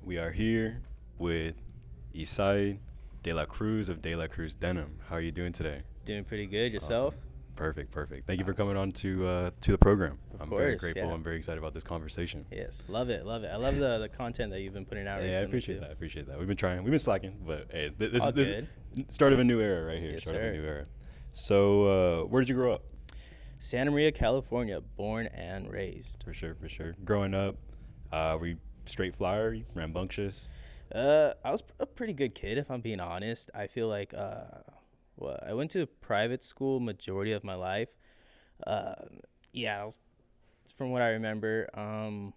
We are here with Isais de la Cruz of De La Cruz Denim. How are you doing today? Doing pretty good. Yourself? Awesome. Perfect. Thank you for Awesome. coming on to the program. I'm very course, grateful. yeah. I'm very excited about this conversation. Yes. Love it. I love the content that you've been putting out recently. I appreciate that. We've been trying. We've been slacking, but hey, this All is good. start of a new era right here. Yes, start sir. of a new era. So, where did you grow up? Santa Maria, California, born and raised. For sure. Growing up, were you straight flyer, rambunctious? I was a pretty good kid, if I'm being honest. I feel like I went to a private school majority of my life. From what I remember, I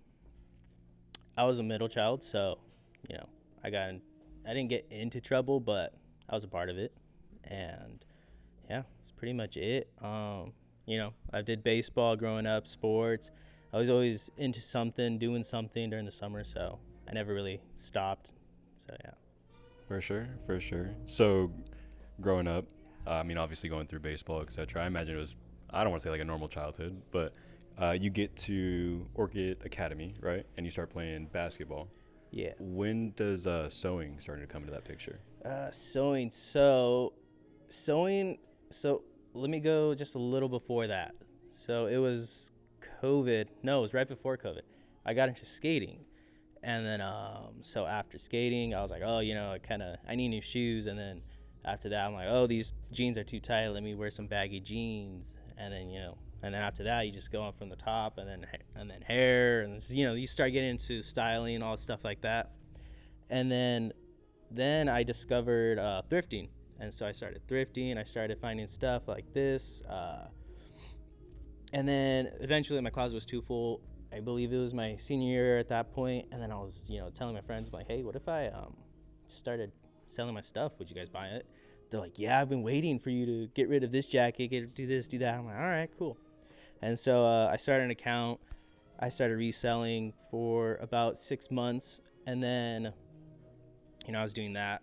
was a middle child, so I didn't get into trouble, but I was a part of it, and yeah, that's pretty much it. I did baseball growing up, sports. I was always into something, doing something during the summer, so I never really stopped. So yeah. For sure. So, growing up, obviously going through baseball, etc. I imagine it was, I don't want to say like a normal childhood, but you get to Orchid Academy, right? And you start playing basketball. Yeah. When does sewing start to come into that picture? Sewing. So let me go just a little before that. So it was COVID. No, it was right before COVID. I got into skating. And then, so after skating, I was like, I need new shoes. And then after that, I'm like, oh, these jeans are too tight. Let me wear some baggy jeans. And then, and then after that, you just go on from the top and then hair. And, you start getting into styling, all stuff like that. And then I discovered thrifting. And so I started thrifting. I started finding stuff like this. And then eventually my closet was too full. I believe it was my senior year at that point, and then I was, telling my friends, like, hey, what if I started selling my stuff? Would you guys buy it? They're like, yeah, I've been waiting for you to get rid of this jacket, do this, do that. I'm like, all right, cool. And so I started an account. I started reselling for about 6 months, and then, I was doing that.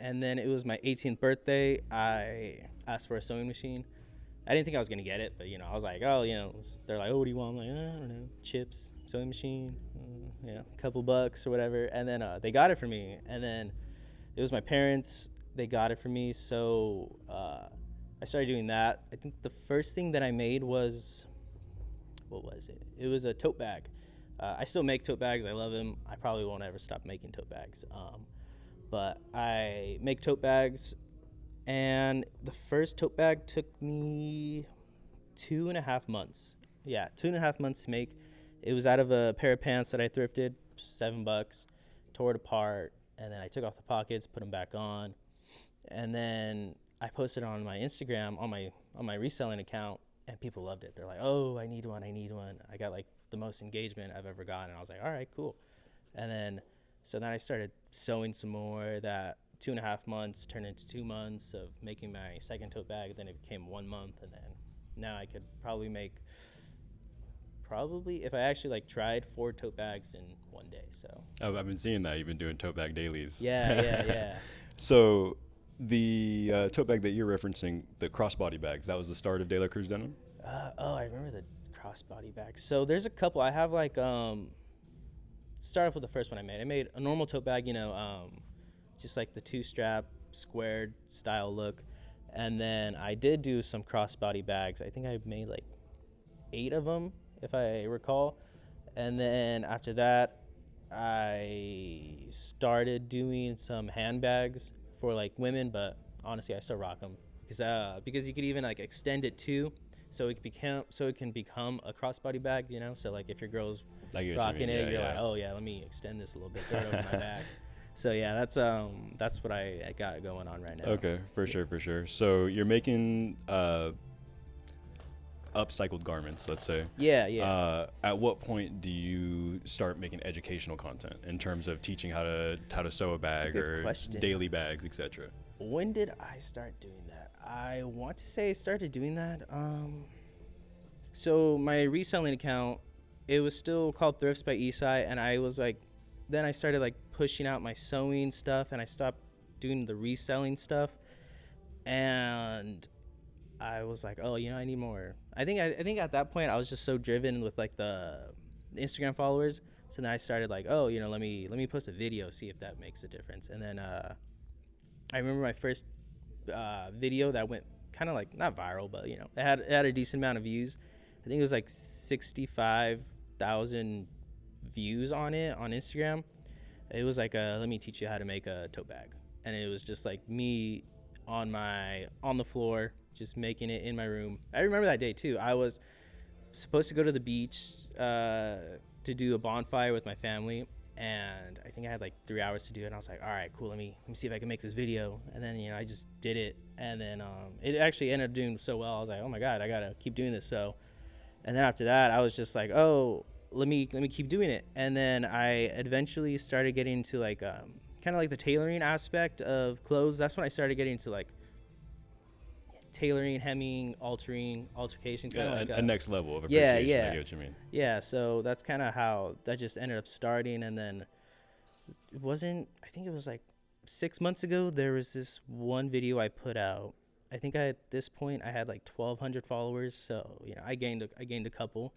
And then it was my 18th birthday. I asked for a sewing machine. I didn't think I was going to get it, but, I was like, they're like, oh, what do you want? I'm like, I don't know, chips, sewing machine, a couple bucks or whatever. And then they got it for me. And then it was my parents. They got it for me. So I started doing that. I think the first thing that I made was, what was it? It was a tote bag. I still make tote bags. I love them. I probably won't ever stop making tote bags. But I make tote bags. And the first tote bag took me 2.5 months. Yeah, 2.5 months to make. It was out of a pair of pants that I thrifted, $7, tore it apart, and then I took off the pockets, put them back on, and then I posted on my Instagram, on my reselling account, and people loved it. They're like, oh, I need one. I got like the most engagement I've ever gotten, and I was like, all right, cool. And then, so then I started sewing some more. That 2.5 months turned into 2 months of making my second tote bag. Then it became 1 month, and then now I could probably make, if I actually tried 4 tote bags in one day. So I've been seeing that you've been doing tote bag dailies. Yeah. So the tote bag that you're referencing, the crossbody bags, that was the start of De La Cruz Denim? I remember the crossbody bags. So there's a couple. I have start off with the first one I made. I made a normal tote bag, just like the 2-strap squared style look. And then I did do some crossbody bags. I think I made 8 of them, if I recall. And then after that, I started doing some handbags for women, but honestly, I still rock them because you could even extend it too, so it can become a crossbody bag. So if your girl's rocking it, you're like, oh yeah, let me extend this a little bit, throw it over my back. So yeah, that's what I got going on right now. Okay, for sure. So you're making upcycled garments, let's say. Yeah. At what point do you start making educational content in terms of teaching how to sew a bag or question. Daily bags, etc.? When did I start doing that? I want to say I started doing that. So my reselling account, it was still called Thrifts by Isais, and I was then I started pushing out my sewing stuff, and I stopped doing the reselling stuff, and I was like, oh, I need more. I think at that point I was just so driven with the Instagram followers. So then I started like, oh, let me post a video, see if that makes a difference. And then I remember my first video that went kind of like not viral, but it had a decent amount of views. I think it was like 65,000 views on it on Instagram. It was like let me teach you how to make a tote bag, and it was just like me on the floor just making it in my room. I remember that day too. I was supposed to go to the beach to do a bonfire with my family, and I think I had like 3 hours to do it. And I was like, all right, cool, let me see if I can make this video. And then I just did it, and then it actually ended up doing so well. I was like, oh my god, I gotta keep doing this. So, and then after that, I was just like, oh, let me keep doing it. And then I eventually started getting into like kind of like the tailoring aspect of clothes. That's when I started getting into like tailoring, hemming, altercations. Yeah, like a next level of appreciation. Yeah. I get what you mean. Yeah, so that's kind of how that just ended up starting. And then I think it was like 6 months ago, there was this one video I put out. I think at this point I had like 1,200 followers. So, I gained a couple.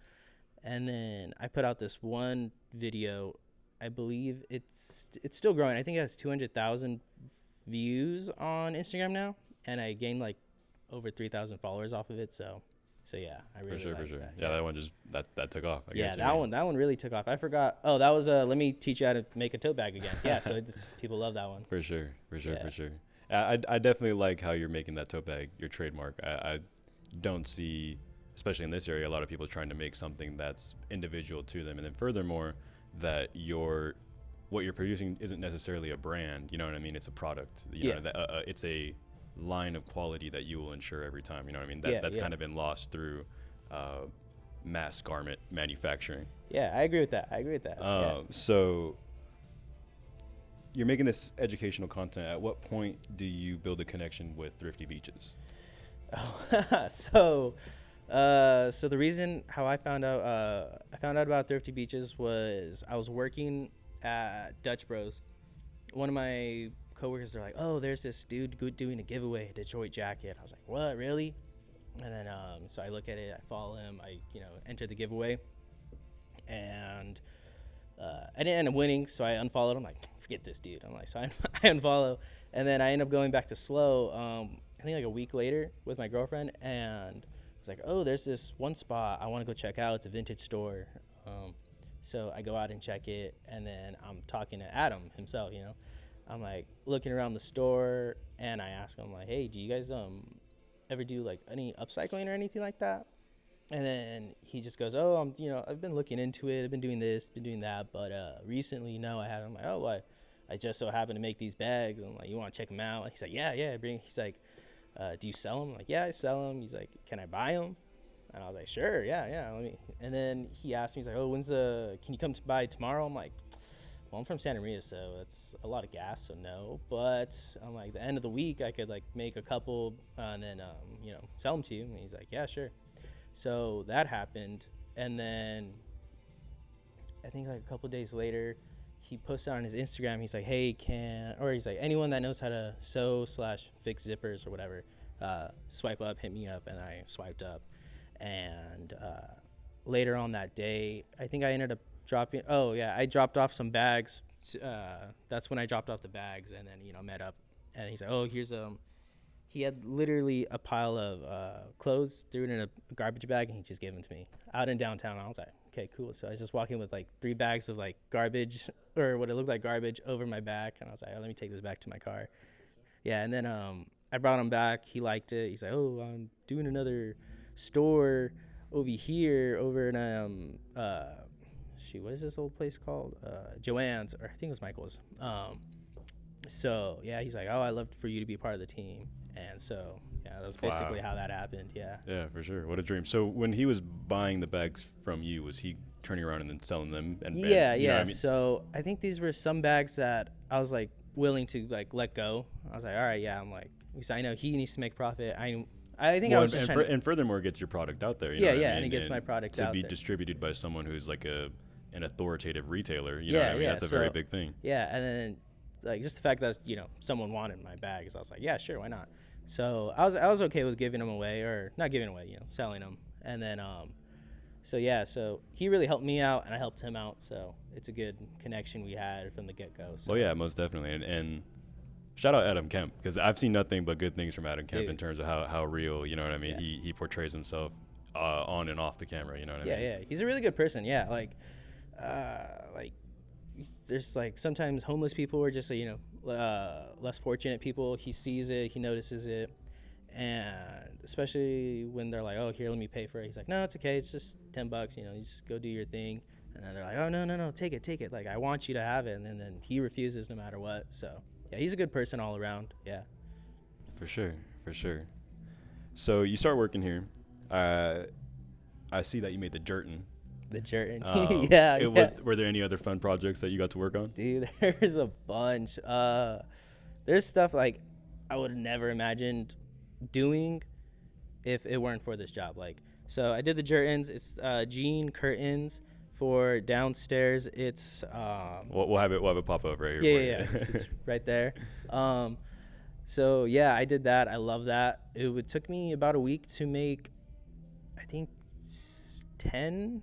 And then I put out this one video. I believe it's still growing. I think it has 200,000 views on Instagram now, and I gained like over 3,000 followers off of it. So yeah, I really for sure. that. Yeah, that one just that took off. That one really took off. I forgot. Oh, that was let me teach you how to make a tote bag again. Yeah, so people love that one. For sure. I definitely like how you're making that tote bag your trademark. I don't see, especially in this area, a lot of people trying to make something that's individual to them, and then furthermore, that what you're producing isn't necessarily a brand. You know what I mean? It's a product. It's a line of quality that you will ensure every time. You know what I mean? That's kind of been lost through mass garment manufacturing. Yeah, I agree with that. So you're making this educational content. At what point do you build a connection with Thrifty Beaches? So the reason how I found out about Thrifty Beaches was I was working at Dutch Bros. One of my coworkers, they're like, oh, there's this dude doing a giveaway, a Detroit jacket. I was like, what, really? And then so I look at it, I follow him, I enter the giveaway, and I didn't end up winning, so I unfollowed him. Like, forget this dude. I'm like, so I unfollow, and then I end up going back to Slow. I think like a week later with my girlfriend, and I was like, oh, there's this one spot I want to go check out. It's a vintage store. So I go out and check it, and then I'm talking to Adam himself. I'm like looking around the store, and I ask him like, hey, do you guys ever do like any upcycling or anything like that? And then he just goes, oh, I've been looking into it. I've been doing this, been doing that, but recently, no, I haven't. I'm like, oh, why? I just so happen to make these bags. I'm like, you want to check them out? And he's like, yeah, bring. He's like, do you sell them? I'm like, yeah, I sell them. He's like, can I buy them? And I was like, sure, yeah. Let me. And then he asked me, he's like, oh, can you come to buy tomorrow? I'm like, well, I'm from Santa Maria, so it's a lot of gas, so no. But I'm like, the end of the week, I could like make a couple and then sell them to you. And he's like, yeah, sure. So that happened, and then I think like a couple days later, he posted on his Instagram. He's like, hey, he's like, anyone that knows how to sew/fix zippers or whatever, swipe up, hit me up. And I swiped up, and later on that day, I think I ended up I dropped off some bags. That's when I dropped off the bags, and then met up, and he's like, oh, here's he had literally a pile of clothes, threw it in a garbage bag, and he just gave them to me out in downtown. I was like, okay, cool. So I was just walking with like 3 bags of like garbage, or what it looked like garbage, over my back, and I was like, oh, let me take this back to my car. Yeah, and then I brought him back. He liked it. He's like, oh, I'm doing another store over here, over in what is this old place called? Joanne's, or I think it was Michael's. So yeah, he's like, oh, I'd love for you to be part of the team. And so, yeah, that was basically how that happened. Yeah. Yeah, for sure. What a dream. So when he was buying the bags from you, was he turning around and then selling them? Yeah. I mean? So I think these were some bags that I was like willing to like let go. I was like, all right, yeah. I'm like, because I know he needs to make profit. I think I was just and furthermore, gets your product out there. And it gets my product out there. To be distributed by someone who's like an authoritative retailer. You know what I mean? That's a very big thing. Yeah, and then like just the fact that someone wanted my bags, I was like, yeah, sure, why not? So I was okay with giving them away, or not giving away, selling them. And then So yeah, so he really helped me out, and I helped him out. So it's a good connection we had from the get go. So Well, yeah, most definitely. And shout out Adam Kemp, because I've seen nothing but good things from Adam Kemp in dude, terms of how real, you know what I mean? yeah, He portrays himself on and off the camera, you know what I yeah, mean? yeah. He's a really good person. Yeah, like there's like sometimes homeless people are just less fortunate people. He sees it, he notices it, and especially when they're like, "Oh, here, let me pay for it." He's like, "No, it's okay. It's just $10. You know, you just go do your thing." And then they're like, "Oh, no, no, no, take it. Like, I want you to have it." And then he refuses no matter what. So yeah, he's a good person all around. Yeah. For sure, for sure. So you start working here. I see that you made the Jerton. The Jerton. Yeah, yeah. Were there any other fun projects that you got to work on? Dude, there's a bunch. There's stuff like I would have never imagined doing if it weren't for this job. Like, so I did the Jertons. It's jean curtains for downstairs. It's We'll have it pop up right here. yeah. It's right there. So yeah, I did that. I love that. It took me about a week to make, I think, 10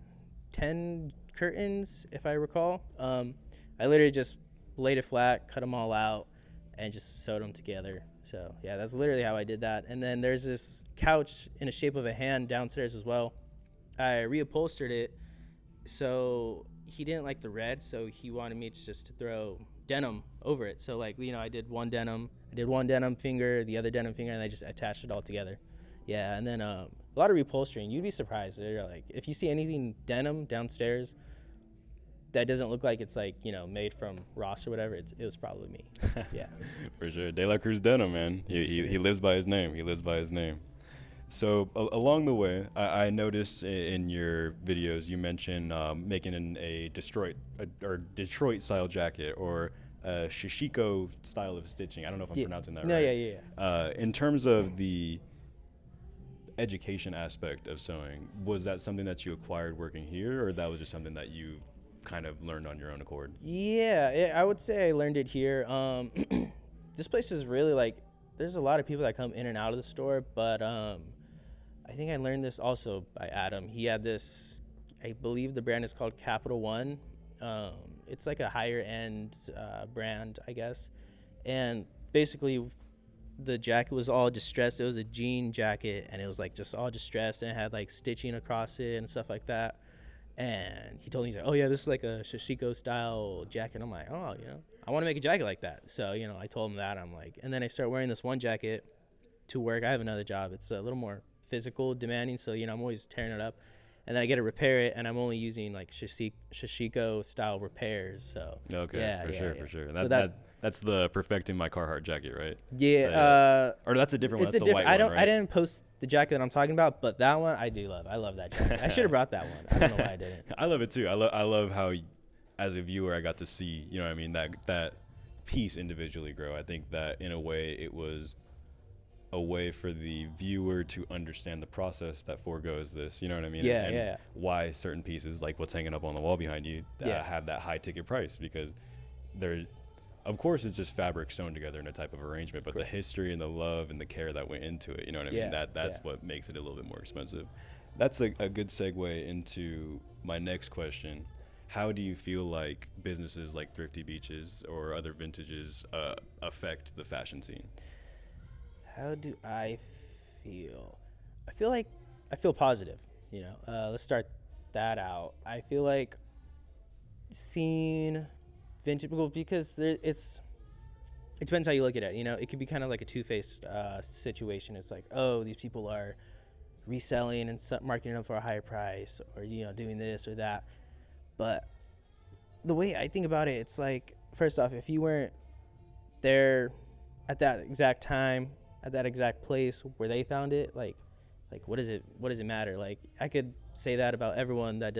curtains, if I recall. I literally just laid it flat, cut them all out, and just sewed them together. So yeah, that's literally how I did that. And then there's this couch in the shape of a hand downstairs as well. I reupholstered it, so he didn't like the red, so he wanted me to throw denim over it. So like, I did one denim finger, the other denim finger, and I just attached it all together. Yeah, and then a lot of reupholstering. You'd be surprised. They're like, if you see anything denim downstairs that doesn't look like it's like, made from Ross or whatever, it was probably me. Yeah. For sure. De La Cruz Denim, man. He lives by his name. He lives by his name. So along the way, I noticed in your videos you mentioned making a Detroit style jacket, or a Shishiko style of stitching. I don't know if I'm pronouncing that right. No, yeah. In terms of the education aspect of sewing, was that something that you acquired working here, or that was just something that you kind of learned on your own accord? Yeah, I would say I learned it here. This place is really like, there's a lot of people that come in and out of the store, but I think I learned this also by Adam. He had this, I believe the brand is called Capital One. It's like a higher end brand, I guess. And basically the jacket was all distressed. It was a jean jacket, and it was like just all distressed, and it had like stitching across it and stuff like that. And he told me, he's like, "Oh yeah, this is like a Shishiko style jacket." I'm like, "Oh, I want to make a jacket like that." So, I told him that. I'm like, and then I start wearing this one jacket to work. I have another job. It's a little more physical, demanding. So, I'm always tearing it up. And then I get to repair it, and I'm only using like Shishiko style repairs. So Okay, yeah. for sure. So That's the perfecting my Carhartt jacket, right? Yeah. Or that's a different one. It's That's a white one, right? I didn't post the jacket that I'm talking about, but that one I do love. I love that jacket. I should have brought that one. I don't know why I didn't. I love it too. I love how, as a viewer, I got to see, what I mean, that piece individually grow. I think that in a way it was a way for the viewer to understand the process that foregoes this, you know what I mean? Yeah, and why certain pieces, like what's hanging up on the wall behind you, have that high ticket price, because of course, it's just fabric sewn together in a type of arrangement, but Correct. The history and the love and the care that went into it, you know what I mean? That's what makes it a little bit more expensive. That's a good segue into my next question. How do you feel like businesses like Thrifty Beaches or other vintages affect the fashion scene? How do I feel? I feel positive. Let's start that out. I feel like seeing vintage people, because it depends how you look at it. It could be kind of like a two-faced situation. It's like, oh, these people are reselling and marketing them for a higher price, or doing this or that. But the way I think about it, it's like, first off, if you weren't there at that exact time, at that exact place where they found it, like what does it matter? Like, I could say that about everyone that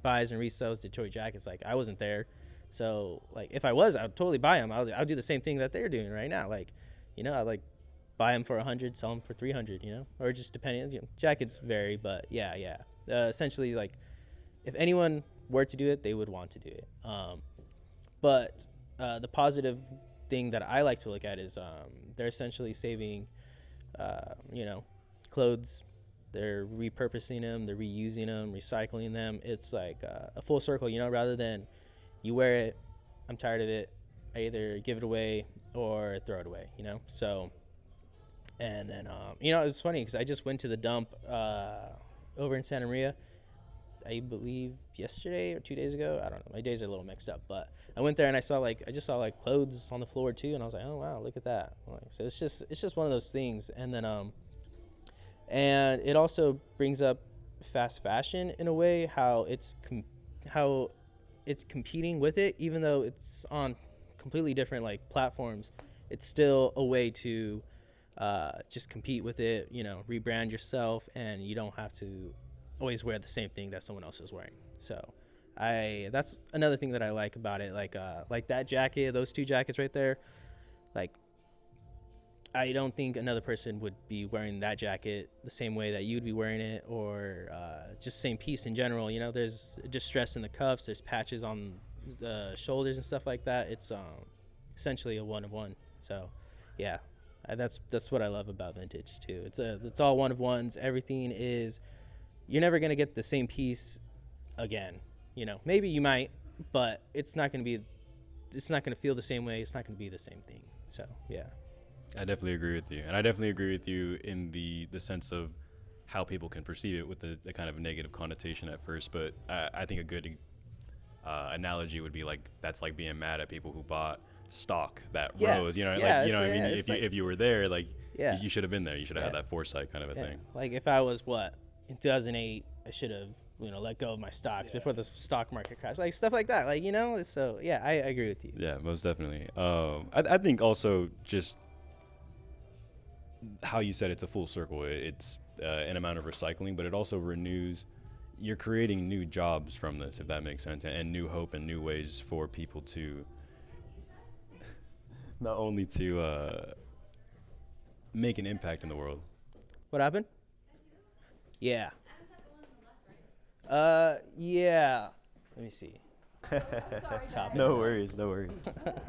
buys and resells Detroit jackets. Like, I wasn't there, so like, if I was, I'd totally buy them. I'll do the same thing that they're doing right now. Like, I'd like buy them for 100, sell them for 300, or just depending. Jackets vary, but yeah. Essentially, like, if anyone were to do it, they would want to do it. But the positive thing that I like to look at is they're essentially saving, clothes They're repurposing them, they're reusing them, recycling them. It's like a full circle, rather than you wear it, I'm tired of it, I either give it away or throw it away. So, and then, it's funny because I just went to the dump over in Santa Maria, I believe yesterday or 2 days ago. I don't know. My days are a little mixed up, but I went there and I just saw clothes on the floor too, and I was like, oh wow, look at that. So it's just one of those things, and then and it also brings up fast fashion in a way, how it's competing with it, even though it's on completely different platforms. It's still a way to just compete with it, rebrand yourself, and you don't have to always wear the same thing that someone else is wearing. So that's another thing that I like about it, like that jacket, those two jackets right there. I don't think another person would be wearing that jacket the same way that you'd be wearing it, or just same piece in general. There's distress in the cuffs, there's patches on the shoulders and stuff like that. It's essentially a one of one. So yeah, that's what I love about vintage too. It's all one of ones. Everything is, you're never gonna get the same piece again. Maybe you might, but it's not gonna feel the same way. It's not gonna be the same thing. So yeah. I definitely agree with you. And I definitely agree with you in the sense of how people can perceive it with the kind of negative connotation at first. But I think a good analogy would be that's like being mad at people who bought stock that rose. What I mean? If you were there, you should have been there. You should have had that foresight kind of a thing. Like if I was, in 2008, I should have, let go of my stocks before the stock market crashed. Stuff like that. So yeah, I agree with you. Yeah, most definitely. I think also just how you said it's a full circle. It's an amount of recycling, but it also renews. You're creating new jobs from this, if that makes sense, and new hope and new ways for people to not only to make an impact in the world. What happened? Yeah. Yeah. Let me see. No worries. I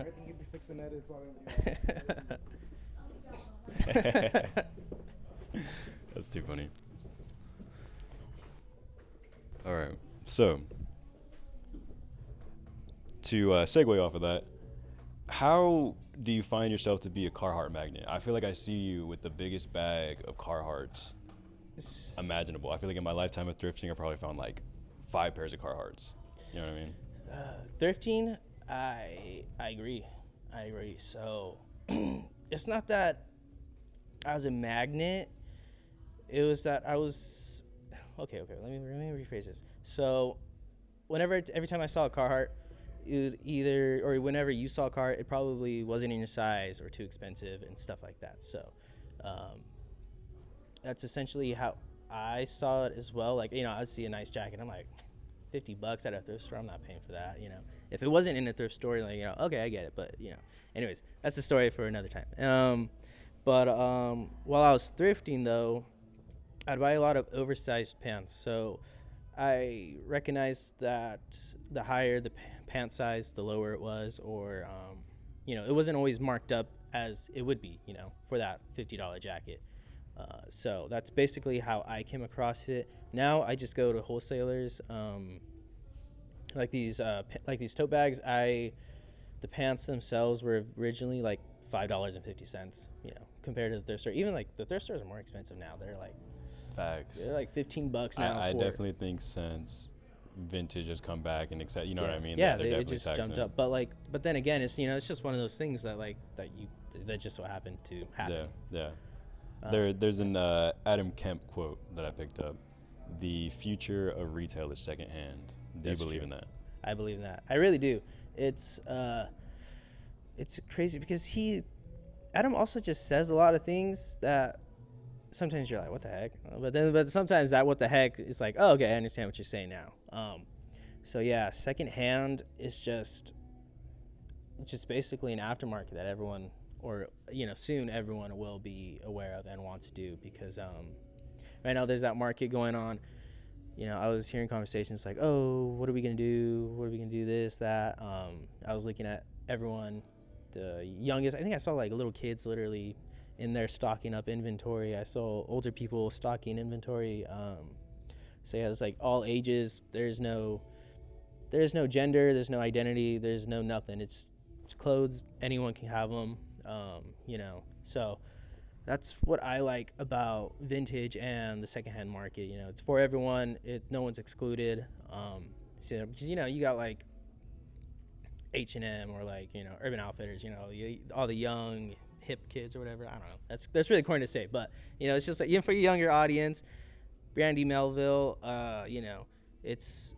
think you'd be fixing that. That's too funny. All right, so to segue off of that, how do you find yourself to be a Carhartt magnet? I feel like I see you with the biggest bag of Carhartts imaginable. I feel like in my lifetime of thrifting, I probably found 5 pairs of Carhartts. You know what I mean? Thrifting, I agree. So it's not that I was a magnet. It was that I was okay. Let me rephrase this. So, every time I saw a Carhartt, whenever you saw a Carhartt, it probably wasn't in your size or too expensive and stuff like that. So, that's essentially how I saw it as well. I'd see a nice jacket, I'm like, $50 at a thrift store, I'm not paying for that. If it wasn't in a thrift store, okay, I get it. But anyways, that's the story for another time. But while I was thrifting, though, I'd buy a lot of oversized pants. So I recognized that the higher the pant size, the lower it was, or, it wasn't always marked up as it would be, for that $50 jacket. So that's basically how I came across it. Now I just go to wholesalers, like these tote bags. The pants themselves were originally $5.50, compared to the thrift store. Even the thrift stores are more expensive now. They're Facts. They're $15 now. I definitely think since vintage has come back and what I mean. Yeah, they're it just jumped up. But then again, it's it's just one of those things that just so happened to happen. Yeah. There's an Adam Kemp quote that I picked up. The future of retail is secondhand. Do you believe in that? I believe in that. I really do. It's crazy because Adam also just says a lot of things that sometimes you're like, what the heck? But sometimes that what the heck is like, oh, okay, I understand what you're saying now. So yeah, secondhand is just basically an aftermarket that everyone, or soon everyone will be aware of and want to do, because right now there's that market going on. I was hearing conversations like, oh, what are we gonna do? What are we gonna do? This, that. I was looking at everyone, the youngest. I think I saw little kids literally in there stocking up inventory. I saw older people stocking inventory. So yeah, it's like all ages. There's no gender. There's no identity. There's no nothing. It's clothes. Anyone can have them. So that's what I like about vintage and the secondhand market. It's for everyone. No one's excluded. Because you got like H&M or like Urban Outfitters. All the young hip kids or whatever. I don't know. That's really corny to say, but it's just like even for your younger audience, Brandy Melville. It's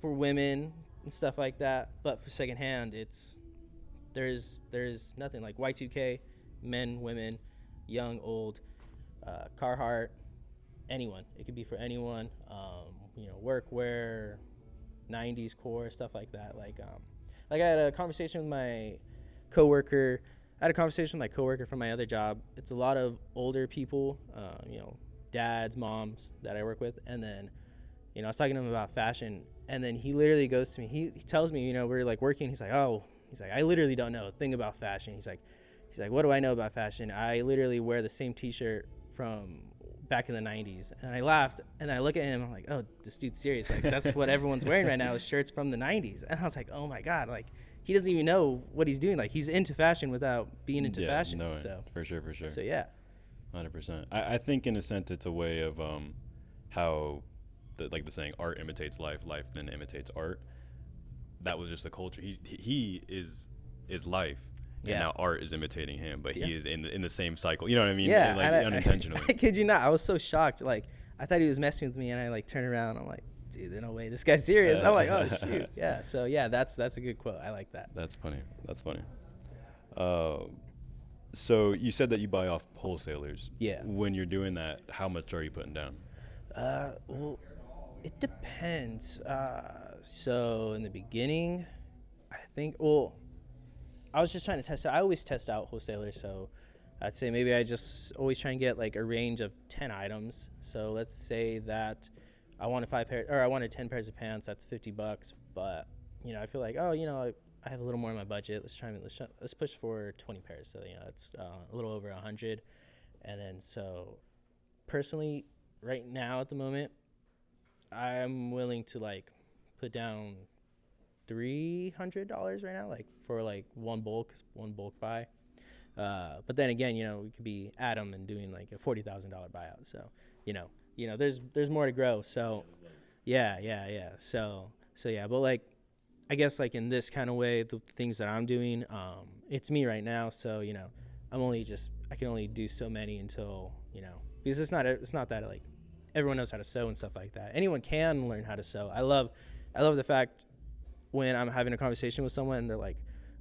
for women and stuff like that. But for secondhand, there's nothing like Y2K, men, women, young, old, Carhartt, anyone. It could be for anyone. Workwear, 90s core, stuff like that. Like I had a conversation with my coworker. I had a conversation with my coworker from my other job. It's a lot of older people, dads, moms that I work with. And then, I was talking to him about fashion. And then he literally goes to me. He tells me, we're like working. He's like, I literally don't know a thing about fashion. He's like, what do I know about fashion? I literally wear the same T-shirt from back in the 90s. And I laughed. And then I look at him. I'm like, oh, this dude's serious. Like, that's what everyone's wearing right now is shirts from the 90s. And I was like, oh, my God. Like, he doesn't even know what he's doing. Like, he's into fashion without being into fashion. No, so for sure. So, yeah. 100%. I think, in a sense, it's a way of how, like the saying, art imitates life, life then imitates art. That was just the culture. He is life. And now art is imitating him, but he is in the same cycle. You know what I mean? Yeah, like unintentionally. I kid you not. I was so shocked. Like, I thought he was messing with me, and I like turn around. I'm like, dude, no way, this guy's serious. I'm like, oh shoot, yeah. So yeah, that's a good quote. I like that. That's funny. So you said that you buy off wholesalers. Yeah. When you're doing that, how much are you putting down? Well, it depends. So in the beginning, I think, I was just trying to test out. I always test out wholesalers, so I'd say maybe I just always try and get like a range of 10 items. So let's say that I wanted 10 pairs of pants. That's $50. But I feel like, I have a little more in my budget. Let's push for 20 pairs. So it's a little over 100. And then so personally, right now at the moment, I'm willing to like put down $300 right now, like for like one bulk buy. But then again, we could be Adam and doing like a $40,000 buyout. So, there's more to grow. So, yeah. So yeah. But like, I guess like in this kind of way, the things that I'm doing, it's me right now. So I can only do so many until because it's not that like everyone knows how to sew and stuff like that. Anyone can learn how to sew. I love the fact when I'm having a conversation with someone and they're like,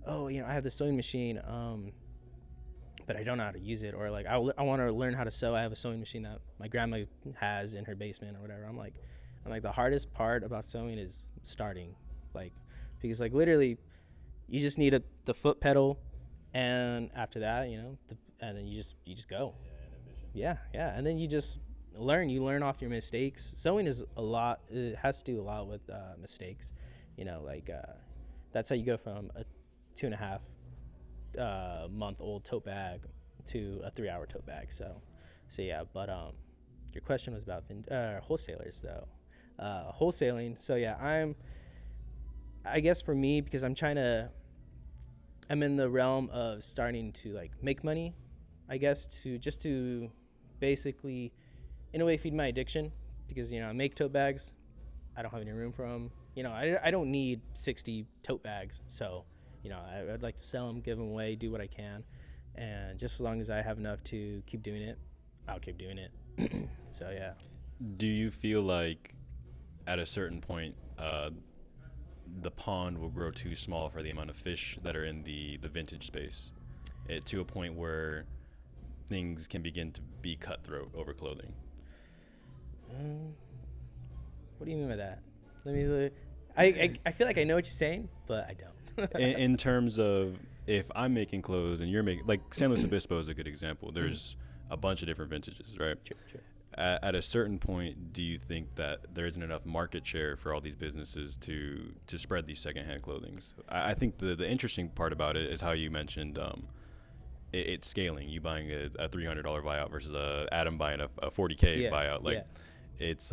oh, I have this sewing machine, but I don't know how to use it. Or like, I want to learn how to sew. I have a sewing machine that my grandma has in her basement or whatever. I'm like, the hardest part about sewing is starting, like, because like literally you just need the foot pedal. And after that, and then you just go. Yeah. And then you just learn. You learn off your mistakes. Sewing is a lot. It has to do a lot with mistakes. That's how you go from a 2.5 month old tote bag to a 3-hour tote bag. So yeah. But your question was about wholesalers though. Wholesaling. So yeah, I guess for me, because I'm in the realm of starting to like make money, I guess, to basically in a way feed my addiction, because I make tote bags. I don't have any room for them. I don't need 60 tote bags. So, I'd like to sell them, give them away, do what I can. And just as long as I have enough to keep doing it, I'll keep doing it. So, yeah. Do you feel like at a certain point, the pond will grow too small for the amount of fish that are in the vintage space, to a point where things can begin to be cutthroat over clothing? What do you mean by that? I feel like I know what you're saying, but I don't. in terms of, if I'm making clothes and you're making, like San Luis Obispo is a good example. There's a bunch of different vintages, right? Sure. At a certain point, do you think that there isn't enough market share for all these businesses to spread these secondhand clothings? I think the interesting part about it is how you mentioned it's scaling. You buying a $300 buyout versus Adam buying a 40K buyout. Like, it's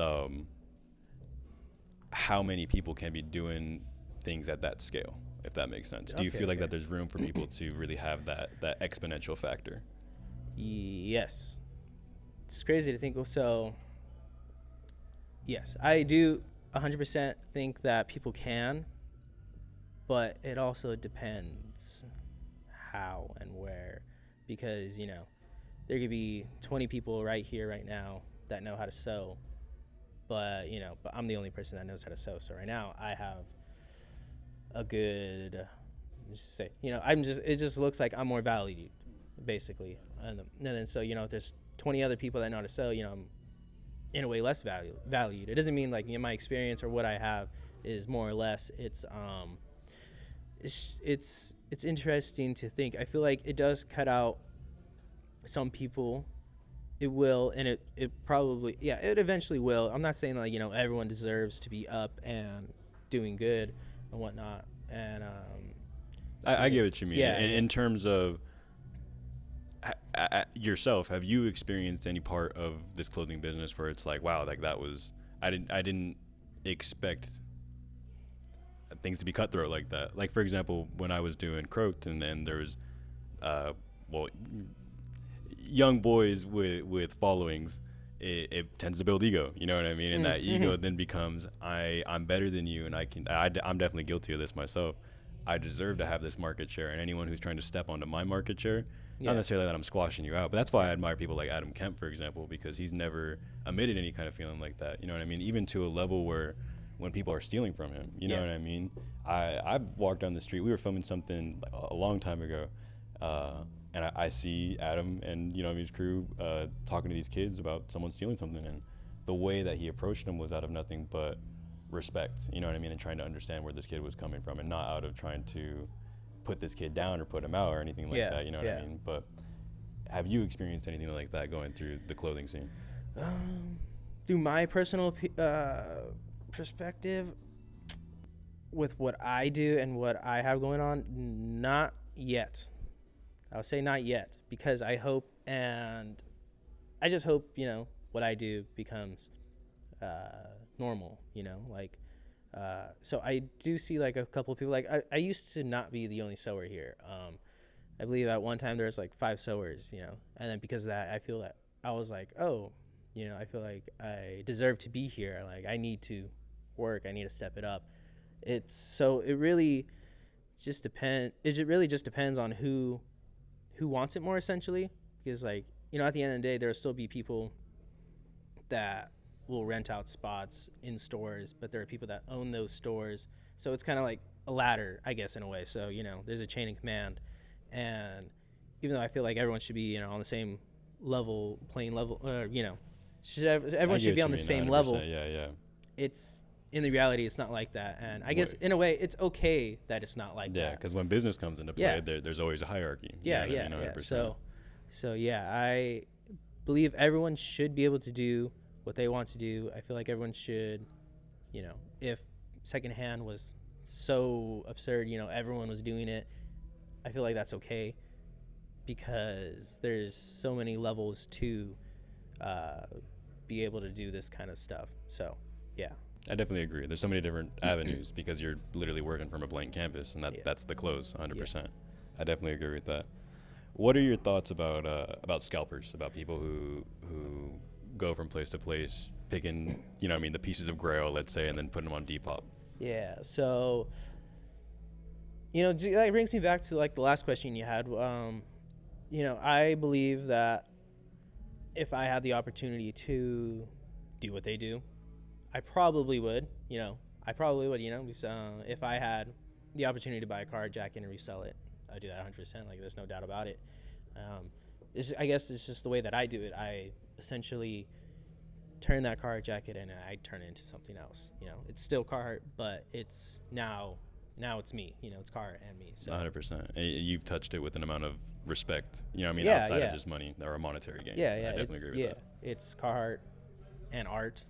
how many people can be doing things at that scale, if that makes sense. Do you feel like that there's room for people to really have that exponential factor? Yes. It's crazy to think. So, yes, I do 100% think that people can, but it also depends how and where, because, you know, there could be 20 people right here, right now that know how to sew, but I'm the only person that knows how to sew. So right now I have a good, just say, it just looks like I'm more valued, basically. And then, so, if there's 20 other people that know how to sew, I'm in a way less valued. It doesn't mean like my experience or what I have is more or less. It's interesting to think. I feel like it does cut out some people. It will, and it probably, it eventually will. I'm not saying like, everyone deserves to be up and doing good and whatnot. And I get what you mean. Yeah. In terms of yourself, have you experienced any part of this clothing business where it's like, wow, like that was, I didn't expect things to be cutthroat like that? Like, for example, when I was doing Croaked, and then there was young boys with followings, it tends to build ego, you know what I mean? And that ego then becomes, I'm better than you, and I'm definitely guilty of this myself. I deserve to have this market share, and anyone who's trying to step onto my market share, not necessarily that I'm squashing you out, but that's why I admire people like Adam Kemp, for example, because he's never admitted any kind of feeling like that, you know what I mean? Even to a level where when people are stealing from him, you know what I mean? I've walked down the street, we were filming something a long time ago, and I see Adam and his crew talking to these kids about someone stealing something, and the way that he approached them was out of nothing but respect, you know what I mean, and trying to understand where this kid was coming from, and not out of trying to put this kid down or put him out or anything like that, you know what I mean? But have you experienced anything like that going through the clothing scene? Through my personal perspective, with what I do and what I have going on, not yet. I would say not yet, because I hope, and I just hope, what I do becomes normal, so I do see like a couple of people, like I used to not be the only sewer here. I believe at one time there was like 5 sewers, and then because of that, I feel that I was like, oh, I feel like I deserve to be here. Like I need to work. I need to step it up. It really just depends on who wants it more, essentially, because like, at the end of the day, there'll still be people that will rent out spots in stores, but there are people that own those stores. So it's kind of like a ladder, I guess, in a way. So, there's a chain of command. And even though I feel like everyone should be, on the same level, playing level, everyone should be on the same level. Yeah. It's, in the reality, it's not like that. And I guess in a way it's okay that it's not like that. Yeah, because when business comes into play, there's always a hierarchy. Yeah. So I believe everyone should be able to do what they want to do. I feel like everyone should, if secondhand was so absurd, everyone was doing it, I feel like that's okay, because there's so many levels to be able to do this kind of stuff. So, yeah. I definitely agree. There's so many different avenues, because you're literally working from a blank canvas, and that's the clothes, 100%. Yeah. I definitely agree with that. What are your thoughts about scalpers, about people who go from place to place, picking, the pieces of Grail, let's say, and then putting them on Depop? Yeah, so, that brings me back to, like, the last question you had. I believe that if I had the opportunity to do what they do, I probably would, because if I had the opportunity to buy a car jacket and resell it, I'd do that 100%. Like, there's no doubt about it. I guess it's just the way that I do it. I essentially turn that car jacket and I turn it into something else. It's still Carhartt, but it's now it's me. It's Carhartt and me. So 100%. You've touched it with an amount of respect. Outside of just money or a monetary gain. Yeah. I definitely agree with that. It's Carhartt and art.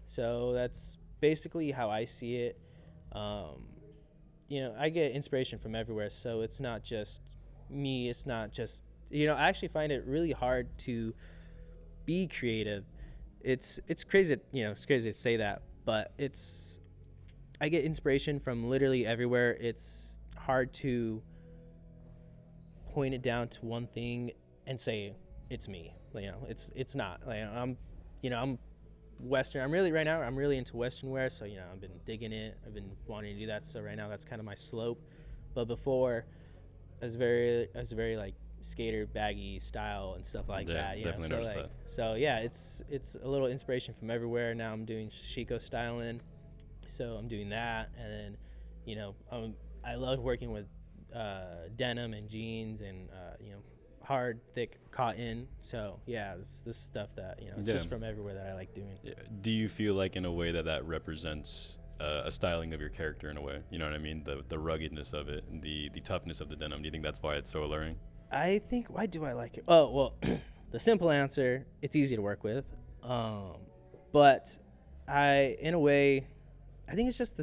So that's basically how I see it. I get inspiration from everywhere, so it's not just me, it's not just, I actually find it really hard to be creative. It's crazy, it's crazy to say that, but I get inspiration from literally everywhere. It's hard to point it down to one thing and say it's me. It's not. I'm Western. I'm really into Western wear, so I've been digging it. I've been wanting to do that. So right now that's kind of my slope. But before, I was very like skater baggy style and stuff like that. Definitely noticed that. So yeah, it's a little inspiration from everywhere. Now I'm doing Shiko styling, so I'm doing that, and then I love working with denim and jeans and hard thick cotton. So yeah, this stuff that it's just from everywhere that I like doing. Yeah. Do you feel like in a way that represents a styling of your character in a way? You know what I mean? The ruggedness of it, and the toughness of the denim. Do you think that's why it's so alluring? I think, why do I like it? Oh, well, the simple answer, it's easy to work with. But in a way, I think it's just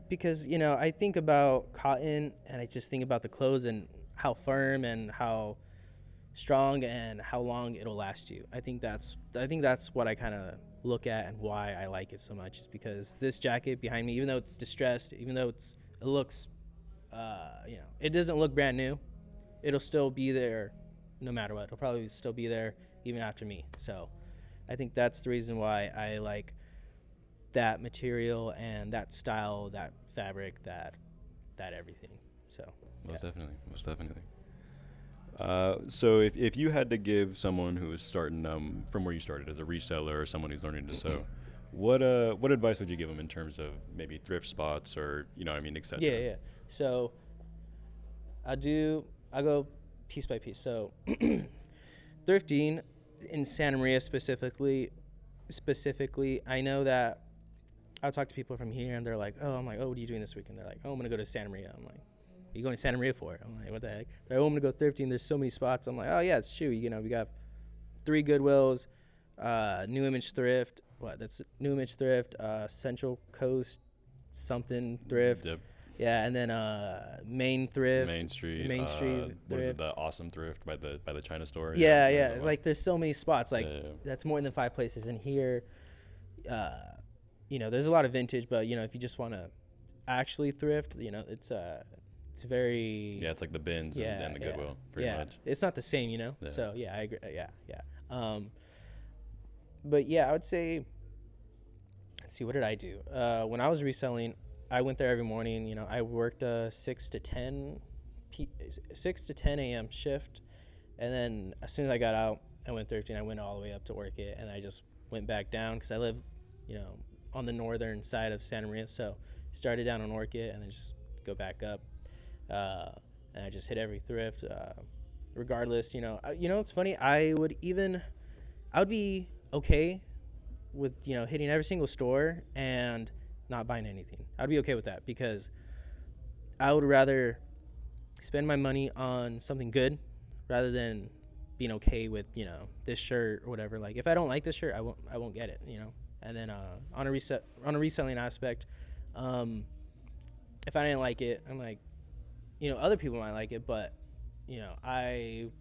because, I think about cotton and I just think about the clothes and how firm and how strong and how long it'll last you. I think that's what I kind of look at and why I like it so much, is because this jacket behind me, even though it's distressed, even though it looks it doesn't look brand new, it'll still be there no matter what. It'll probably still be there even after me. So I think that's the reason why I like that material and that style, that fabric, that everything. So most definitely. So if you had to give someone who is starting from where you started as a reseller or someone who's learning to sew, what advice would you give them in terms of maybe thrift spots or etc.? Yeah. So I go piece by piece. So thrifting in Santa Maria specifically, I know that I'll talk to people from here and they're like, oh, I'm like, oh, what are you doing this weekend? They're like, oh, I'm gonna go to Santa Maria. I'm like, what are you going to Santa Maria for? I'm like, what the heck? They're like, oh, I'm gonna go thrifting. There's so many spots. I'm like, oh yeah, it's true. We got 3 Goodwills, New Image Thrift. New Image Thrift, Central Coast something thrift. Yep. Yeah, and then Main Thrift. Main Street. Thrift. What is it, the Awesome Thrift by the China store? Yeah. Like there's so many spots. Like that's more than 5 places in here. There's a lot of vintage, but if you just want to actually thrift, it's very. Yeah, it's like the bins and the Goodwill, pretty much. It's not the same, Yeah. So yeah, I agree. Yeah. But yeah, I would say. Let's see, what did I do? When I was reselling, I went there every morning. I worked a 6 to 10 a.m. shift, and then as soon as I got out, I went thrifting. I went all the way up to Orchid, and I just went back down because I live, on the northern side of Santa Maria. So I started down on Orchid and then just go back up, and I just hit every thrift. Regardless, it's funny. I would be okay with hitting every single store and not buying anything. I'd be okay with that because I would rather spend my money on something good rather than being okay with this shirt or whatever. Like if I don't like this shirt, I won't get it. And then on a reselling aspect, if I didn't like it, I'm like, other people might like it, but it's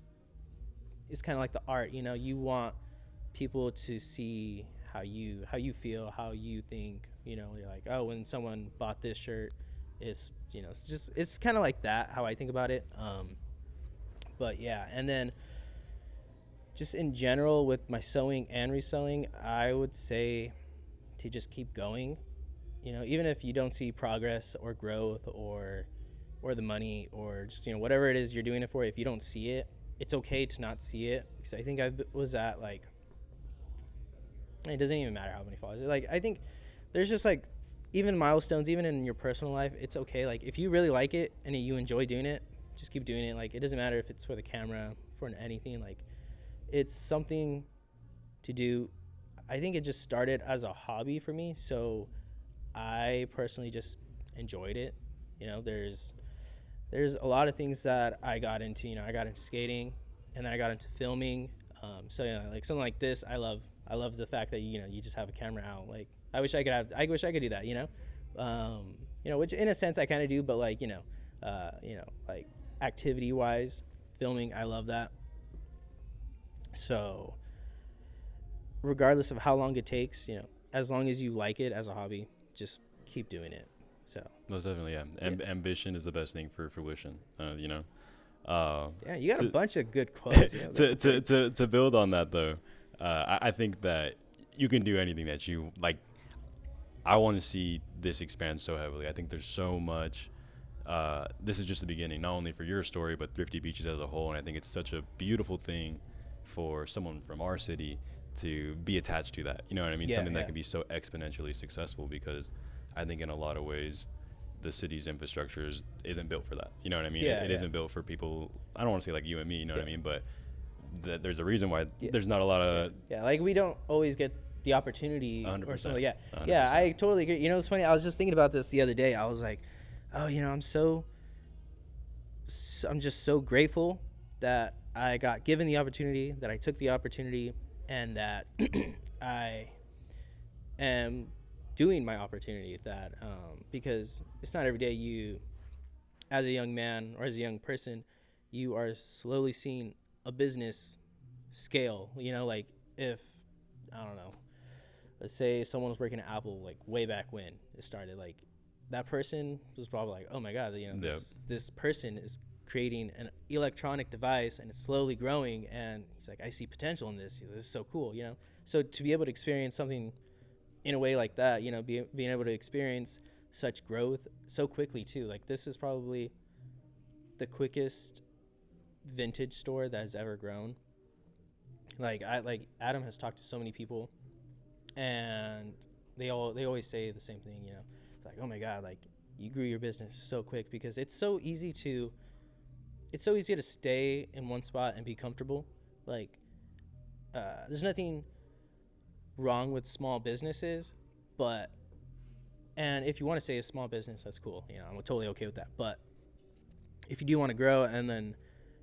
kind of like the art. You want people to see how you feel, how you think. You're like, oh, when someone bought this shirt, it's it's kind of like that, how I think about it. But yeah, and then just in general with my sewing and reselling, I would say to just keep going. Even if you don't see progress or growth or the money or just whatever it is you're doing it for, if you don't see it, it's okay to not see it. Because I think I was at like, it doesn't even matter how many followers. Like I think there's just like even milestones, even in your personal life, it's okay. Like if you really like it and you enjoy doing it, just keep doing it. Like it doesn't matter if it's for the camera, for anything. Like it's something to do. I think it just started as a hobby for me, so I personally just enjoyed it. There's a lot of things that I got into. I got into skating, and then I got into filming. So like something like this, I love the fact that you just have a camera out. Like I wish I could do that. which in a sense I kind of do, but like, like activity wise, filming, I love that. So regardless of how long it takes, as long as you like it as a hobby, just keep doing it. So Most definitely, yeah. Ambition is the best thing for fruition. Yeah, you got a bunch of good quotes. To build on that though, I think that you can do anything that you like. I want to see this expand so heavily. I think there's so much. This is just the beginning, not only for your story, but Thrifty Beaches as a whole. And I think it's such a beautiful thing for someone from our city to be attached to that. You know what I mean? Yeah, Something that yeah. can be so exponentially successful, because I think in a lot of ways, the city's infrastructure isn't built for that. You know what I mean? Yeah, It yeah. isn't built for people. I don't want to say like you and me, you know what I Yeah. mean? But there's a reason why Yeah. there's not a lot of. Yeah, like we don't always get the opportunity or 100%, something. Yeah, 100%. yeah, I totally agree. It's funny. I was just thinking about this the other day. I was like, oh, I'm just so grateful that I got given the opportunity, that I took the opportunity, and that I am doing my opportunity. That because it's not every day you, as a young man or as a young person, you are slowly seeing a business scale. Like if, I don't know, let's say someone was working at Apple like way back when it started, like that person was probably like, oh my God, this person is creating an electronic device and it's slowly growing, and he's like, I see potential in this. He's like, this is so cool, So to be able to experience something in a way like that, being able to experience such growth so quickly too. Like this is probably the quickest vintage store that has ever grown. Like Adam has talked to so many people, and they always say the same thing, like, oh my God, like you grew your business so quick, because it's so easy to stay in one spot and be comfortable. Like there's nothing wrong with small businesses, and if you want to say a small business, that's cool, I'm totally okay with that. But if you do want to grow, and then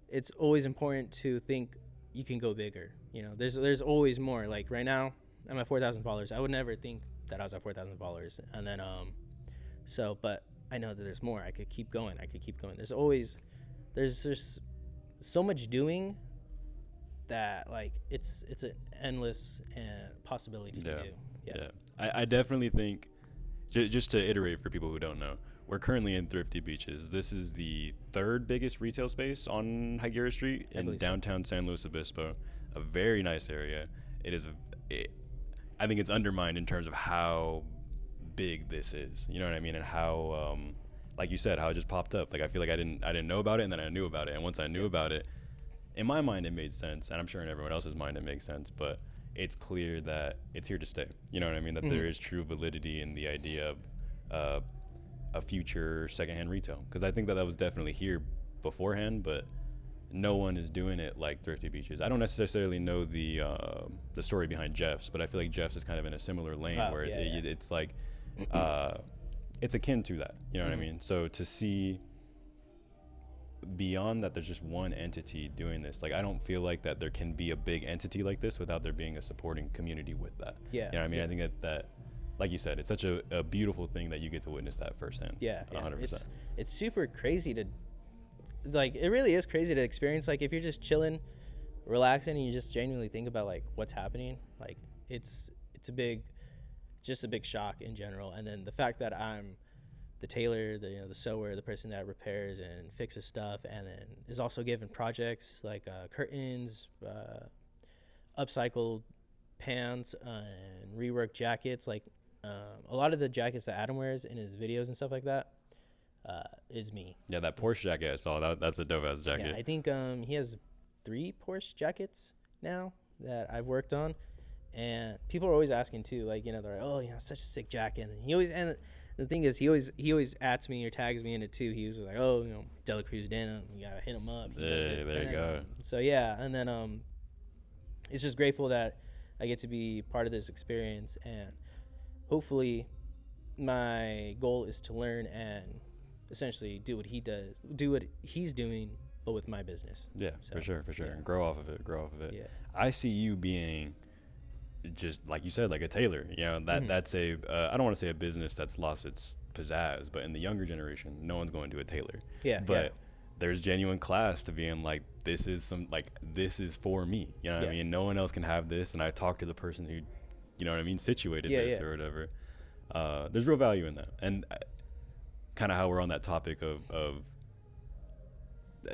it's always important to think you can go bigger. There's always more. Like right now I'm at 4,000 followers. I would never think that I was at 4,000 followers. And then but I know that there's more. I could keep going. There's just so much doing that, like it's an endless possibility to do. Yeah. I definitely think, just to iterate for people who don't know, we're currently in Thrifty Beaches. This is the third biggest retail space on Higuera Street in downtown San Luis Obispo. A very nice area. I think it's undermined in terms of how big this is. You know what I mean? And how, like you said, how it just popped up. Like I feel like I didn't know about it, and then I knew about it. And once I knew about it, in my mind it made sense, and I'm sure in everyone else's mind it makes sense. But it's clear that it's here to stay. You know what I mean? That there is true validity in the idea of a future secondhand retail, because I think that was definitely here beforehand, but no one is doing it like Thrifty Beaches. I don't necessarily know the story behind Jeff's, but I feel like Jeff's is kind of in a similar lane where it's like it's akin to that. You know what I mean? So to see beyond that, there's just one entity doing this. Like I don't feel like that there can be a big entity like this without there being a supporting community with that. Yeah. You know what I mean? I think that like you said, it's such a beautiful thing that you get to witness that firsthand. Yeah, 100%. It's super crazy to, like, it really is crazy to experience. Like, if you're just chilling, relaxing, and you just genuinely think about like what's happening, like it's a big shock in general. And then the fact that I'm the tailor, the sewer, the person that repairs and fixes stuff, and then is also given projects like curtains, upcycled pants, and rework jackets. Like a lot of the jackets that Adam wears in his videos and stuff like that is me. Yeah, that Porsche jacket I saw, that's a dope ass jacket. Yeah, I think he has 3 Porsche jackets now that I've worked on, and people are always asking too, like, they're like, oh, such a sick jacket. And the thing is, he always ats me or tags me in it too. He was like, oh, Cruz Denim, you gotta hit him up. Hey, there you go. So yeah, and then it's just grateful that I get to be part of this experience, and hopefully my goal is to learn and essentially do what he's doing, but with my business. Yeah, so, for sure. Yeah. Grow off of it. Yeah. I see you being just like you said, like a tailor. You know, that's a I don't want to say a business that's lost its pizzazz, but in the younger generation, no one's going to a tailor. Yeah, But yeah. there's genuine class to being like, this is this is for me. You know what I Yeah. mean? No one else can have this, and I talked to the person who, you know what I mean, situated Yeah, this yeah. or whatever. There's real value in that, and kind of how we're on that topic of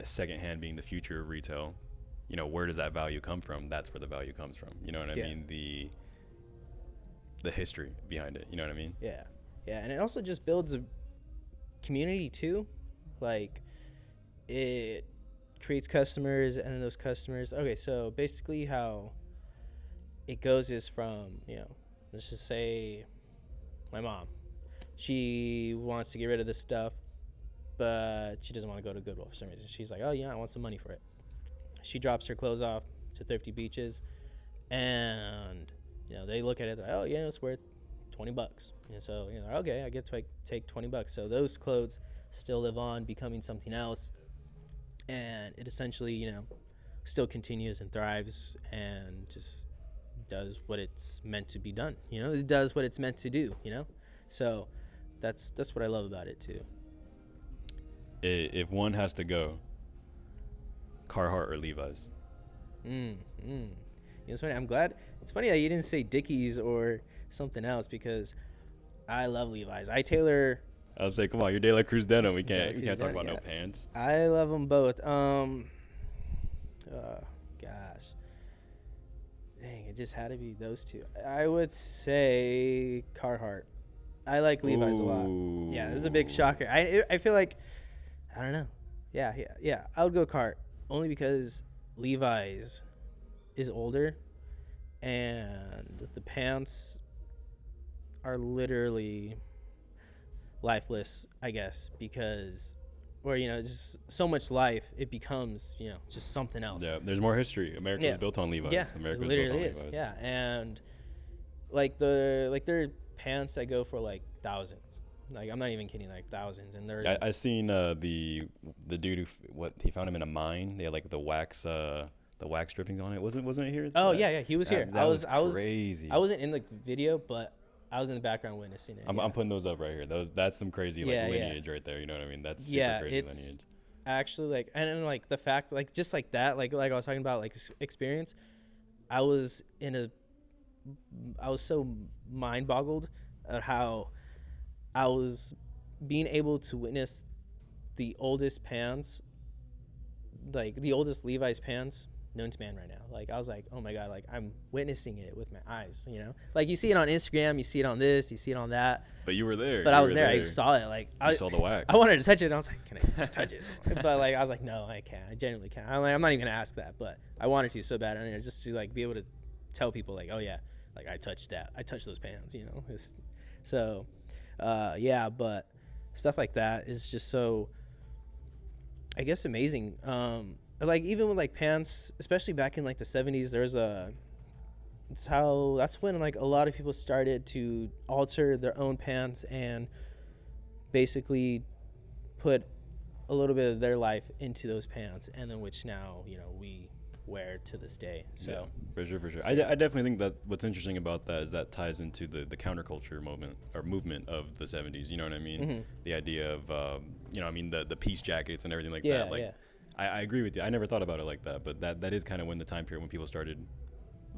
secondhand being the future of retail. You know, where does that value come from? That's where the value comes from. You know what I Yeah. mean? The history behind it. You know what I mean? Yeah, yeah, and it also just builds a community too. Like, it creates customers, and then those customers. Okay, so basically, how it goes is from, let's just say, my mom. She wants to get rid of this stuff, but she doesn't want to go to Goodwill for some reason. She's like, oh yeah, I want some money for it. She drops her clothes off to Thrifty Beaches, and they look at it like, oh yeah, it's worth $20. And so okay, I get to take $20. So those clothes still live on, becoming something else, and it essentially still continues and thrives and just does what it's meant to be done. It does what it's meant to do. So that's what I love about it too. If one has to go, Carhartt or Levi's? It's funny. I'm glad. It's funny that you didn't say Dickies or something else, because I love Levi's. I tailor. I was like, come on, you're day like Cruz Denim. We can't Cruz talk Denim, about no yeah. pants. I love them both. Gosh, dang, it just had to be those two. I would say Carhartt. I like Levi's a lot. Yeah, this is a big shocker. I feel like, I don't know. Yeah. I would go Carhartt only because Levi's is older, and the pants are literally lifeless, I guess, because, or just so much life, it becomes just something else. Yeah, there's more history. America was built on Levi's. Yeah, America it was built literally on is. Levi's. Yeah, and there are pants that go for like thousands. Like, I'm not even kidding, like thousands. And they're I seen the dude who he found him in a mine. They had like the wax drippings on it. Wasn't it here? Oh yeah, he was here. That was crazy. I wasn't in the video, but I was in the background witnessing it. I'm putting those up right here. That's some crazy lineage right there. You know what I mean? That's super crazy it's lineage. actually like, and like the fact, like just like that, like I was talking about, like experience. I was so mind boggled at how I was being able to witness the oldest pants, like the oldest Levi's pants known to man right now. Like, I was like, oh my God, like I'm witnessing it with my eyes, like you see it on Instagram, you see it on this, you see it on that. But you were there. But I was there. I saw it. Like, I saw the wax. I wanted to touch it. And I was like, can I just touch it? But like, I was like, no, I can't. I genuinely can't. I'm not even gonna ask that. But I wanted to so bad, and just to like be able to tell people like, oh yeah, like I touched that. I touched those pants. So, yeah. But stuff like that is just so, I guess, amazing. Like even with like pants, especially back in like the 70s, that's when like a lot of people started to alter their own pants and basically put a little bit of their life into those pants, and then which now we wear to this day. So yeah, for sure. So, I definitely think that what's interesting about that is that ties into the counterculture movement of the 70s. You know what I mean? Mm-hmm. The idea of the peace jackets and everything like Yeah, that. Like, yeah. I agree with you. I never thought about it like that, but that is kind of when the time period when people started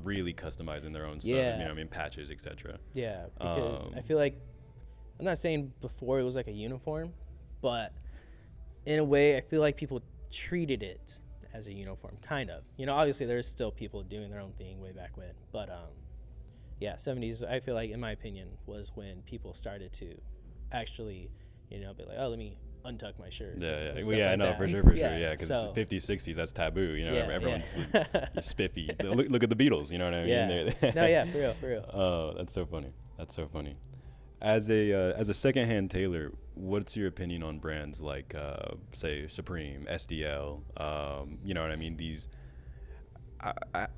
really customizing their own stuff. Yeah. You know what I mean? Patches, etc. Yeah, because I feel like, I'm not saying before it was like a uniform, but in a way I feel like people treated it as a uniform, kind of. Obviously there's still people doing their own thing way back when, but yeah, 70s, I feel like, in my opinion, was when people started to actually, be like, oh, let me untuck my shirt. Yeah. and Well, yeah, stuff I know, like for that. sure. Yeah, Yeah, because so, 50s, 60s, that's taboo. Everyone's yeah. spiffy. Look at the Beatles. You know what I mean? Yeah. No, yeah, for real. Oh, that's so funny. As a secondhand tailor, what's your opinion on brands like, say, Supreme, SDL? You know what I mean? These,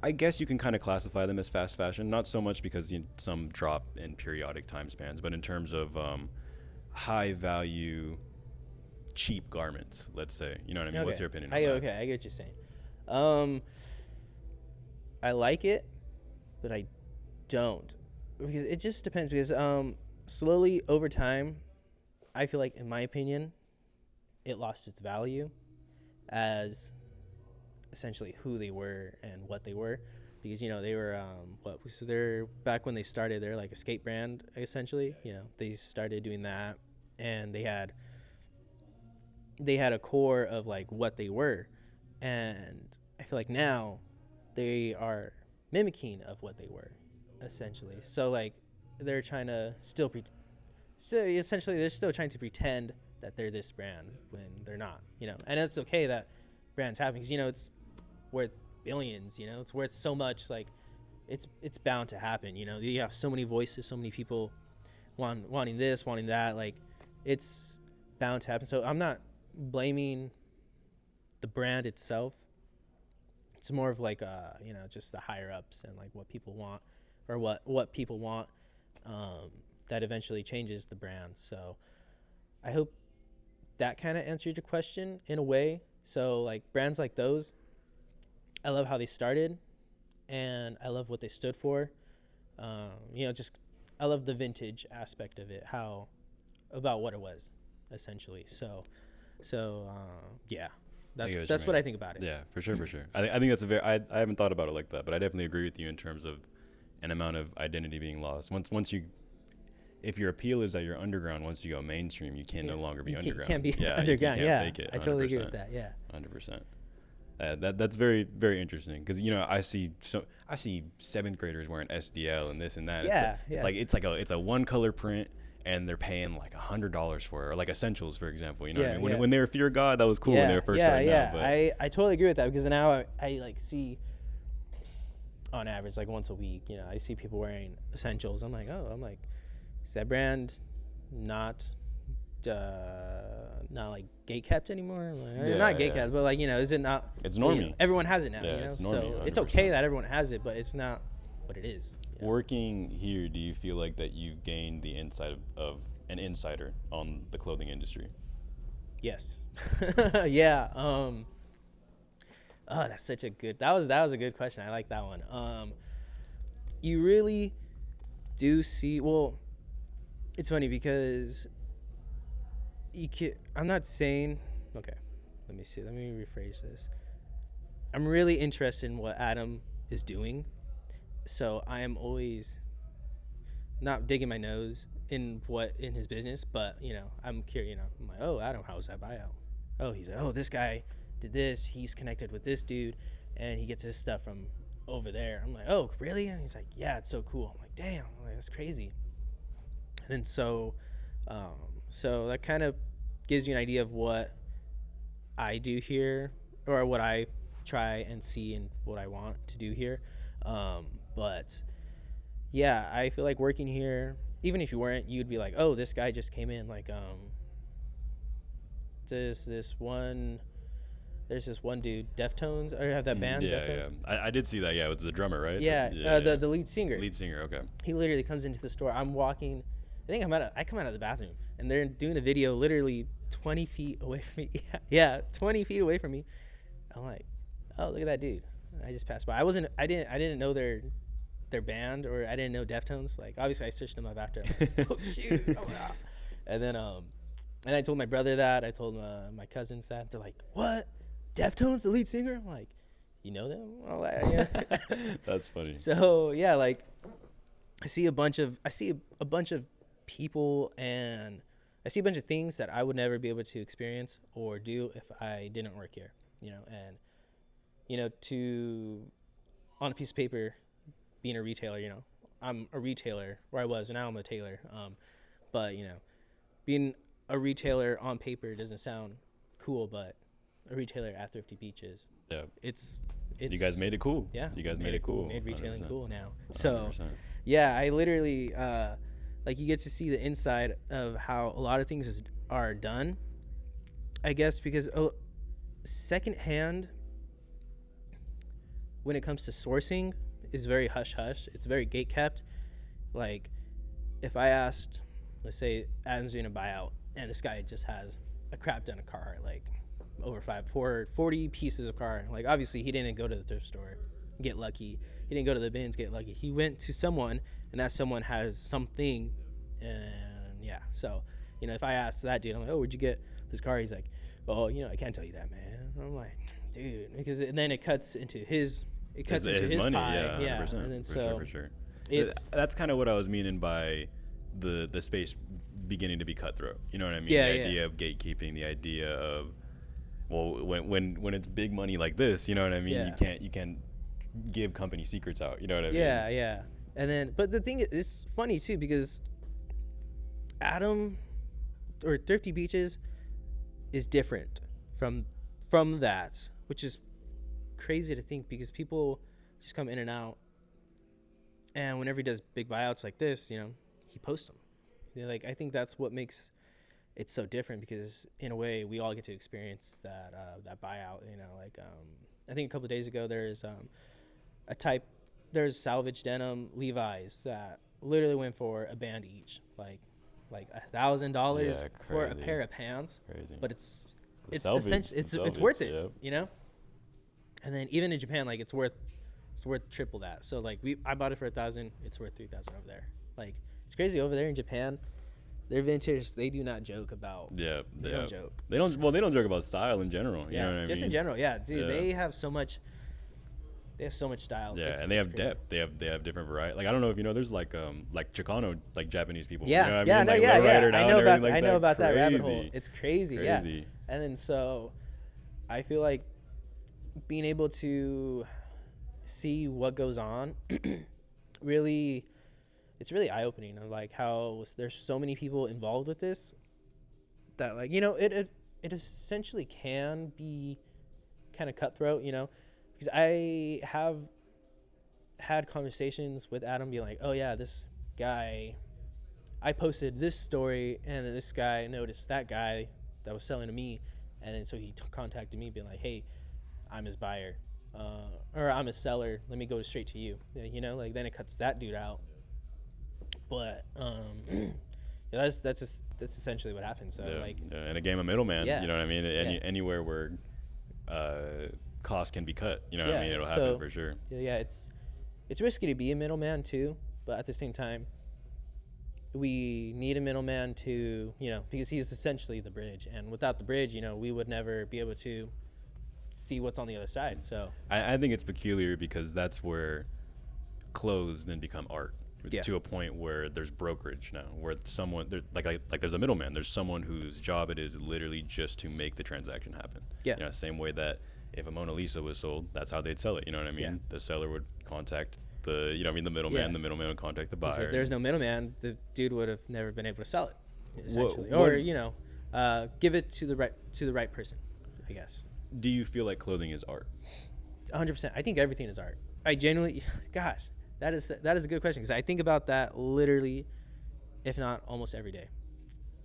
I guess you can kind of classify them as fast fashion. Not so much because some drop in periodic time spans, but in terms of high value, cheap garments, let's say. You know what I mean? Okay. What's your opinion on I that? get what you're saying. I like it, but I don't, because it just depends. Because slowly over time, I feel like, in my opinion, it lost its value as essentially who they were and what they were. Because, you know, they were so they're back when they started, they're like a skate brand essentially. You know, they started doing that, and they had a core of like what they were, and I feel like now they are mimicking of what they were essentially. So like they're trying to so essentially they're still trying to pretend that they're this brand when they're not. You know, and it's okay that brands happen, because, you know, it's worth billions, you know, it's worth so much. Like it's bound to happen. You know, you have so many voices, so many people wanting this, wanting that. Like it's bound to happen. So I'm not blaming the brand itself. It's more of like you know, just the higher ups and like what people want, or what people want, that eventually changes the brand. So I hope that kind of answered your question in a way. So like brands like those, I love how they started, and I love what they stood for. You know, just I love the vintage aspect of it, about what it was essentially. So yeah, that's what I think about it. Yeah, for sure. I think that's I haven't thought about it like that, but I definitely agree with you in terms of an amount of identity being lost. Once you, if your appeal is that you're underground, once you go mainstream, you can no longer be underground. You can't be underground. You can't fake it. I totally agree with that. Yeah, 100%. That's very, very interesting, because, you know, I see 7th graders wearing SDL and this and that. Yeah, it's a one color print, and they're paying like $100 for it, or like Essentials, for example. You know what I mean? When they were Fear God, that was cool when they were first starting out. But I totally agree with that, because now I like see, on average, like once a week, you know, I see people wearing Essentials. I'm like, is that brand not like gate kept anymore? Like, not gate kept, but like, you know, is it not? It's normie. You know, everyone has it now. Yeah, you know? it's normie, so 100%. it's okay that everyone has it, but it's not what it is. You know? Working here, do you feel like that you've gained the insight of an insider on the clothing industry? Yes. Yeah. Oh, that's such a good. That was a good question. I like that one. You really do see. Well, it's funny because I'm not saying. Okay, let me see. Let me rephrase this. I'm really interested in what Adam is doing, so I am always not digging my nose in his business, but, you know, I'm curious. You know, I'm like, oh, Adam, how's that buyout? Oh, he's like, oh, this guy did this. He's connected with this dude, and he gets his stuff from over there. I'm like, oh, really? And he's like, yeah, it's so cool. I'm like, damn, that's crazy. And then so that kind of gives you an idea of what I do here, or what I try and see and what I want to do here. But yeah, I feel like working here, even if you weren't, you'd be like, oh, this guy just came in. Like, there's this one dude, Deftones, or have that band, Deftones? Yeah. I did see that. Yeah, it was the drummer, right? Yeah, the lead singer. Lead singer, okay. He literally comes into the store. I'm walking. I come out of the bathroom, and they're doing a video literally 20 feet away from me. Yeah, 20 feet away from me. I'm like, oh, look at that dude. I just passed by. I didn't know their band, or I didn't know Deftones. Like, obviously I searched them up after. I'm like, oh shoot. Oh, wow. And then and I told my brother that. I told my cousins that. They're like, what? Deftones, the lead singer? I'm like, you know them? I'm like, yeah. That's funny. So yeah, like I see a bunch of people, and I see a bunch of things that I would never be able to experience or do if I didn't work here, you know. And, you know, on a piece of paper, being a retailer, you know, I'm a retailer, where I was, and now I'm a tailor. But, you know, being a retailer on paper doesn't sound cool, but a retailer at Thrifty Beaches, yeah, it's you guys made it cool. Yeah, you guys made it cool. Made retailing 100%. Cool now. 100%. So yeah, I literally like, you get to see the inside of how a lot of things are done, I guess, because secondhand, when it comes to sourcing, is very hush hush. It's very gate kept. Like, if I asked, let's say Adam's doing a buyout, and this guy just has a crap ton of Carhartt, like over 40 pieces of Carhartt. Like, obviously he didn't go to the thrift store, get lucky. he didn't go to the bins get lucky. He went to someone, and that someone has something, and yeah. So, you know, if I asked that dude, I'm like, oh, where'd you get this car? He's like, oh, you know, I can't tell you that, man. I'm like, dude, because and then it cuts into his money, pie, yeah, 100%, and then for sure. It's That's kind of what I was meaning by the space beginning to be cutthroat. You know what I mean? Yeah, the yeah. idea of gatekeeping, the idea of, well, when it's big money like this, you know what I mean? Yeah. You can't give company secrets out. You know what I mean? yeah, yeah. And then, but the thing is, it's funny too because Adam or Thrifty Beaches is different from that, which is crazy to think because people just come in and out, and whenever he does big buyouts like this, you know, he posts them. You know, like I think that's what makes it so different because in a way we all get to experience that buyout. You know, like I think a couple of days ago there's salvage denim Levi's that literally went for a band each, like $1,000 Yeah, for a crazy. pair of pants. Crazy. But it's salvage, essentially it's salvage, worth it, yep. you know. And then even in Japan, like it's worth triple that. So like I bought it for 1,000, it's worth 3,000 over there. Like it's crazy over there in Japan. Their vintage, they do not joke about. Yeah, They don't joke. They don't. Well, they don't joke about style in general. You Yeah, know what I mean? just in general, yeah, dude. Yeah. They have so much. They have so much style. Yeah, It's- and they it's have crazy. depth. They have different variety. Like I don't know if you know, there's like Chicano like Japanese people. Yeah, you know what yeah, I mean? no, Like yeah, lowrider yeah. down I and know about everything like I know about that rabbit hole. Crazy. It's crazy, yeah. Crazy. And then so, I feel like being able to see what goes on, really, it's really eye opening. Of like how there's so many people involved with this, that like you know it essentially can be kind of cutthroat, you know, because I have had conversations with Adam being like, oh yeah, this guy, I posted this story and then this guy noticed that guy that was selling to me, and then so he contacted me being like, hey, I'm his buyer, or I'm his seller, let me go straight to you. Yeah, you know, like then it cuts that dude out. But yeah, that's essentially what happens. So like in a game of middleman, Yeah. you know what I mean? Yeah. Anywhere where cost can be cut, you know what I Yeah, mean? It'll so- happen for sure. yeah, it's risky to be a middleman too, but at the same time, we need a middleman to, you know, because he's essentially the bridge, and without the bridge, you know, we would never be able to see what's on the other side. So I think it's peculiar because that's where clothes then become art. Yeah. To a point where there's brokerage now, where someone like there's a middleman. There's someone whose job it is literally just to make the transaction happen. Yeah. You know, same way that if a Mona Lisa was sold, that's how they'd sell it. You know what I mean? Yeah. The seller would contact the the middleman. Yeah. The middleman would contact the so buyer. if there's no middleman, the dude would have never been able to sell it, essentially, what- or you know, give it to the right person, I guess. Do you feel like clothing is art? 100%. I think everything is art. I genuinely, gosh, that is a good question because I think about that literally, if not almost every day.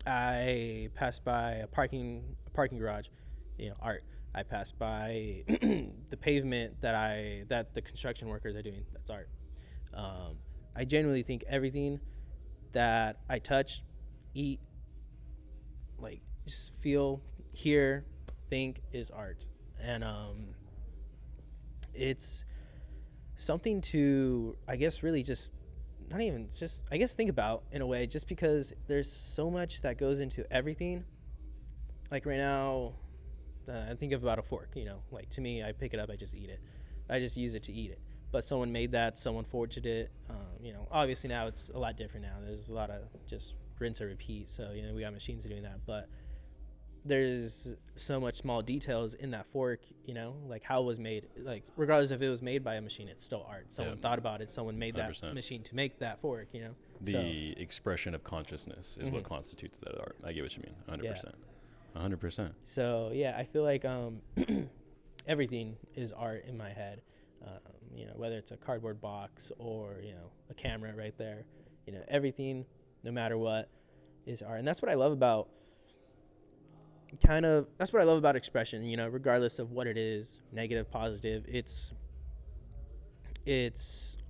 I pass by a parking garage, you know, art. I pass by the pavement that the construction workers are doing. That's art. I genuinely think everything that I touch, eat, like just feel, hear, think is art, and it's something to, I guess, really just not even just, I guess, think about in a way, just because there's so much that goes into everything. Like right now, I think about a fork, you know, like to me, I pick it up, I just eat it. I just use it to eat it. But someone made that, someone forged it. You know, obviously now it's a lot different now. There's a lot of just rinse and repeat. So, you know, we got machines doing that. But there's so much small details in that fork, you know, like how it was made. Like regardless if it was made by a machine, it's still art. Someone thought about it. Someone made 100%. that machine to make that fork, you know. The expression of consciousness is what constitutes that art. I get what you mean. 100%. 100%. So yeah, I feel like everything is art in my head. You know, whether it's a cardboard box or, you know, a camera right there, you know, everything, no matter what, is art. And that's what I love about expression, you know, regardless of what it is, negative, positive, it's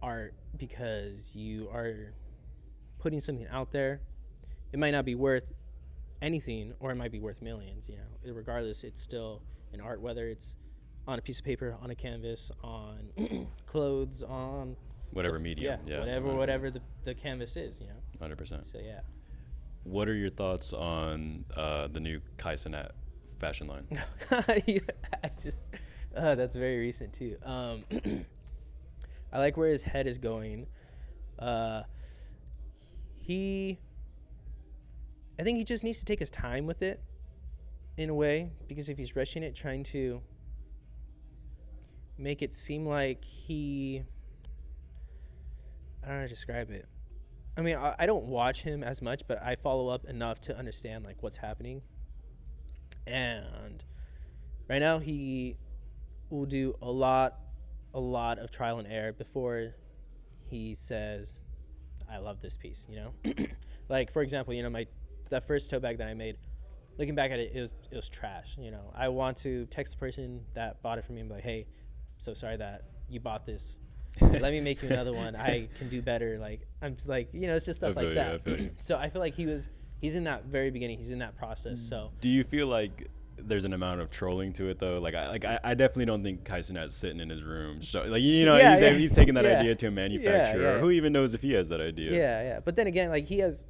art because you are putting something out there. It might not be worth anything or it might be worth millions, you know. Regardless, it's still an art, whether it's on a piece of paper, on a canvas, on clothes, on Whatever medium. Yeah. whatever the canvas is, 100%. So yeah. What are your thoughts on the new Kai Cenat fashion line? Yeah, that's very recent too. I like where his head is going. I think he just needs to take his time with it, in a way, because if he's rushing it, trying to make it seem like I don't know how to describe it. I mean, I don't watch him as much, but I follow up enough to understand like what's happening. And right now he will do a lot of trial and error before he says, I love this piece, Like, for example, that first tote bag that I made, looking back at it, it was trash. I want to text the person that bought it from me and be like, hey, so sorry that you bought this. Let me make you another one. I can do better. Like, I'm just like, it's just stuff like that. So I feel like he's in that very beginning. He's in that process. So do you feel like there's an amount of trolling to it though? I definitely don't think Kai Cenat's sitting in his room. So he's taking that idea to a manufacturer. Who even knows if he has that idea? Yeah. But then again, like he's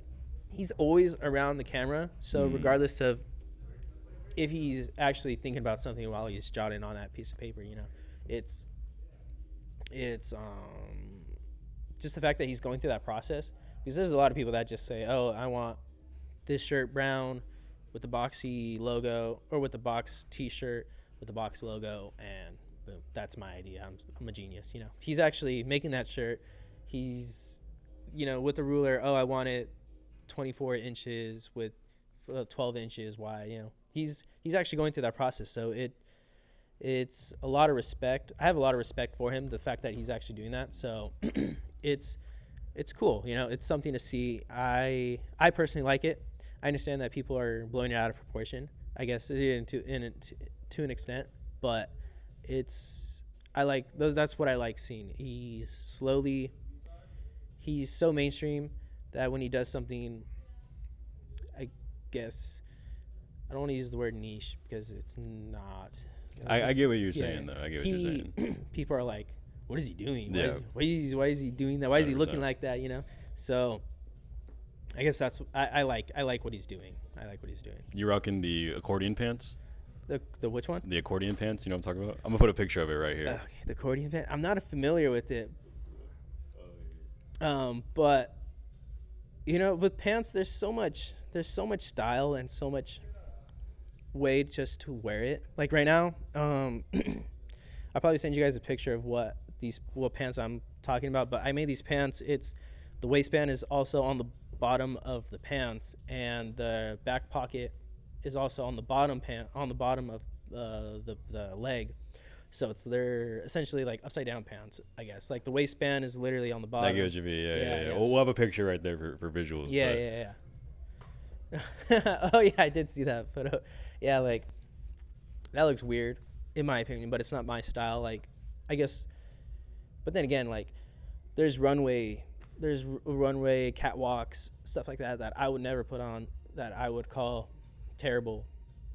always around the camera. So regardless of if he's actually thinking about something while he's jotting on that piece of paper, it's just the fact that he's going through that process, because there's a lot of people that just say, oh, I want this shirt brown with the boxy logo, or with the box t-shirt with the box logo, and boom, that's my idea. I'm a genius. He's actually making that shirt. He's with the ruler, oh, I want it 24 inches with 12 inches wide. He's actually going through that process. So it's a lot of respect. I have a lot of respect for him, the fact that he's actually doing that. So it's cool. It's something to see. I personally like it. I understand that people are blowing it out of proportion, I guess, to an extent, but I like those. That's what I like seeing. He's so mainstream that when he does something, I guess, I don't want to use the word niche because it's not. I get what you're saying, though. I get what you're saying. People are like, what is he doing? Yeah. Why is he doing that? Why is he looking like that? So I guess that's I like what he's doing. I like what he's doing. You rocking the accordion pants? The which one? The accordion pants. You know what I'm talking about? I'm gonna put a picture of it right here. Okay, the accordion pants. I'm not familiar with it. But with pants, there's so much style and so much way just to wear it. Like right now, I'll probably send you guys a picture of what pants I'm talking about. But I made these pants. The waistband is also on the bottom of the pants, and the back pocket is also on the bottom of the leg. So they're essentially like upside down pants, I guess. Like the waistband is literally on the bottom. I get what you mean. Yeah. We'll have a picture right there for visuals. Yeah. Oh yeah, I did see that photo. Yeah, like that looks weird in my opinion, but it's not my style. Like, I guess, but then again, like there's runway catwalks, stuff like that I would never put on, that I would call terrible.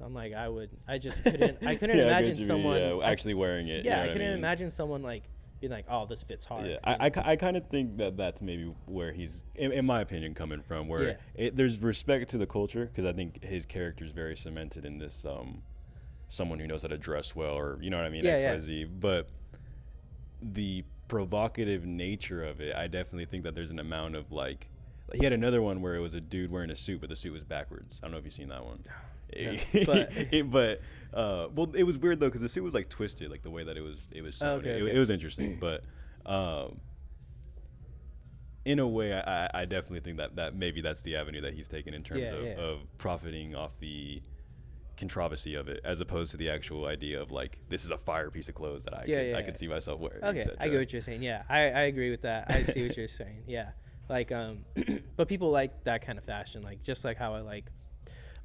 I'm like, I just couldn't imagine someone actually wearing it. Yeah, I couldn't imagine someone like being like, oh, this fits hard. Yeah, I kind of think that's maybe where he's, in my opinion, coming from. Where there's respect to the culture, because I think his character is very cemented in this someone who knows how to dress well, or you know what I mean, XYZ. But the provocative nature of it, I definitely think that there's an amount of like he had another one where it was a dude wearing a suit, but the suit was backwards. I don't know if you've seen that one. No, but well, it was weird though, because the suit was like twisted, like the way that it was sewn. Okay. It was interesting, but in a way, I definitely think that maybe that's the avenue that he's taken in terms of profiting off the controversy of it, as opposed to the actual idea of like, this is a fire piece of clothes that I could see myself wearing. Okay, I get what you're saying. Yeah, I agree with that. I see what you're saying. Yeah, like but people like that kind of fashion, like just like how I like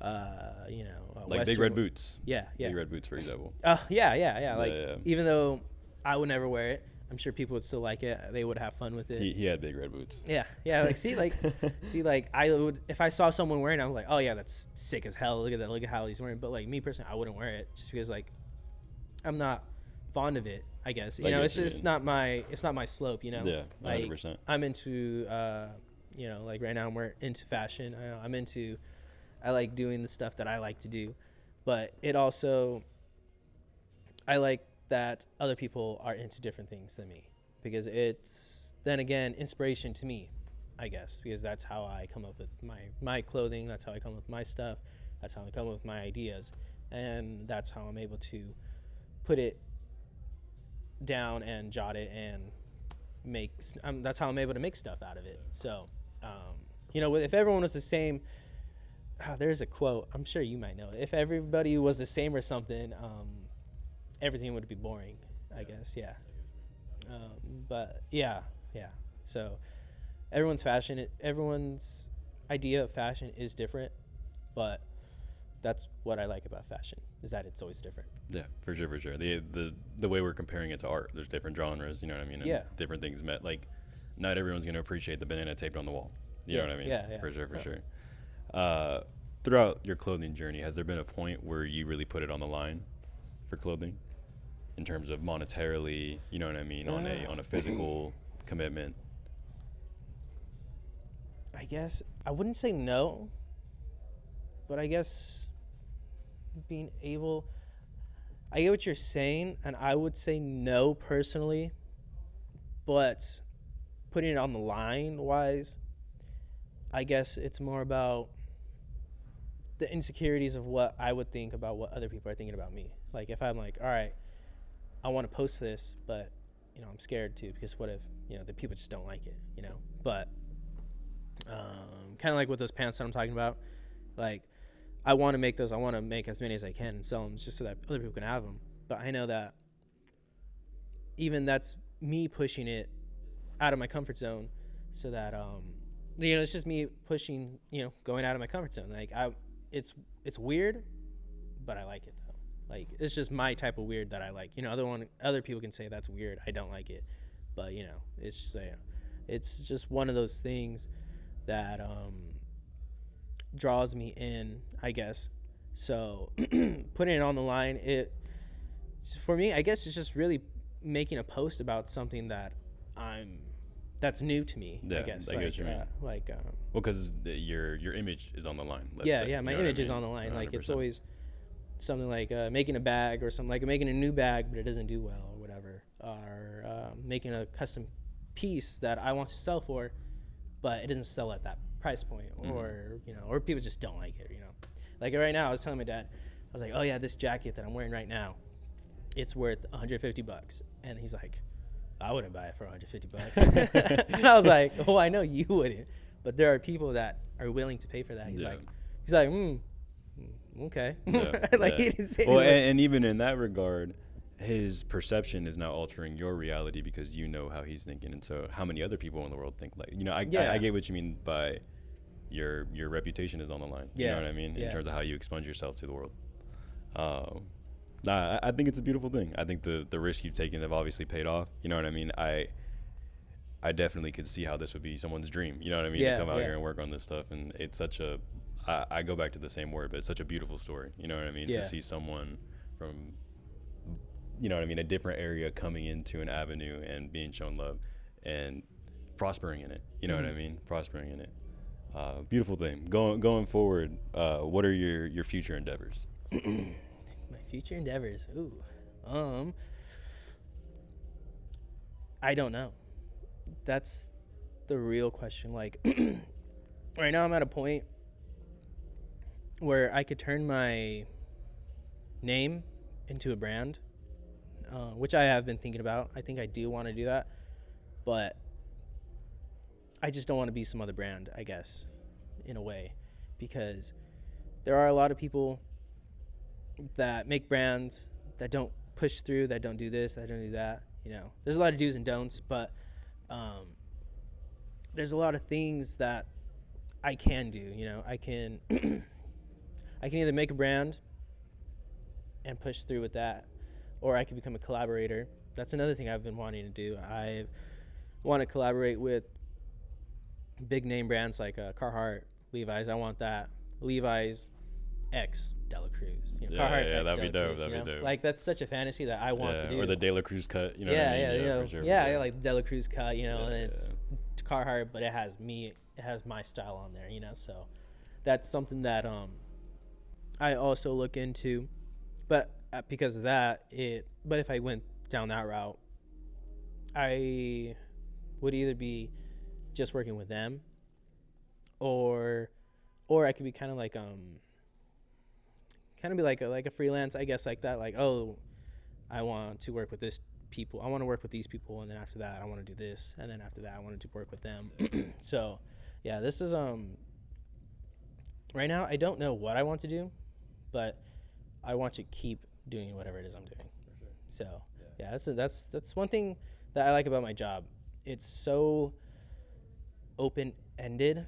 like big red boots. Yeah. Big red boots, for example. Yeah. Like even though I would never wear it, I'm sure people would still like it. They would have fun with it. He had big red boots. Yeah. Like I would, if I saw someone wearing it, I'm like, oh yeah, that's sick as hell. Look at that. Look at how he's wearing. But like me personally, I wouldn't wear it just because like I'm not fond of it, I guess. I You know, get it's what you just mean. it's not my slope, you know. Yeah, Like 100%. I'm into you know, like right now we're into fashion. I like doing the stuff that I like to do, but it also I like that other people are into different things than me, because it's then again inspiration to me, I guess, because that's how I come up with my clothing, that's how I come up with my stuff, that's how I come up with my ideas, and that's how I'm able to put it down and jot it and that's how I'm able to make stuff out of it. So you know, if everyone was the same, there's a quote, I'm sure you might know it. If everybody was the same or something, everything would be boring, I guess. Yeah. But yeah. So everyone's idea of fashion is different, but that's what I like about fashion, is that it's always different. Yeah, for sure, for sure. The way we're comparing it to art, there's different genres, you know what I mean? And Yeah. different things met. Like, not everyone's going to appreciate the banana taped on the wall. You know what I mean? Yeah. For sure. Throughout your clothing journey, has there been a point where you really put it on the line for clothing, in terms of monetarily, you know what I mean, on a physical commitment? I guess I wouldn't say no, but I guess being able, I get what you're saying, and I would say no personally, but putting it on the line wise, I guess it's more about the insecurities of what I would think about what other people are thinking about me. Like if I'm like, all right, I want to post this, but you know, I'm scared too, because what if, you know, the people just don't like it, you know? But kind of like with those pants that I'm talking about, like I want to make those. I want to make as many as I can and sell them just so that other people can have them. But I know that even that's me pushing it out of my comfort zone, so that you know, it's just me pushing, you know, going out of my comfort zone. Like it's weird, but I like it though. Like it's just my type of weird that I like. You know, other people can say that's weird. I don't like it, but you know, it's just one of those things that draws me in, I guess. So putting it on the line, for me, I guess it's just really making a post about something that's new to me. Yeah, I guess. I get what you mean. Well, because your image is on the line. Let's yeah, say, yeah, my you know what I image is mean? on the line. Like it's 100%. always something like making a bag or something, like making a new bag, but it doesn't do well or whatever, or making a custom piece that I want to sell for, but it doesn't sell at that price point, or you know, or people just don't like it, you know. Like right now, I was telling my dad, I was like, oh yeah, this jacket that I'm wearing right now, it's worth $150, and he's like, I wouldn't buy it for $150. And I was like, oh, I know you wouldn't, but there are people that are willing to pay for that. He's like, okay. Like he didn't say. Well, and even in that regard, his perception is now altering your reality, because you know how he's thinking, and so how many other people in the world think like, you know, I get what you mean by your reputation is on the line. You know what I mean? In terms of how you expunge yourself to the world. I think it's a beautiful thing. I think the risks you've taken have obviously paid off. You know what I mean? I definitely could see how this would be someone's dream. You know what I mean? To come out here and work on this stuff, and it's such a I go back to the same word, but it's such a beautiful story. You know what I mean? To see someone from, you know what I mean, a different area coming into an avenue and being shown love and prospering in it. You know what I mean? Prospering in it. Beautiful thing. Going forward, what are your future endeavors? My future endeavors. Ooh. I don't know. That's the real question. Like right now I'm at a point where I could turn my name into a brand, which I have been thinking about. I think I do want to do that, but I just don't want to be some other brand, I guess, in a way, because there are a lot of people that make brands that don't push through, that don't do this, that don't do that. You know, there's a lot of do's and don'ts, but there's a lot of things that I can do. You know, I can I can either make a brand and push through with that, or I can become a collaborator. That's another thing I've been wanting to do. I want to collaborate with big name brands like Carhartt, Levi's. I want that. Levi's X Dela Cruz. You know, Yeah, Carhartt yeah, X that'd be Dela dope, Cruz, that'd you be know? dope. Like that's such a fantasy that I want to do. Or the De La Cruz cut, you know yeah, what I mean? yeah, you know, for sure, yeah, for yeah, sure. like Dela Cruz cut, you know, Yeah, and it's Carhartt, but it has my style on there, you know. So that's something that I also look into, but because of that, But if I went down that route, I would either be just working with them, or I could be kind of like be like a freelance, I guess, like that. Like, oh, I want to work with this people. I want to work with these people, and then after that, I want to do this, and then after that, I want to work with them. So, yeah, this is right now. I don't know what I want to do, but I want to keep doing whatever it is I'm doing. For sure. So, yeah, that's one thing that I like about my job. It's so open ended.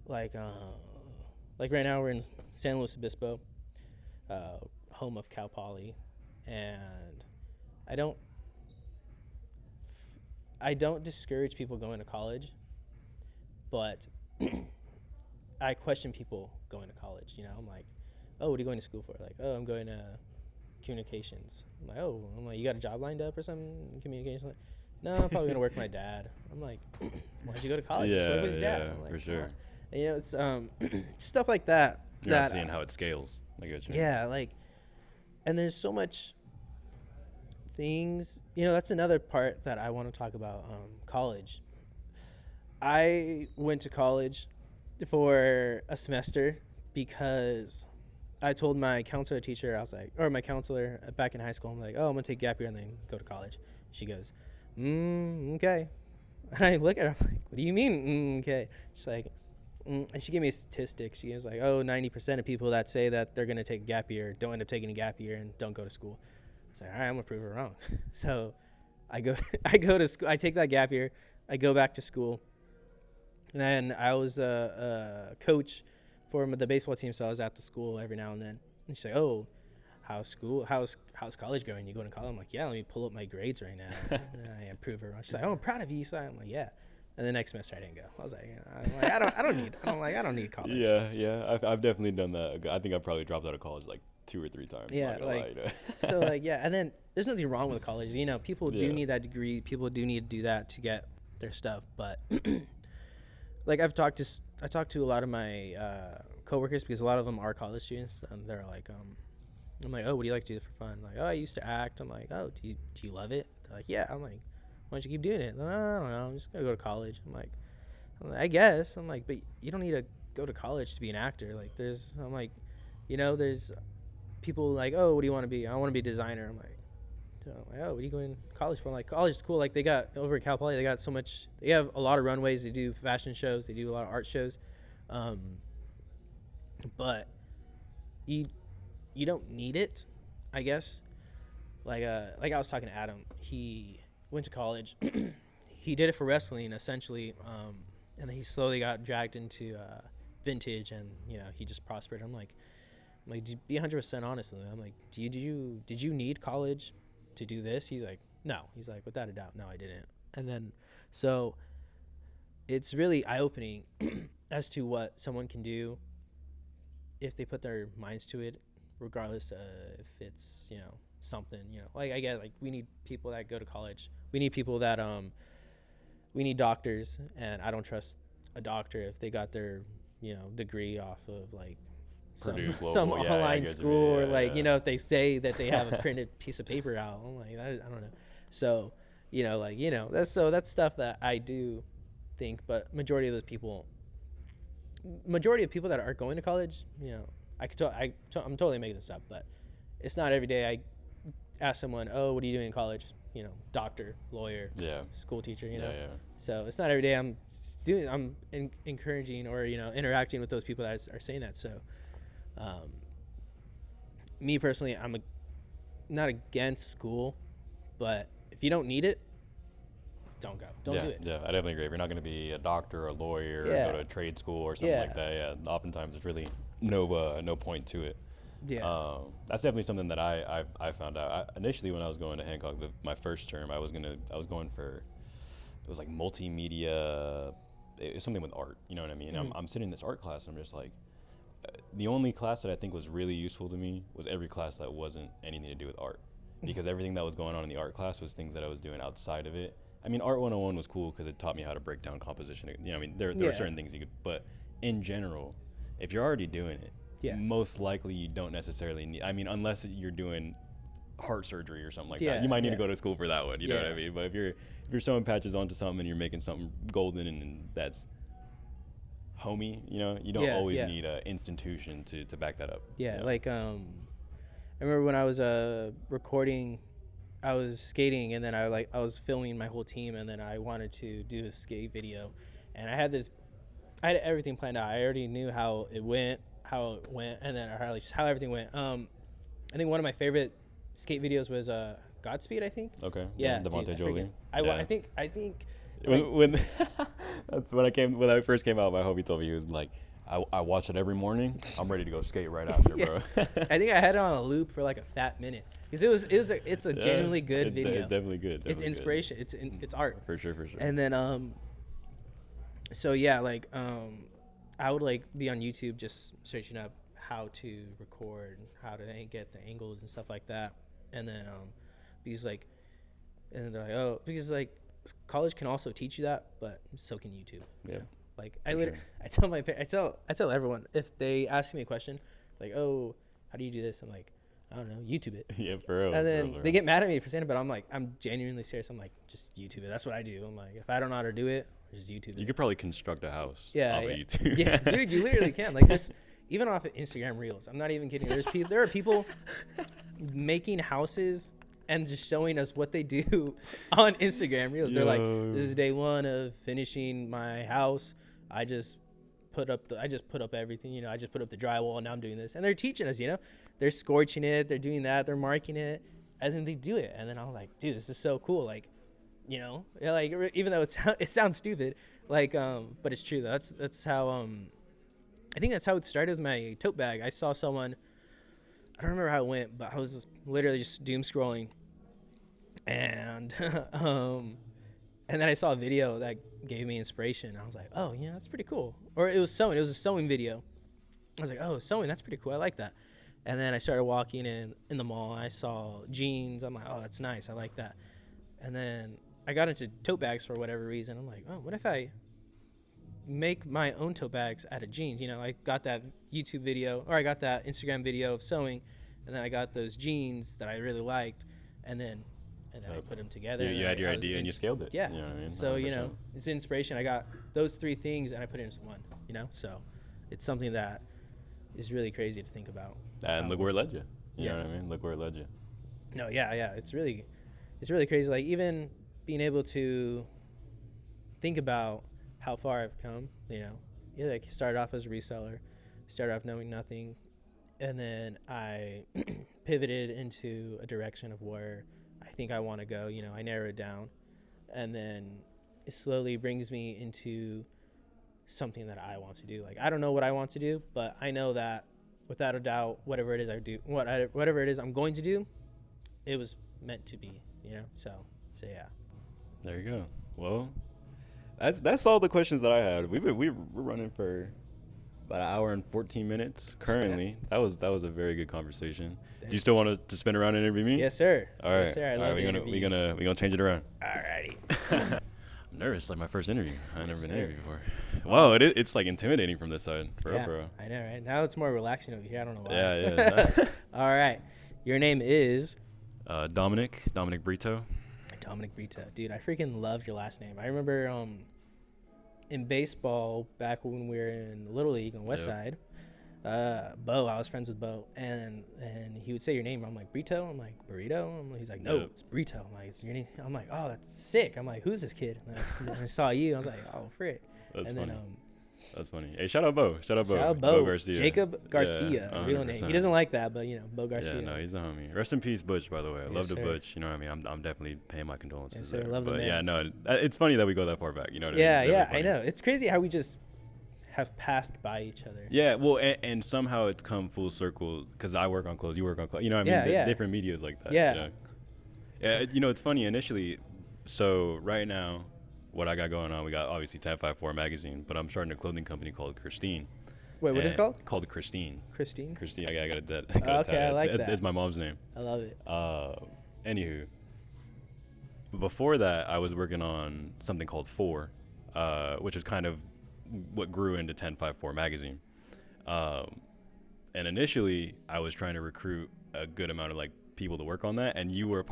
Like right now we're in San Luis Obispo, home of Cal Poly, and I don't discourage people going to college, but I question people going to college. You know, I'm like, oh, what are you going to school for? Like, oh, I'm going to communications. I'm like, you got a job lined up or something in communications? Like, no, I'm probably gonna work with my dad. I'm like, why'd you go to college? Just work with your dad. I'm like, for sure. And, you know, it's stuff like that. You're not seeing how it scales. Like what you mean. Yeah, like, and there's so much things. You know, that's another part that I want to talk about. College. I went to college for a semester because I told my counselor teacher, I was like, or my counselor back in high school, I'm like, oh, I'm gonna take a gap year and then go to college. She goes, okay. And I look at her, I'm like, what do you mean, okay? She's like, and she gave me a statistic. She was like, oh, 90% of people that say that they're gonna take a gap year don't end up taking a gap year and don't go to school. I was like, all right, I'm gonna prove her wrong. So I go to school. I take that gap year. I go back to school. And then I was a coach for the baseball team, so I was at the school every now and then. And she's like, oh, how's college going? You going to college? I'm like, yeah, let me pull up my grades right now. And I prove her wrong. She's like, oh, I'm proud of you, Isai. I'm like, yeah. And the next semester I didn't go. I was like, I don't need college. Yeah. I've definitely done that. I think I probably dropped out of college like 2 or 3 times. Yeah, so like, yeah. And then there's nothing wrong with college. You know, people do need that degree. People do need to do that to get their stuff. But like I talked to a lot of my coworkers, because a lot of them are college students, and they're like, I'm like, oh, what do you like to do for fun? Like, oh, I used to act. I'm like, oh, do you love it? They're like, yeah. I'm like, why don't you keep doing it? I don't know. I'm just gonna go to college. I'm like, I guess. I'm like, but you don't need to go to college to be an actor. Like, there's people like, oh, what do you want to be? I want to be a designer. I'm like, oh, what are you going to college for? I'm like, college is cool. Like, they got over at Cal Poly, they have a lot of runways. They do fashion shows. They do a lot of art shows. But you don't need it, I guess. Like I was talking to Adam. He went to college. He did it for wrestling, essentially. And then he slowly got dragged into vintage, and, you know, he just prospered. I'm like, to be 100% honest with him, I'm like, did you need college to do this? He's like, no. He's like, without a doubt, no, I didn't. And then, so it's really eye-opening as to what someone can do if they put their minds to it, regardless of if it's, you know, something, you know, like, I get, like, we need people that go to college. We need people that, we need doctors, and I don't trust a doctor if they got their, you know, degree off of, like, some online school, or like, you know, if they say that they have a printed piece of paper out, I'm like, I don't know. So, you know, like, you know, that's stuff that I do think, but majority of people that are going to college, you know, I'm totally making this up, but it's not every day I ask someone, oh, what are you doing in college? You know, doctor, lawyer, school teacher, you know. Yeah. So it's not every day I'm encouraging or, you know, interacting with those people that are saying that. So, me personally, I'm not against school, but if you don't need it, don't go. Don't do it. Yeah, I definitely agree. If you're not going to be a doctor or a lawyer or go to a trade school or something like that, oftentimes there's really no point to it. Yeah. That's definitely something that I found out. Initially, when I was going to Hancock, my first term, I was going for, it was like multimedia, it was something with art, you know what I mean? I'm sitting in this art class, and I'm just like, the only class that I think was really useful to me was every class that wasn't anything to do with art, because everything that was going on in the art class was things that I was doing outside of it. I mean, Art 101 was cool because it taught me how to break down composition. You know, I mean, there are certain things you could, but in general, if you're already doing it, most likely you don't necessarily need, I mean, unless you're doing heart surgery or something like that, you might need to go to school for that one, you know what I mean? But if you're sewing patches onto something and you're making something golden and that's homey, you know, you don't always need an institution to back that up. Yeah, you know? like I remember when I was recording, I was skating, and then I was filming my whole team, and then I wanted to do a skate video, and I had everything planned out. I already knew how it went, and then or at least how everything went. I think one of my favorite skate videos was Godspeed, I think. Okay. Yeah, Devontae Jolie. I think when that's when I first came out, my homie told me, he was like, I watch it every morning. I'm ready to go skate right after, bro. I think I had it on a loop for like a fat minute because it's a genuinely good video. It's definitely good. It's inspiration. Good. It's art. For sure. And then so yeah, like I would like be on YouTube just searching up how to record, how to get the angles and stuff like that. And then because like, and they're like, oh, because like college can also teach you that, but so can YouTube. Yeah. You know? Like I tell everyone if they ask me a question, like, oh, how do you do this? I'm like, I don't know, YouTube it. Yeah, for real. And then they get mad at me for saying it, but I'm like, I'm genuinely serious. I'm like, just YouTube it. That's what I do. I'm like, if I don't know how to do it, just YouTube it. You could probably construct a house off of YouTube. Yeah, dude, you literally can. Like this, even off of Instagram Reels. I'm not even kidding. There are people making houses and just showing us what they do on Instagram Reels. They're like, this is day one of finishing my house. I just put up everything, you know, I just put up the drywall and now I'm doing this. And they're teaching us, you know, they're scorching it, they're doing that, they're marking it, and then they do it. And then I was like, dude, this is so cool. Like, you know, like even though it sounds stupid, like, but it's true. That's how, I think that's how it started with my tote bag. I saw someone, I don't remember how it went, but I was just literally just doom scrolling. And, and then I saw a video that gave me inspiration. I was like, oh, you know, that's pretty cool. Or it was sewing. It was a sewing video. I was like, oh, sewing, that's pretty cool. I like that. And then I started walking in the mall. I saw jeans. I'm like, oh, that's nice. I like that. And then I got into tote bags for whatever reason. I'm like, oh, what if I make my own tote bags out of jeans? You know, I got that YouTube video, or I got that Instagram video of sewing, and then I got those jeans that I really liked, and then I put them together. You had your idea and you scaled it. Yeah. You know what I mean? So, 100%. you know, it's inspiration. I got those three things and I put it into one, you know? So it's something that is really crazy to think about. And look where it led you. You Yeah. know what I mean? Look where it led you. No, yeah. It's really crazy. Like even being able to think about how far I've come, you know, like started off as a reseller, started off knowing nothing. And then I pivoted into a direction of where I think I want to go. You know, I narrow it down, and then it slowly brings me into something that I want to do. Like, I don't know what I want to do, but I know that without a doubt, whatever it is I do, whatever it is I'm going to do, it was meant to be, you know? So yeah. There you go. Well, that's all the questions that I had. We're running for about an hour and 14 minutes currently. That was a very good conversation. Do you still want to spin around and interview me? Yes, sir. All right. Yes, sir. I love to interview you. We're gonna change it around. Alrighty. I'm nervous, like my first interview. I've never been sir. interviewed before. Wow, it's like intimidating from this side, for real, bro. I know, right? Now it's more relaxing over here. I don't know why. Yeah. All right. Your name is Dominic Brito. Dominic Brito. Dude, I freaking love your last name. I remember in baseball back when we were in Little League on West Side, Bo, I was friends with Bo, and he would say your name. I'm like, Brito? I'm like, Burrito? He's like, no, it's Brito. I'm like, it's your name. I'm like, oh, that's sick. I'm like, who's this kid? And I saw you. I was like, oh, frick. That's and funny. Then, That's funny. Hey, shout out Bo. Bo Garcia. Jacob Garcia, Yeah, real name. He doesn't like that, but, you know, Bo Garcia. Yeah, no, he's a homie. Rest in peace, Butch, by the way. I Yes, love the sir. Butch. You know what I mean? I'm definitely paying my condolences Yes, sir. there. Love the but man. yeah, no, it's funny that we go that far back. You know what I mean? Yeah, Really yeah, funny. I know. It's crazy how we just have passed by each other. Yeah, well, and somehow it's come full circle because I work on clothes, you work on clothes. You know what I mean? Yeah. Different medias like that. Yeah. You know? Yeah, you know, it's funny initially. So right now, what I got going on, we got obviously Tab 54 magazine, but I'm starting a clothing company called Christine. Wait, what is it called? Called Christine. Christine. Christine. I got it. Okay, I like that. It's my mom's name. I love it. Anywho, before that, I was working on something called 4, which is kind of what grew into 1054 magazine. And initially, I was trying to recruit a good amount of like people to work on that, and you were.